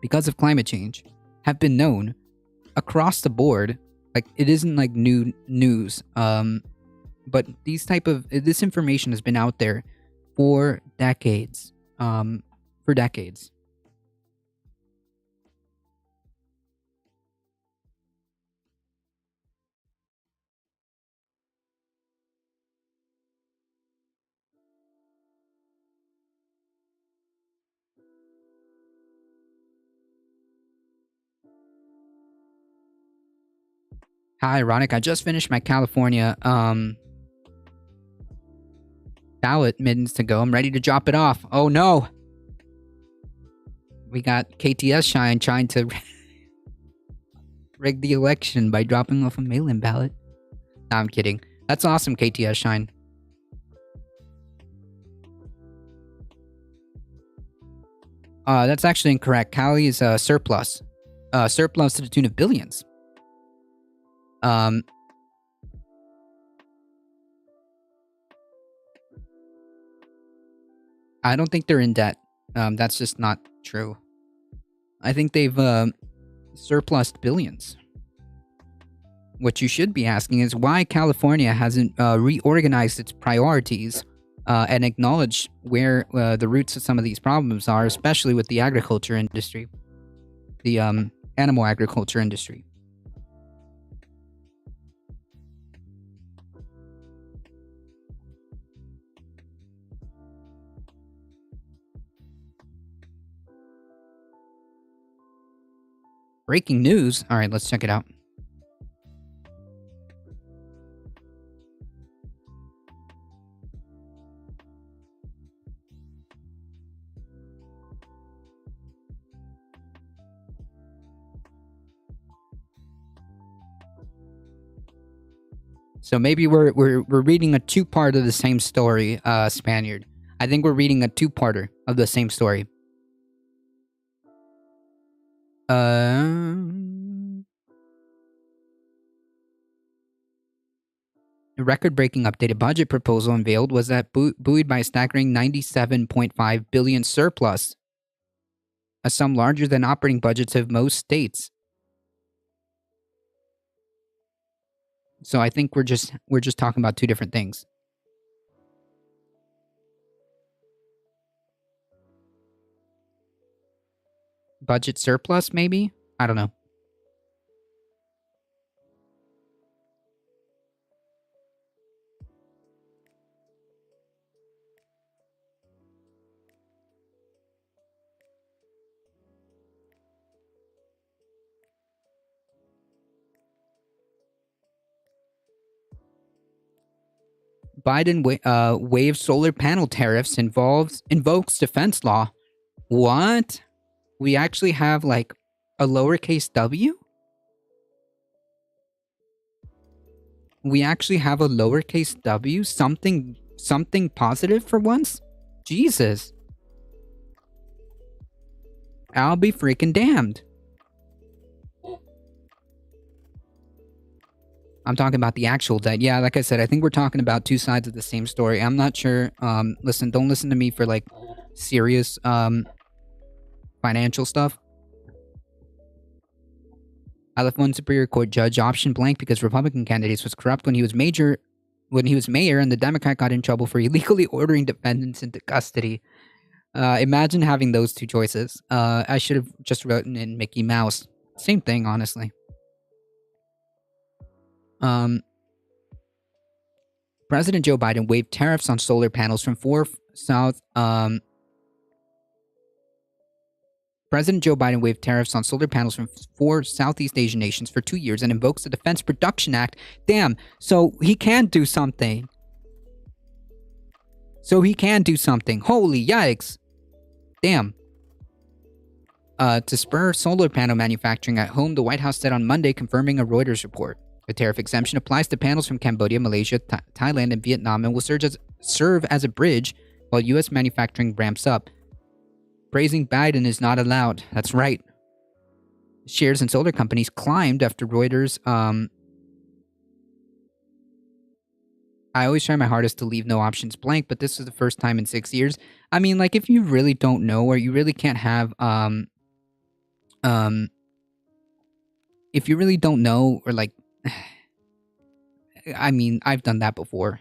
C: because of climate change have been known across the board. Like, it isn't like new news. But this information has been out there for decades. How ironic. I just finished my California ballot mittens to go. I'm ready to drop it off. Oh no! We got KTS Shine trying to rig the election by dropping off a mail-in ballot. No, I'm kidding. That's awesome, KTS Shine. That's actually incorrect. Cali is surplus. Surplus to the tune of billions. I don't think they're in debt. That's just not true. I think they've surplused billions. What you should be asking is why California hasn't reorganized its priorities and acknowledged where the roots of some of these problems are, especially with the agriculture industry, the animal agriculture industry. Breaking news. All right, let's check it out. So maybe we're reading a two-part of the same story, Spaniard. I think we're reading a two-parter of the same story. A record-breaking updated budget proposal unveiled was that buoyed by a staggering $97.5 billion surplus, a sum larger than operating budgets of most states. So I think we're just talking about two different things. Budget surplus, maybe? I don't know. Biden waives solar panel tariffs, invokes defense law. What? We actually have like a lowercase w? We actually have a lowercase w? Something positive for once? Jesus. I'll be freaking damned. I'm talking about the actual debt. Yeah, like I said, I think we're talking about two sides of the same story. I'm not sure. Listen, don't listen to me for like serious financial stuff. I left one Superior Court judge option blank because Republican candidates was corrupt when he was mayor, and the Democrat got in trouble for illegally ordering defendants into custody. Imagine having those two choices. I should have just written in Mickey Mouse. Same thing, honestly. President Joe Biden waived tariffs on solar panels from President Joe Biden waived tariffs on solar panels from 4 Southeast Asian nations for 2 years and invokes the Defense Production Act. Damn, so he can do something. Holy yikes. Damn. To spur solar panel manufacturing at home, the White House said on Monday, confirming a Reuters report. The tariff exemption applies to panels from Cambodia, Malaysia, Thailand, and Vietnam and will serve as a bridge while U.S. manufacturing ramps up. Praising Biden is not allowed. That's right. Shares in solar companies climbed after Reuters. I always try my hardest to leave no options blank, but this is the first time in 6 years. I mean, like, if you really don't know, or you really can't have, if you really don't know, or like, I mean, I've done that before.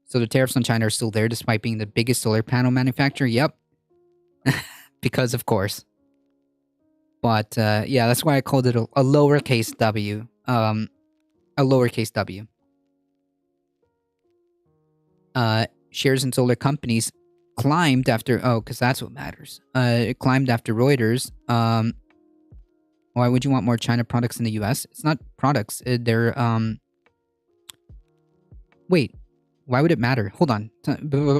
C: So the tariffs on China are still there despite being the biggest solar panel manufacturer? Yep. Because of course. But yeah, that's why I called it a lowercase w. A lowercase w. Shares in solar companies climbed after... Oh, because that's what matters. It climbed after Reuters Why would you want more China products in the US? It's not products. They're Wait. Why would it matter? Hold on.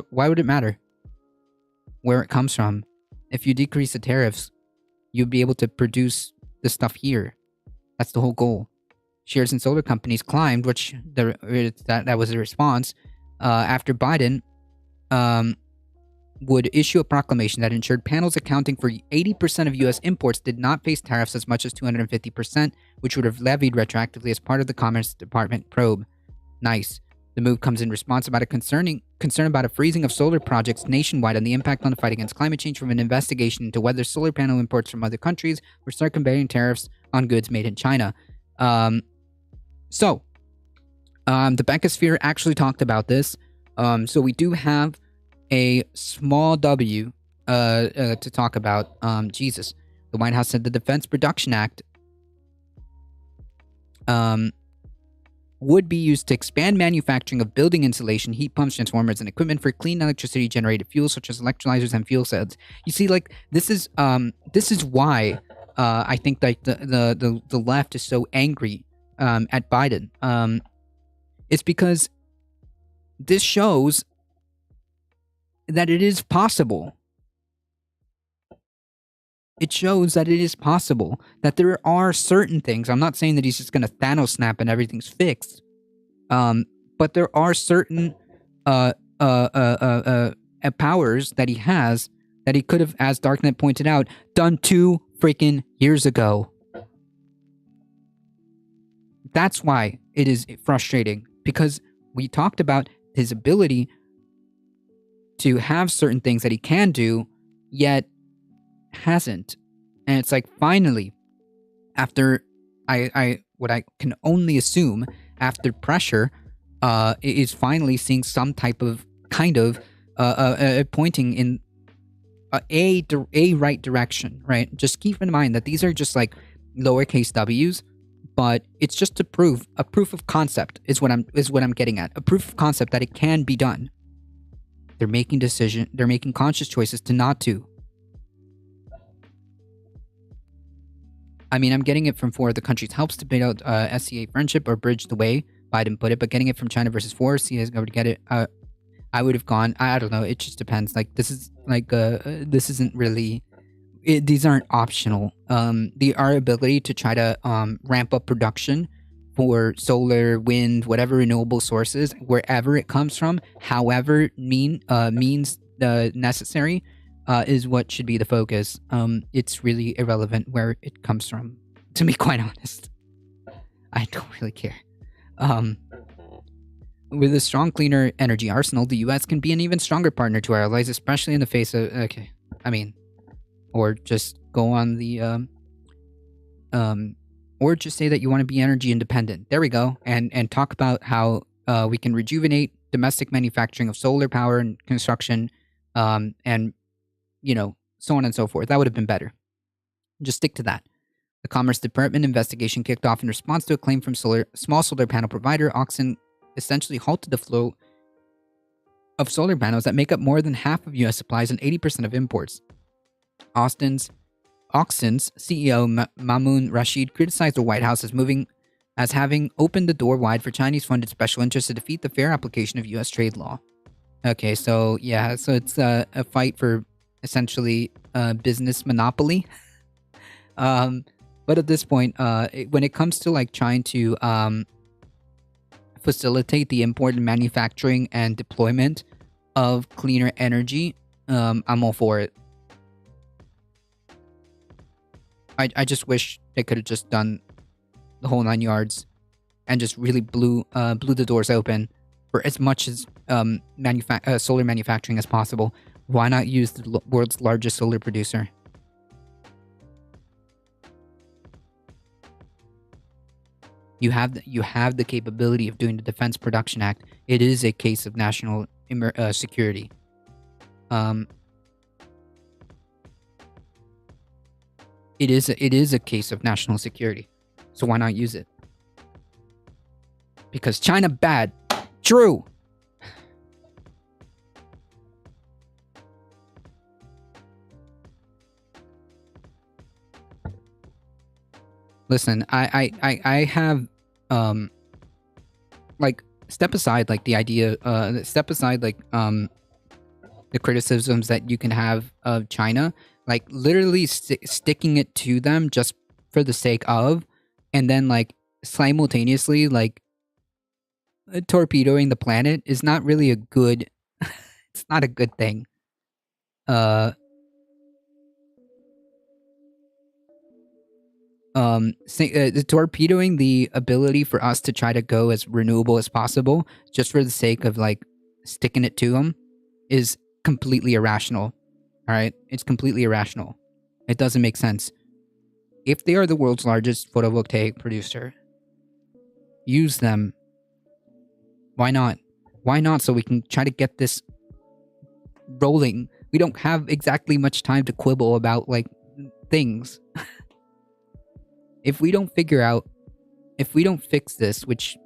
C: Why would it matter where it comes from? If you decrease the tariffs, you'd be able to produce the stuff here. That's the whole goal. Shares in solar companies climbed, which that was the response after Biden would issue a proclamation that ensured panels accounting for 80% of U.S. imports did not face tariffs as much as 250%, which would have levied retroactively as part of the Commerce Department probe. Nice. The move comes in response about a concern about a freezing of solar projects nationwide and the impact on the fight against climate change from an investigation into whether solar panel imports from other countries were circumventing tariffs on goods made in China. The Beckosphere actually talked about this. So we do have a small W to talk about. Jesus. The White House said the Defense Production Act would be used to expand manufacturing of building insulation, heat pumps, transformers, and equipment for clean electricity generated fuels such as electrolyzers and fuel cells. You see, like this is why I think like the left is so angry at Biden. It's because this shows that it is possible. It shows that it is possible, that there are certain things. I'm not saying that he's just going to Thanos snap and everything's fixed. But there are certain powers that he has that he could have, as Darknet pointed out, done 2 freaking years ago. That's why it is frustrating, because we talked about his ability to have certain things that he can do, yet hasn't. And it's like, finally, after what I can only assume after pressure, is finally seeing some type of pointing in a right direction, right? Just keep in mind that these are just like lowercase w's, but it's just a proof of concept is what I'm getting at. A proof of concept that it can be done. They're making conscious choices to not to. I mean, I'm getting it from 4 other countries. Helps to build SCA friendship or bridge the way, Biden put it. But getting it from China versus 4, see is going to get it. I would have gone. I don't know. It just depends. Like this is like this isn't really. These aren't optional. Our ability to try to ramp up production for solar, wind, whatever renewable sources, wherever it comes from, however means necessary. Is what should be the focus. It's really irrelevant where it comes from, to be quite honest. I don't really care. With a strong, cleaner energy arsenal, the U.S. can be an even stronger partner to our allies, especially in the face of... Okay, I mean... Or just go on the... or just say that you want to be energy independent. There we go. And talk about how we can rejuvenate domestic manufacturing of solar power and construction, and... so on and so forth. That would have been better. Just stick to that. The Commerce Department investigation kicked off in response to a claim from small solar panel provider Oxen essentially halted the flow of solar panels that make up more than half of U.S. supplies and 80% of imports. Oxen's CEO Mamoun Rashid criticized the White House as having opened the door wide for Chinese-funded special interests to defeat the fair application of U.S. trade law. Okay, so yeah, so it's a fight for essentially business monopoly. But at this point, when it comes to like trying to facilitate the import and manufacturing and deployment of cleaner energy, I'm all for it. I just wish they could have just done the whole 9 yards and just really blew the doors open for as much as solar manufacturing as possible. Why not use the world's largest solar producer? You have the capability of doing the Defense Production Act. It is a case of national security. It is a case of national security. So why not use it? Because China bad. True. Listen, I have like step aside like the idea step aside like the criticisms that you can have of China, like literally sticking it to them just for the sake of, and then like simultaneously like torpedoing the planet is not really a good it's not a good thing. Torpedoing the ability for us to try to go as renewable as possible just for the sake of like sticking it to them is completely irrational. All right, it's completely irrational. It doesn't make sense. If they are the world's largest photovoltaic producer, use them. Why not? Why not? So we can try to get this rolling. We don't have exactly much time to quibble about like things. If we don't figure out, if we don't fix this, which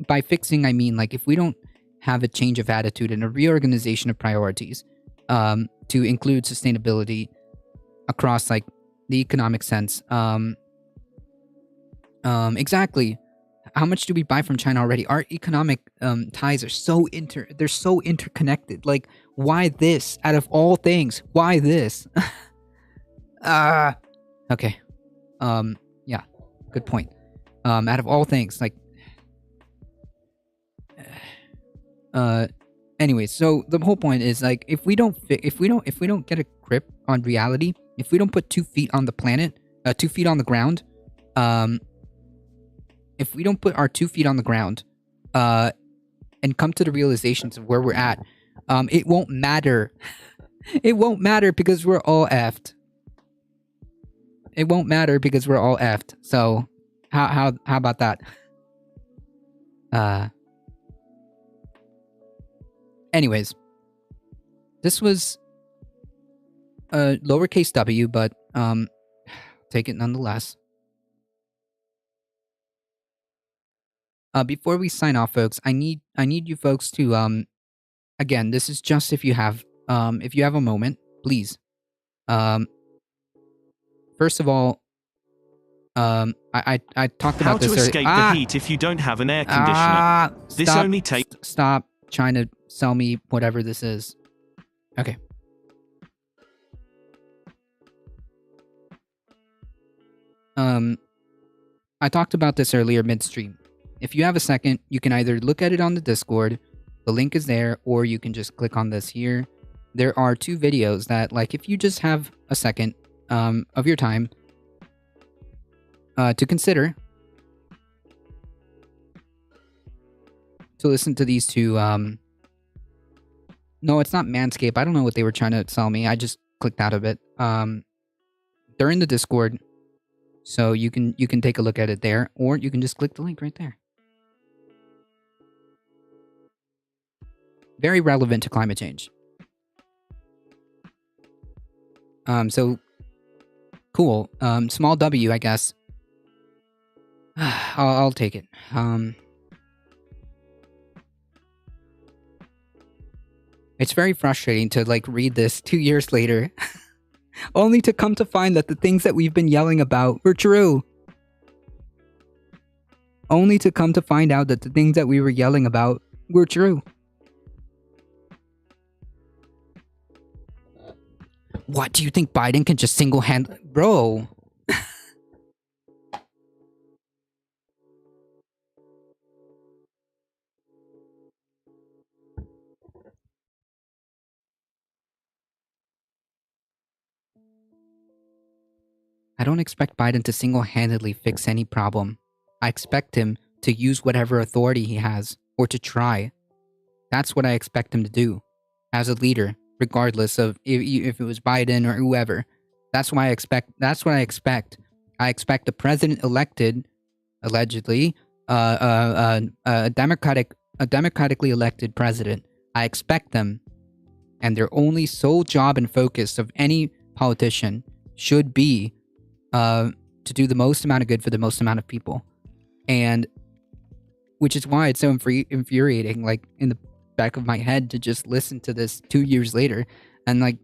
C: by fixing I mean like if we don't have a change of attitude and a reorganization of priorities to include sustainability across like the economic sense. Exactly. How much do we buy from China already? Our economic ties are they're so interconnected. Like, why this? Out of all things, why this? Okay. Yeah, good point. Out of all things, like, anyways, so the whole point is like, if we don't get a grip on reality, if we don't put 2 feet on the planet, 2 feet on the ground, if we don't put our 2 feet on the ground, and come to the realizations of where we're at, it won't matter. It won't matter because we're all effed. It won't matter because we're all effed. So, how about that? Anyways, this was a lowercase w, but take it nonetheless. Before we sign off, folks, I need you folks to again, this is just if you have a moment, please. First of all, I talked about this.
H: How to escape the heat if you don't have an air conditioner. This only takes.
C: Stop trying to sell me whatever this is. Okay. I talked about this earlier midstream. If you have a second, you can either look at it on the Discord, the link is there, or you can just click on this here. There are 2 videos that, like, if you just have a second of your time to consider, to listen to these 2, no, it's not Manscaped. I don't know what they were trying to sell me. I just clicked out of it. They're in the Discord, so you can take a look at it there, or you can just click the link right there. Very relevant to climate change. So cool. Small W, I guess. I'll take it. It's very frustrating to like read this 2 years later, only to come to find that the things that we've been yelling about were true. Only to come to find out that the things that we were yelling about were true. What, do you think Biden can just single-handedly... Bro. I don't expect Biden to single-handedly fix any problem. I expect him to use whatever authority he has, or to try. That's what I expect him to do, as a leader. Regardless of if it was Biden or whoever. That's what I expect. I expect the president elected, allegedly, a democratically elected president. I expect them, and their only sole job and focus of any politician should be to do the most amount of good for the most amount of people. And which is why it's so infuriating, like, in the back of my head to just listen to this 2 years later and like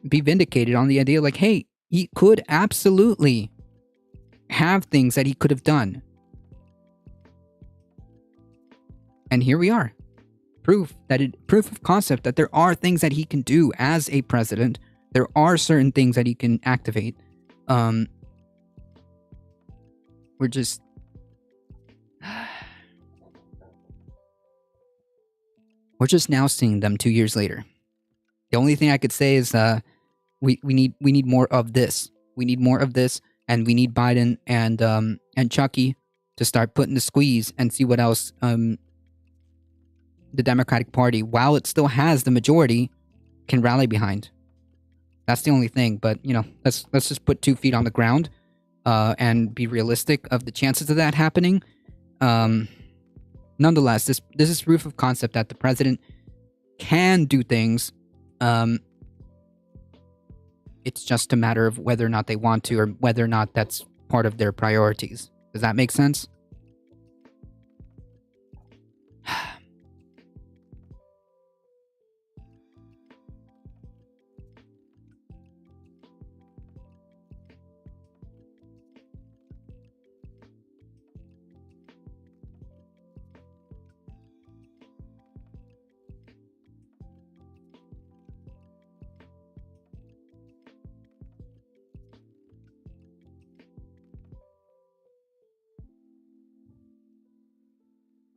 C: be vindicated on the idea like, hey, he could absolutely have things that he could have done. And here we are. Proof of concept that there are things that he can do as a president. There are certain things that he can activate. We're just now seeing them 2 years later. The only thing I could say is we need more of this. We need more of this, and we need Biden and Chucky to start putting the squeeze and see what else the Democratic Party, while it still has the majority, can rally behind. That's the only thing. But let's just put 2 feet on the ground and be realistic of the chances of that happening. Nonetheless, this is proof of concept that the president can do things. It's just a matter of whether or not they want to, or whether or not that's part of their priorities. Does that make sense?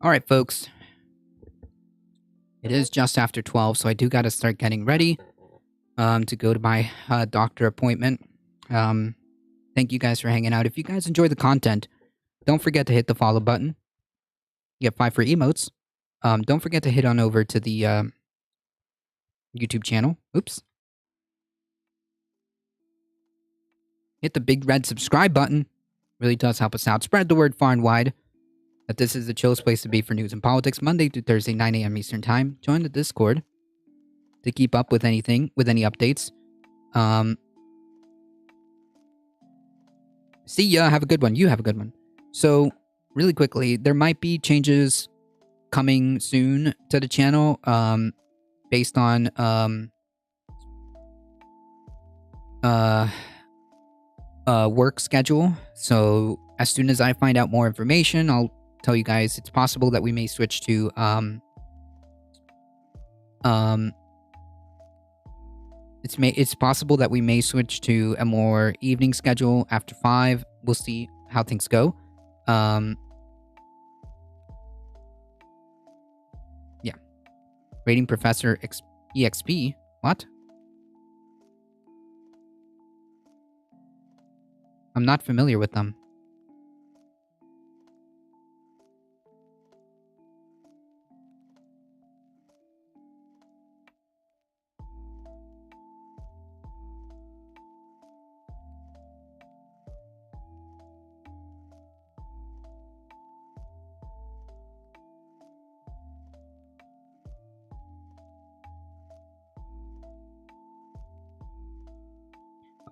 C: All right, folks. It is just after 12, so I do got to start getting ready to go to my doctor appointment. Thank you guys for hanging out. If you guys enjoy the content, don't forget to hit the follow button. You get 5 free emotes. Don't forget to head on over to the YouTube channel. Oops. Hit the big red subscribe button. Really does help us out. Spread the word far and wide that this is the chillest place to be for news and politics, Monday through Thursday, 9 a.m. Eastern Time. Join the Discord to keep up with anything, with any updates. See ya. Have a good one. You have a good one. So, really quickly, there might be changes coming soon to the channel based on work schedule. So, as soon as I find out more information, I'll tell you guys. It's possible that we may switch to it's possible that we may switch to a more evening schedule after 5. We'll see how things go. Yeah. Rating Professor EXP. What? I'm not familiar with them.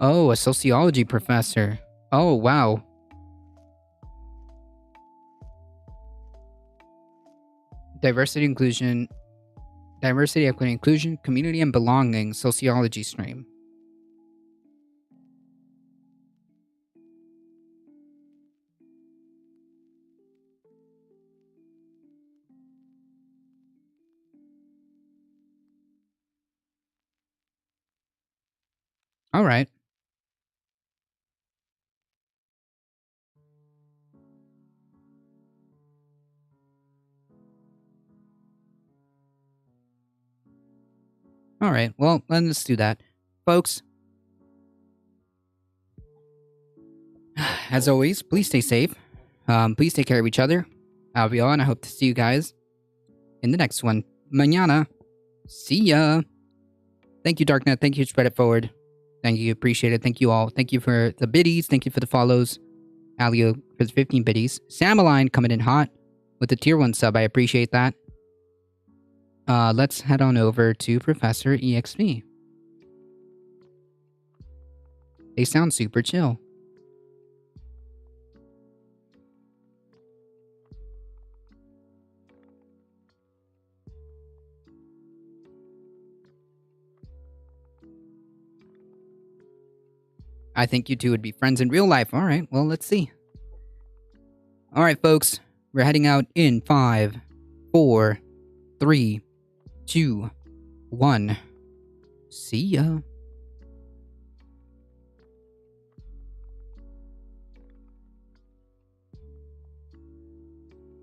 C: Oh, a sociology professor. Oh, wow. Diversity, equity, inclusion, community, and belonging, sociology stream. All right. All right. Well, then let's do that. Folks, as always, please stay safe. Please take care of each other. I'll be on. I hope to see you guys in the next one. Mañana. See ya. Thank you, Darknet. Thank you, Spread It Forward. Thank you. Appreciate it. Thank you all. Thank you for the biddies. Thank you for the follows. Alio for the 15 biddies. Samaline coming in hot with the tier 1 sub. I appreciate that. Let's head on over to Professor EXP. They sound super chill. I think you two would be friends in real life. All right, well, let's see. All right, folks. We're heading out in 5, 4, 3, 2, 1. See ya.